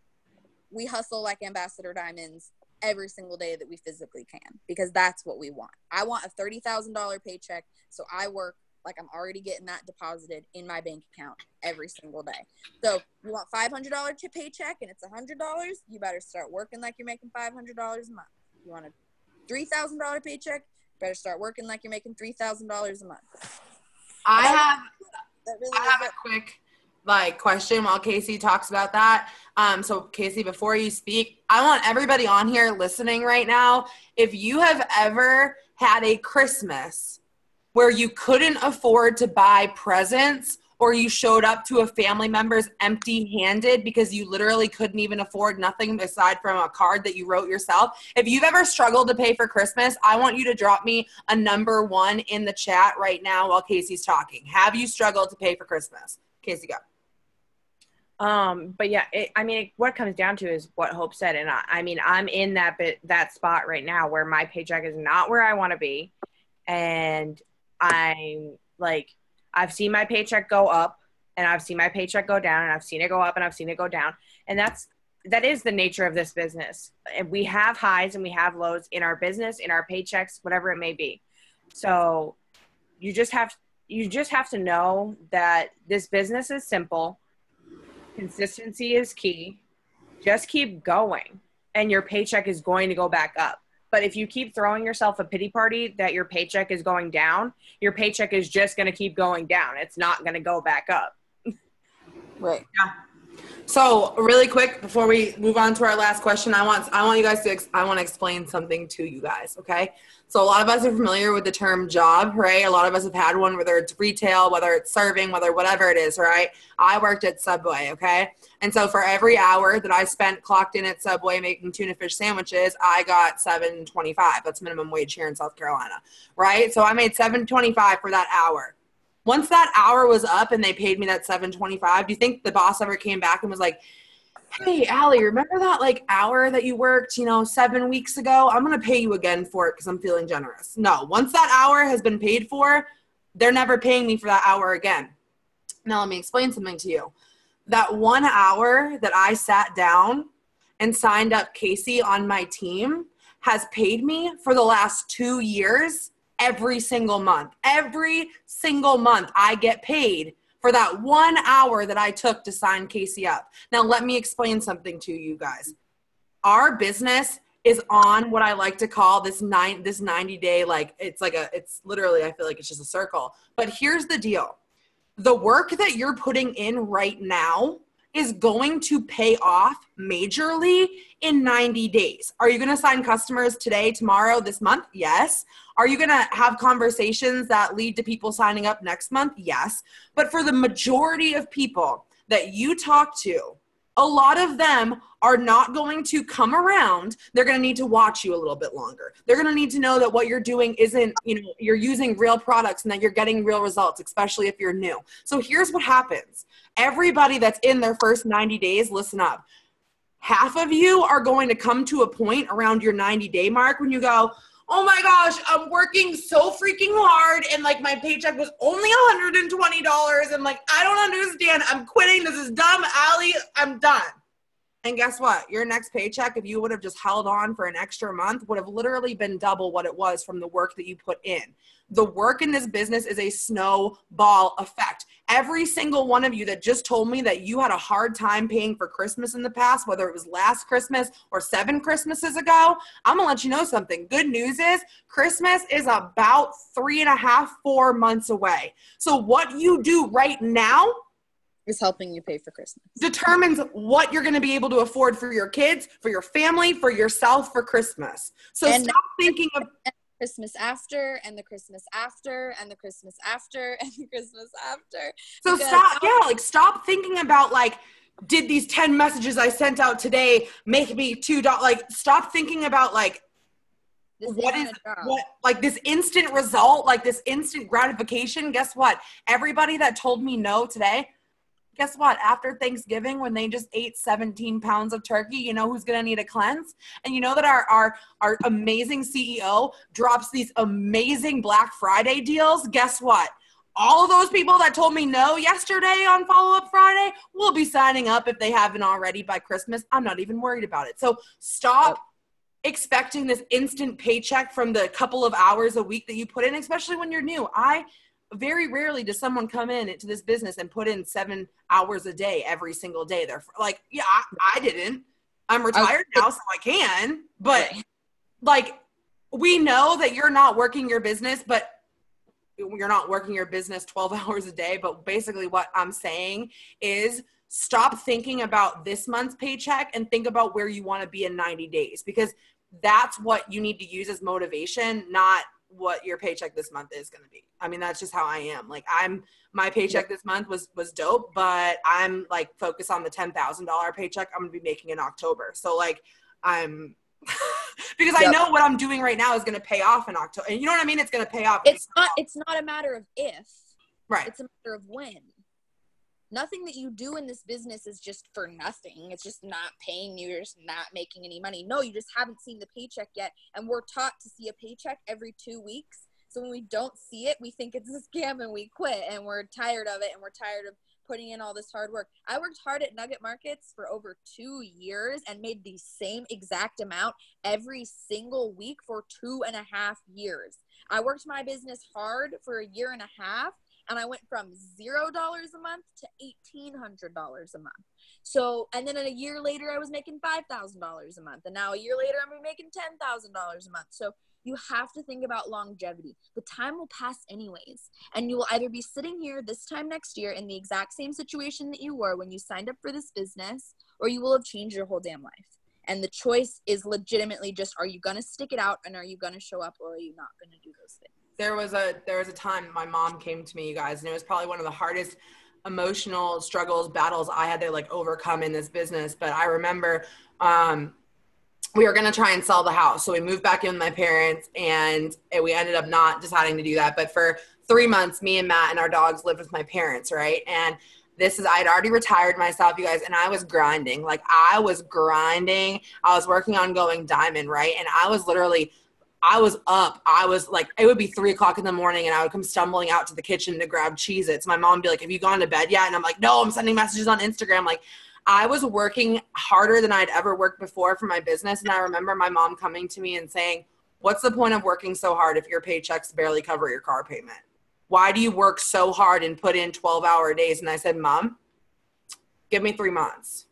we hustle like ambassador diamonds every single day that we physically can, because that's what we want. I want a $30,000 paycheck, so I work like I'm already getting that deposited in my bank account every single day. So you want $500 paycheck and it's $100, you better start working like you're making $500 a month. You want a $3,000 paycheck, better start working like you're making $3,000 a month. I have a quick question while Kasey talks about that. So Kasey, before you speak, I want everybody on here listening right now, if you have ever had a Christmas where you couldn't afford to buy presents, or you showed up to a family member's empty-handed because you literally couldn't even afford nothing aside from a card that you wrote yourself. If you've ever struggled to pay for Christmas, I want you to drop me a number 1 in the chat right now while Kasey's talking. Have you struggled to pay for Christmas? Kasey, go. But yeah, what it comes down to is what Hope said. And I'm in that spot right now where my paycheck is not where I want to be. And I'm like, I've seen my paycheck go up and I've seen my paycheck go down, and I've seen it go up and I've seen it go down. And that is the nature of this business. And we have highs and we have lows in our business, in our paychecks, whatever it may be. So you just have to know that this business is simple. Consistency is key. Just keep going and your paycheck is going to go back up. But if you keep throwing yourself a pity party that your paycheck is going down, your paycheck is just going to keep going down. It's not going to go back up. Right. Yeah. So really quick, before we move on to our last question, I want you guys I want to explain something to you guys. Okay. So a lot of us are familiar with the term job, right? A lot of us have had one, whether it's retail, whether it's serving, whatever it is, right? I worked at Subway. Okay. And so for every hour that I spent clocked in at Subway making tuna fish sandwiches, I got $7.25. That's minimum wage here in South Carolina, right? So I made $7.25 for that hour. Once that hour was up and they paid me that $7.25, do you think the boss ever came back and was like, hey, Alli, remember that like hour that you worked, 7 weeks ago? I'm going to pay you again for it because I'm feeling generous. No, once that hour has been paid for, they're never paying me for that hour again. Now, let me explain something to you. That 1 hour that I sat down and signed up Kasey on my team has paid me for the last 2 years every single month. Every single month I get paid for that 1 hour that I took to sign Kasey up. Now, let me explain something to you guys. Our business is on what I like to call this 90-day, it's literally, I feel like it's just a circle. But here's the deal. The work that you're putting in right now is going to pay off majorly in 90 days. Are you going to sign customers today, tomorrow, this month? Yes. Are you going to have conversations that lead to people signing up next month? Yes. But for the majority of people that you talk to, a lot of them are not going to come around. They're going to need to watch you a little bit longer. They're going to need to know that what you're doing isn't, you're using real products and that you're getting real results, especially if you're new. So here's what happens. Everybody that's in their first 90 days, listen up. Half of you are going to come to a point around your 90-day mark when you go, oh my gosh, I'm working so freaking hard and like my paycheck was only $120 and like, I don't understand. I'm quitting. This is dumb, Alli. I'm done. And guess what? Your next paycheck, if you would have just held on for an extra month, would have literally been double what it was from the work that you put in. The work in this business is a snowball effect. Every single one of you that just told me that you had a hard time paying for Christmas in the past, whether it was last Christmas or 7 Christmases ago, I'm going to let you know something. Good news is Christmas is about 3.5, 4 months away. So what you do right now is helping you pay for Christmas. Determines what you're going to be able to afford for your kids, for your family, for yourself for Christmas. So stop thinking of Christmas after and the Christmas after and the Christmas after and the Christmas after. So stop thinking about like, did these 10 messages I sent out today make me $2? Like, stop thinking about like, this instant result, like this instant gratification. Guess what? Everybody that told me no today, guess what? After Thanksgiving, when they just ate 17 pounds of turkey, you know who's going to need a cleanse? And you know that our amazing CEO drops these amazing Black Friday deals. Guess what? All of those people that told me no yesterday on Follow-Up Friday will be signing up if they haven't already by Christmas. I'm not even worried about it. So stop expecting this instant paycheck from the couple of hours a week that you put in, especially when you're new. Very rarely does someone come into this business and put in 7 hours a day every single day. They're like, yeah, I didn't. I'm retired now, so I can. But like, we know that you're not working your business, but you're not working your business 12 hours a day. But basically what I'm saying is stop thinking about this month's paycheck and think about where you want to be in 90 days, because that's what you need to use as motivation, not what your paycheck this month is going to be. I mean, that's just how I am. Like my paycheck this month was dope, but I'm like focused on the $10,000 paycheck I'm going to be making in October. So like I'm because I know what I'm doing right now is going to pay off in October. And you know what I mean? It's going to pay off. It's not a matter of if, right? It's a matter of when. Nothing that you do in this business is just for nothing. It's just not paying you. You're just not making any money. No, you just haven't seen the paycheck yet. And we're taught to see a paycheck every 2 weeks. So when we don't see it, we think it's a scam and we quit. And we're tired of it. And we're tired of putting in all this hard work. I worked hard at Nugget Markets for over 2 years and made the same exact amount every single week for 2.5 years. I worked my business hard for a year and a half. And I went from $0 a month to $1,800 a month. So, and then a year later, I was making $5,000 a month. And now a year later, I'm making $10,000 a month. So you have to think about longevity. The time will pass anyways. And you will either be sitting here this time next year in the exact same situation that you were when you signed up for this business, or you will have changed your whole damn life. And the choice is legitimately just, are you going to stick it out and are you going to show up, or are you not going to do those things? There was a time my mom came to me, you guys, and it was probably one of the hardest emotional struggles, battles I had to like overcome in this business. But I remember we were going to try and sell the house. So we moved back in with my parents and we ended up not deciding to do that. But for 3 months, me and Matt and our dogs lived with my parents, right? And I'd already retired myself, you guys, and I was grinding. Like, I was grinding. I was working on going diamond, right? And I was up. I was like, it would be 3:00 in the morning and I would come stumbling out to the kitchen to grab Cheez-Its. My mom would be like, have you gone to bed yet? And I'm like, no, I'm sending messages on Instagram. Like, I was working harder than I'd ever worked before for my business. And I remember my mom coming to me and saying, what's the point of working so hard if your paychecks barely cover your car payment? Why do you work so hard and put in 12-hour days? And I said, Mom, give me 3 months.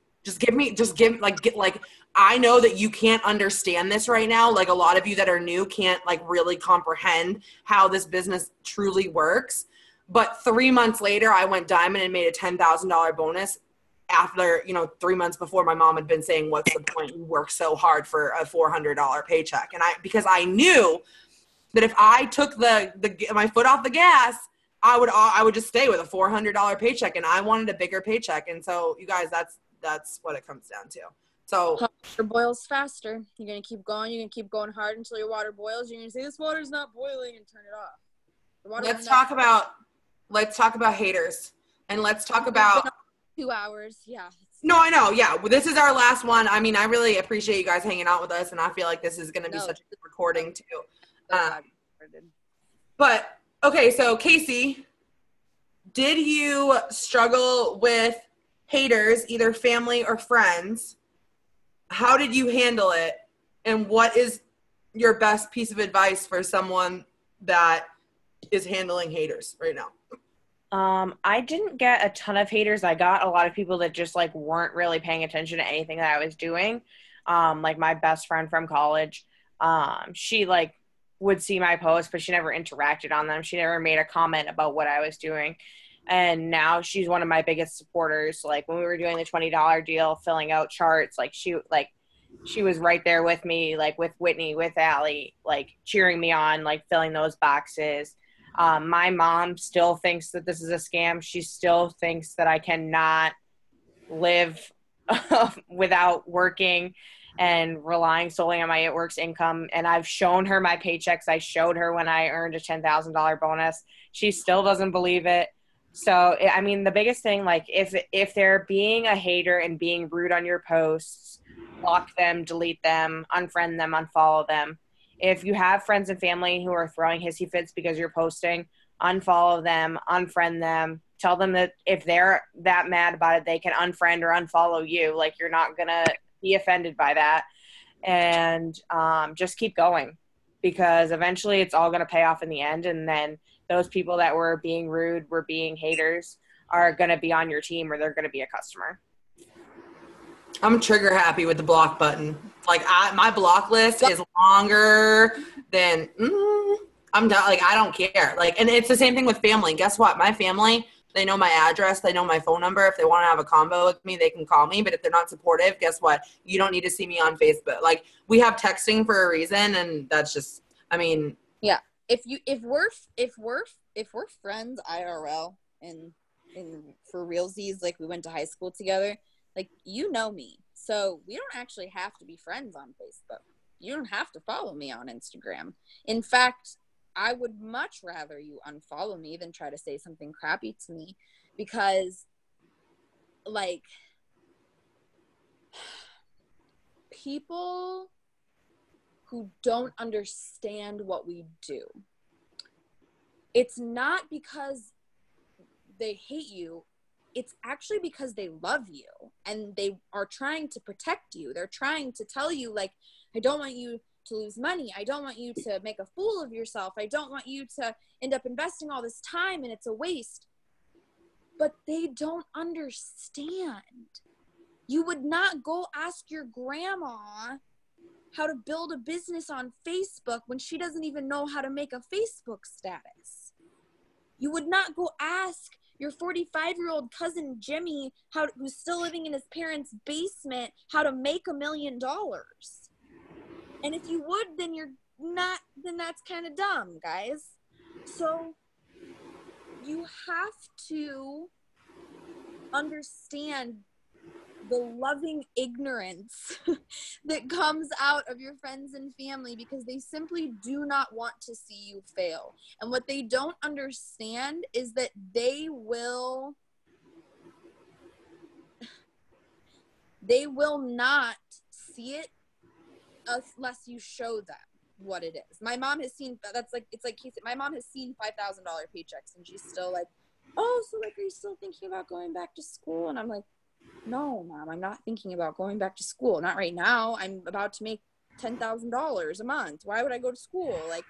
I know that you can't understand this right now. Like, a lot of you that are new can't like really comprehend how this business truly works. But 3 months later, I went diamond and made a $10,000 bonus after, 3 months before my mom had been saying, what's the point? You work so hard for a $400 paycheck. And because I knew that if I took my foot off the gas, I would just stay with a $400 paycheck, and I wanted a bigger paycheck. And so, you guys, that's what it comes down to. So water boils faster. You're gonna keep going. You're gonna keep going hard until your water boils. You're gonna say this water's not boiling and turn it off. Let's talk about haters, and let's talk about 2 hours. Yeah. No, I know. Yeah, well, this is our last one. I mean, I really appreciate you guys hanging out with us, and I feel like this is gonna be such a good recording too. But okay, so Kasey, did you struggle with haters, either family or friends? How did you handle it? And what is your best piece of advice for someone that is handling haters right now? I didn't get a ton of haters. I got a lot of people that just like weren't really paying attention to anything that I was doing. Like my best friend from college, she like would see my posts, but she never interacted on them. She never made a comment about what I was doing. And now she's one of my biggest supporters. Like when we were doing the $20 deal, filling out charts, she was right there with me, like with Whitney, with Alli, like cheering me on, like filling those boxes. My mom still thinks that this is a scam. She still thinks that I cannot live without working and relying solely on my It Works income. And I've shown her my paychecks. I showed her when I earned a $10,000 bonus. She still doesn't believe it. So, I mean, the biggest thing, like if they're being a hater and being rude on your posts, block them, delete them, unfriend them, unfollow them. If you have friends and family who are throwing hissy fits because you're posting, unfollow them, unfriend them. Tell them that if they're that mad about it, they can unfriend or unfollow you. Like, you're not going to be offended by that. And just keep going, because eventually it's all going to pay off in the end. And then those people that were being rude, were being haters, are going to be on your team, or they're going to be a customer. I'm trigger happy with the block button. Like, my block list is longer than I'm done. Like, I don't care. Like, and it's the same thing with family. Guess what? My family, they know my address. They know my phone number. If they want to have a convo with me, they can call me. But if they're not supportive, guess what? You don't need to see me on Facebook. Like, we have texting for a reason, and that's just, I mean. Yeah. If we're friends IRL and for realsies, like we went to high school together, like, you know me. So we don't actually have to be friends on Facebook. You don't have to follow me on Instagram. In fact, I would much rather you unfollow me than try to say something crappy to me, because, like, people who don't understand what we do, it's not because they hate you. It's actually because they love you and they are trying to protect you. They're trying to tell you, like, I don't want you to lose money. I don't want you to make a fool of yourself. I don't want you to end up investing all this time and it's a waste. But they don't understand. You would not go ask your grandma how to build a business on Facebook when she doesn't even know how to make a Facebook status. You would not go ask your 45-year-old cousin Jimmy, who's still living in his parents' basement, how to make $1 million. And if you would, then then that's kind of dumb, guys. So you have to understand the loving ignorance that comes out of your friends and family, because they simply do not want to see you fail. And what they don't understand is that they will they will not see it unless you show them what it is. My mom has seen, it's like Kasey, my mom has seen $5,000 paychecks and she's still like, oh, so like, are you still thinking about going back to school? And I'm like, no, Mom, I'm not thinking about going back to school. Not right now. I'm about to make $10,000 a month. Why would I go to school? Like,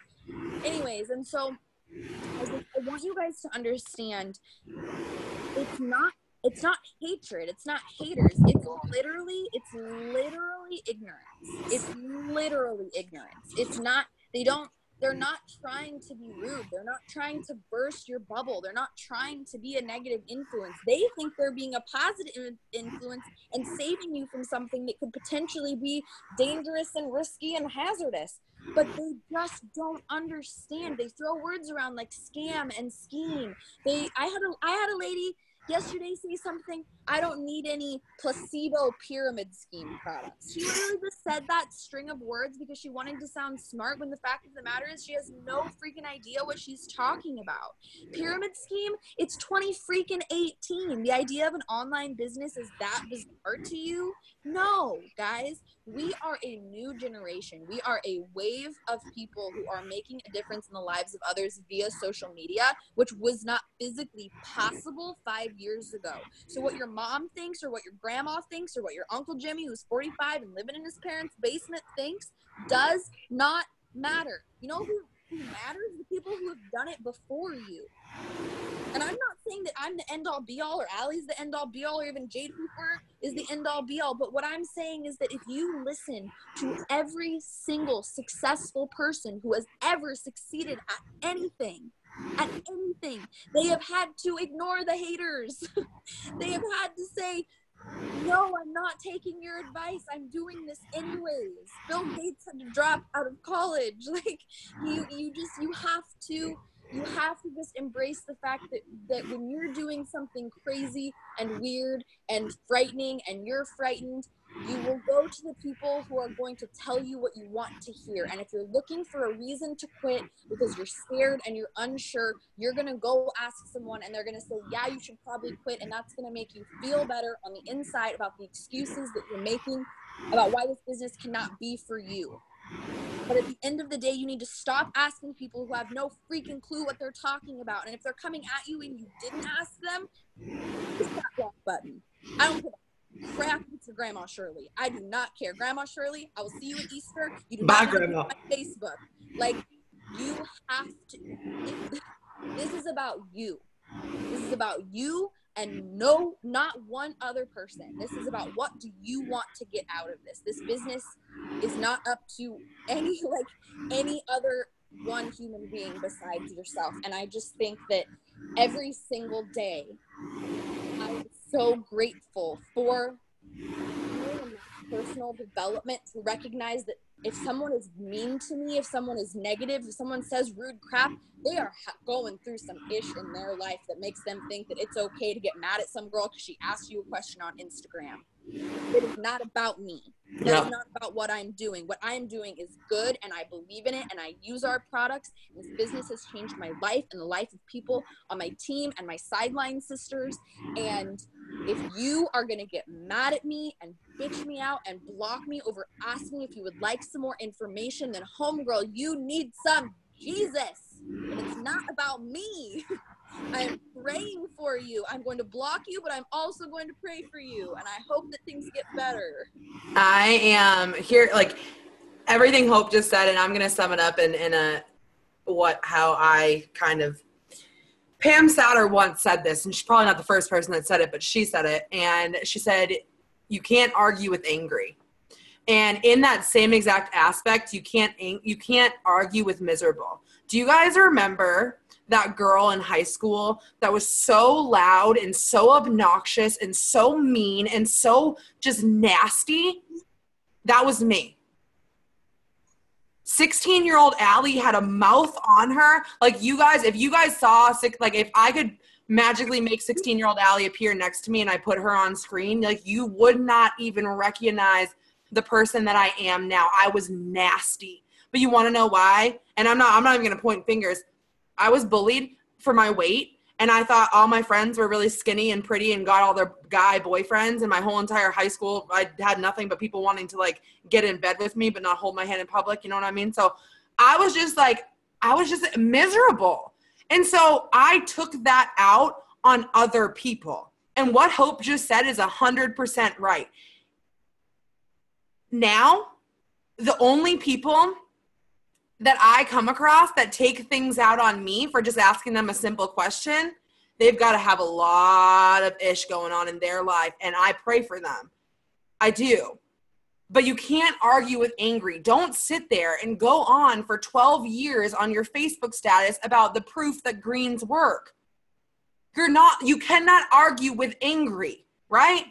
anyways, and so I want you guys to understand, it's not hatred. It's not haters. It's literally ignorance. It's literally ignorance. It's not, they're not trying to be rude. They're not trying to burst your bubble. They're not trying to be a negative influence. They think they're being a positive influence and saving you from something that could potentially be dangerous and risky and hazardous. But they just don't understand. They throw words around like scam and scheme. I had a lady yesterday say something, I don't need any placebo pyramid scheme products. She literally just said that string of words because she wanted to sound smart, when the fact of the matter is she has no freaking idea what she's talking about. Pyramid scheme, it's 2018. The idea of an online business is that bizarre to you? No, guys, we are a new generation. We are a wave of people who are making a difference in the lives of others via social media, which was not physically possible 5 years ago. So what your mom thinks, or what your grandma thinks, or what your Uncle Jimmy, who's 45 and living in his parents' basement, thinks does not matter. You know who matters? The people who have done it before you. And I'm not saying that I'm the end-all be-all, or Alli's the end-all be-all, or even Jade Hooper is the end-all be-all. But what I'm saying is that if you listen to every single successful person who has ever succeeded at anything, they have had to ignore the haters. They have had to say, no, I'm not taking your advice. I'm doing this anyways. Bill Gates had to drop out of college. Like, you have to just embrace the fact that when you're doing something crazy and weird and frightening and you're frightened, you will go to the people who are going to tell you what you want to hear. And if you're looking for a reason to quit because you're scared and you're unsure, you're going to go ask someone and they're going to say, yeah, you should probably quit. And that's going to make you feel better on the inside about the excuses that you're making about why this business cannot be for you. But at the end of the day, you need to stop asking people who have no freaking clue what they're talking about. And if they're coming at you and you didn't ask them, just that block button. I don't give a crap if it's your Grandma Shirley. I do not care. Grandma Shirley, I will see you at Easter. You do Bye, not Grandma. on my Facebook. Like, you have to. This is about you. This is about you and no, not one other person. This is about what do you want to get out of this. This business is not up to any other one human being besides yourself. And I just think that every single day, I'm so grateful for personal development to recognize that if someone is mean to me, if someone is negative, if someone says rude crap, they are going through some ish in their life that makes them think that it's okay to get mad at some girl because she asked you a question on Instagram. It is not about me. That is not about what I'm doing. What I'm doing is good, and I believe in it, and I use our products. This business has changed my life and the life of people on my team and my sideline sisters. And if you are going to get mad at me and bitch me out and block me over asking if you would like some more information, then homegirl, you need some Jesus. And it's not about me. I am praying for you. I'm going to block you, but I'm also going to pray for you. And I hope that things get better. I am here, like everything Hope just said, and I'm going to sum it up in how I kind of, Pam Souter once said this, and she's probably not the first person that said it, but she said it. And she said, you can't argue with angry. And in that same exact aspect, you can't argue with miserable. Do you guys remember that girl in high school that was so loud and so obnoxious and so mean and so just nasty? That was me. 16-year-old Alli had a mouth on her. Like, you guys, if you guys saw, like, if I could magically make 16-year-old Alli appear next to me and I put her on screen, like, you would not even recognize the person that I am now. I was nasty. But you want to know why? And I'm not even going to point fingers. I was bullied for my weight, And I thought all my friends were really skinny and pretty and got all their guy boyfriends. And my whole entire high school, I had nothing but people wanting to like get in bed with me, but not hold my hand in public. You know what I mean? So I was just miserable. And so I took that out on other people. And what Hope just said is 100% right. Now, the only people that I come across that take things out on me for just asking them a simple question, they've got to have a lot of ish going on in their life, and I pray for them. I do. But you can't argue with angry. Don't sit there and go on for 12 years on your Facebook status about the proof that greens work. You cannot argue with angry, right?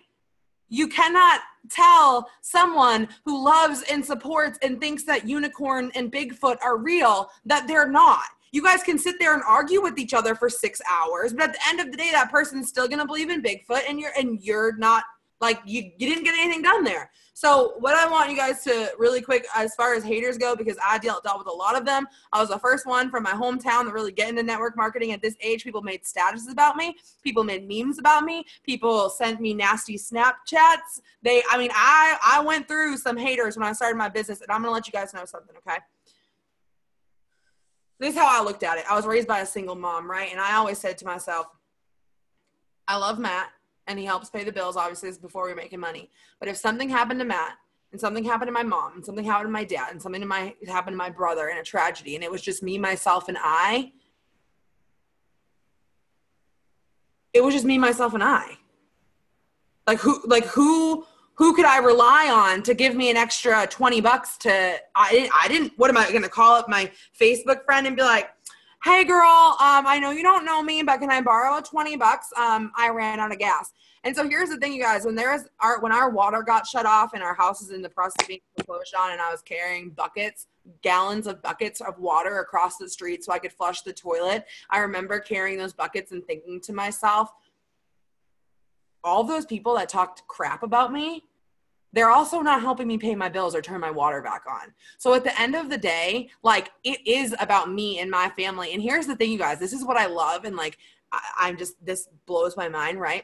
You cannot tell someone who loves and supports and thinks that unicorn and Bigfoot are real that they're not. You guys can sit there and argue with each other for 6 hours, but at the end of the day, that person's still going to believe in Bigfoot, and you're not, like, you didn't get anything done there. So what I want you guys to really quick, as far as haters go, because I dealt with a lot of them. I was the first one from my hometown to really get into network marketing at this age. People made statuses about me. People made memes about me. People sent me nasty Snapchats. I went through some haters when I started my business, and I'm going to let you guys know something, okay? This is how I looked at it. I was raised by a single mom, right? And I always said to myself, I love Matt, and he helps pay the bills. Obviously, it's before we were making money. But if something happened to Matt, and something happened to my mom, and something happened to my dad, and something happened to my brother, and a tragedy, and it was just me, myself, and I, it was just me, myself, and I. Who could I rely on to give me an extra $20 to, what am I going to call up my Facebook friend and be like, hey girl, I know you don't know me, but can I borrow $20? I ran out of gas. And so here's the thing, you guys, when our water got shut off and our house is in the process of being foreclosed on, and I was carrying gallons of buckets of water across the street so I could flush the toilet, I remember carrying those buckets and thinking to myself, all those people that talked crap about me, they're also not helping me pay my bills or turn my water back on. So at the end of the day, like, it is about me and my family. And here's the thing, you guys, this is what I love. And like, this blows my mind, right?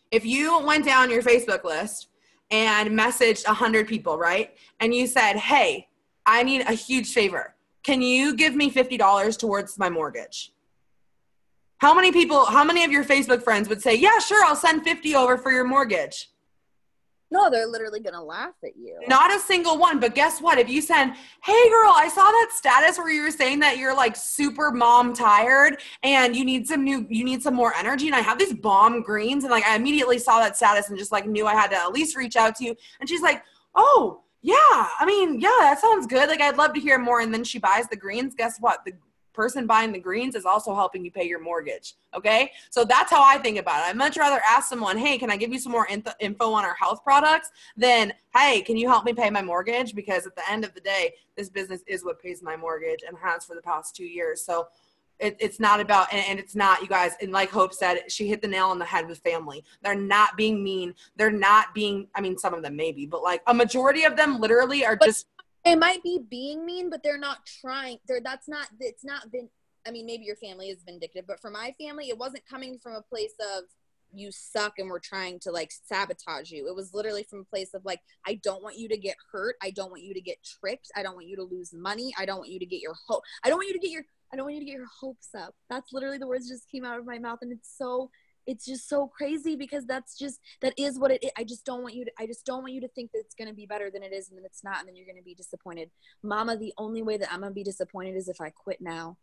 If you went down your Facebook list and messaged 100 people, right? And you said, hey, I need a huge favor. Can you give me $50 towards my mortgage? How many of your Facebook friends would say, yeah, sure, I'll send 50 over for your mortgage? No, they're literally going to laugh at you. Not a single one. But guess what? If you send, hey girl, I saw that status where you were saying that you're like super mom tired and you need some more energy, and I have these bomb greens, and like I immediately saw that status and just like knew I had to at least reach out to you. And she's like, oh yeah, that sounds good. Like, I'd love to hear more. And then she buys the greens. Guess what? The person buying the greens is also helping you pay your mortgage. Okay. So that's how I think about it. I'd much rather ask someone, hey, can I give you some more info on our health products than, hey, can you help me pay my mortgage? Because at the end of the day, this business is what pays my mortgage and has for the past 2 years. So it's not about, and it's not, you guys, and like Hope said, she hit the nail on the head with family. They're not being mean. They're not being, some of them maybe, but like a majority of them literally are just. They might be being mean, but they're not trying. It's not been, maybe your family is vindictive, but for my family, it wasn't coming from a place of you suck and we're trying to like sabotage you. It was literally from a place of like, I don't want you to get hurt. I don't want you to get tricked. I don't want you to lose money. I don't want you to get your hope. I don't want you to get your hopes up. That's literally the words that just came out of my mouth. And it's just so crazy because that is what it is. I just don't want you to think that it's going to be better than it is, and then it's not, and then you're going to be disappointed. Mama, the only way that I'm going to be disappointed is if I quit now.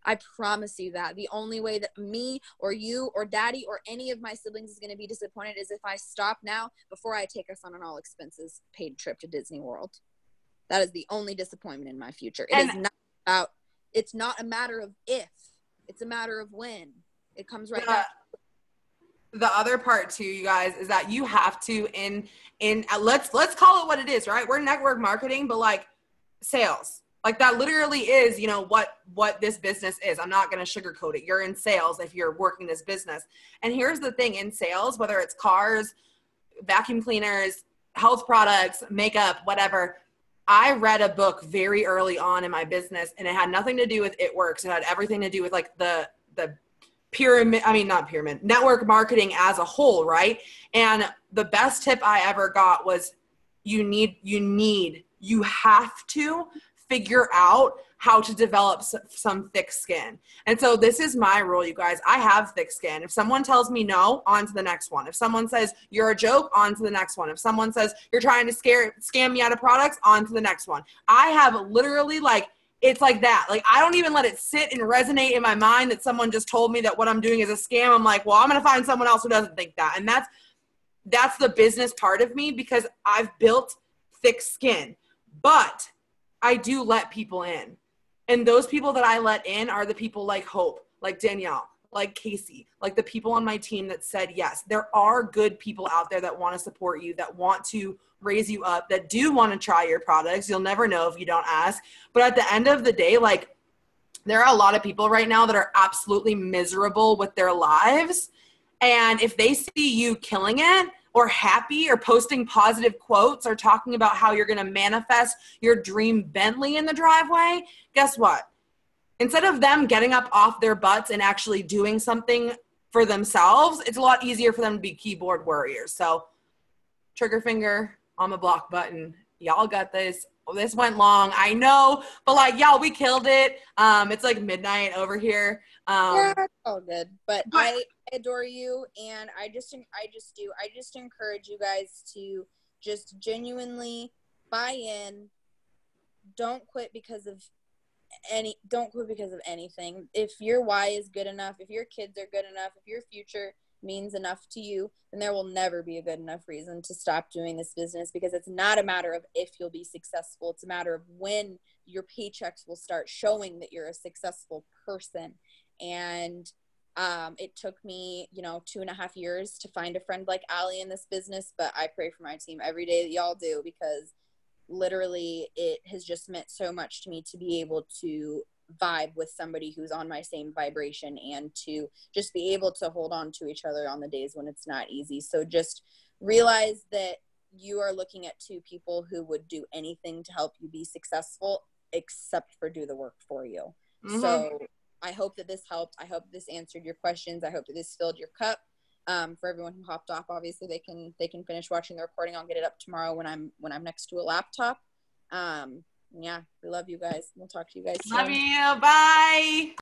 I promise you that. The only way that me or you or daddy or any of my siblings is going to be disappointed is if I stop now before I take us on an all expenses paid trip to Disney World. That is the only disappointment in my future. It's not a matter of if, it's a matter of when. It comes right back. The other part too, you guys, is that you have to let's call it what it is, right? We're network marketing, but like sales, like that literally is, what this business is. I'm not going to sugarcoat it. You're in sales if you're working this business. And here's the thing, in sales, whether it's cars, vacuum cleaners, health products, makeup, whatever, I read a book very early on in my business, and it had nothing to do with It Works. It had everything to do with like the network marketing as a whole, right? And the best tip I ever got was you have to figure out how to develop some thick skin. And so this is my rule, you guys. I have thick skin. If someone tells me no, on to the next one. If someone says you're a joke, on to the next one. If someone says you're trying to scam me out of products, on to the next one. I have literally it's like that. Like, I don't even let it sit and resonate in my mind that someone just told me that what I'm doing is a scam. I'm like, well, I'm going to find someone else who doesn't think that. And that's the business part of me, because I've built thick skin. But I do let people in. And those people that I let in are the people like Hope, like Danielle, like Kasey, like the people on my team that said yes. There are good people out there that want to support you, that want to raise you up, that do want to try your products. You'll never know if you don't ask. But at the end of the day, like, there are a lot of people right now that are absolutely miserable with their lives. And if they see you killing it, or happy, or posting positive quotes, or talking about how you're going to manifest your dream Bentley in the driveway, guess what? Instead of them getting up off their butts and actually doing something for themselves, it's a lot easier for them to be keyboard warriors. So trigger finger on the block button. Y'all got this. This went long, I know, but y'all, we killed it. It's like midnight over here. Yeah, it's all good. But I adore you, and I just encourage you guys to just genuinely buy in. Don't quit because of anything. If your why is good enough, if your kids are good enough, if your future means enough to you, then there will never be a good enough reason to stop doing this business, because it's not a matter of if you'll be successful. It's a matter of when your paychecks will start showing that you're a successful person. And it took me, 2.5 years to find a friend like Alli in this business, but I pray for my team every day that y'all do, because literally it has just meant so much to me to be able to vibe with somebody who's on my same vibration, and to just be able to hold on to each other on the days when it's not easy. So just realize that you are looking at two people who would do anything to help you be successful, except for do the work for you. Mm-hmm. So I hope that this helped. I hope this answered your questions. I hope that this filled your cup. For everyone who hopped off, obviously they can finish watching the recording. I'll get it up tomorrow when I'm next to a laptop. Yeah, we love you guys. We'll talk to you guys soon. Love you. Bye.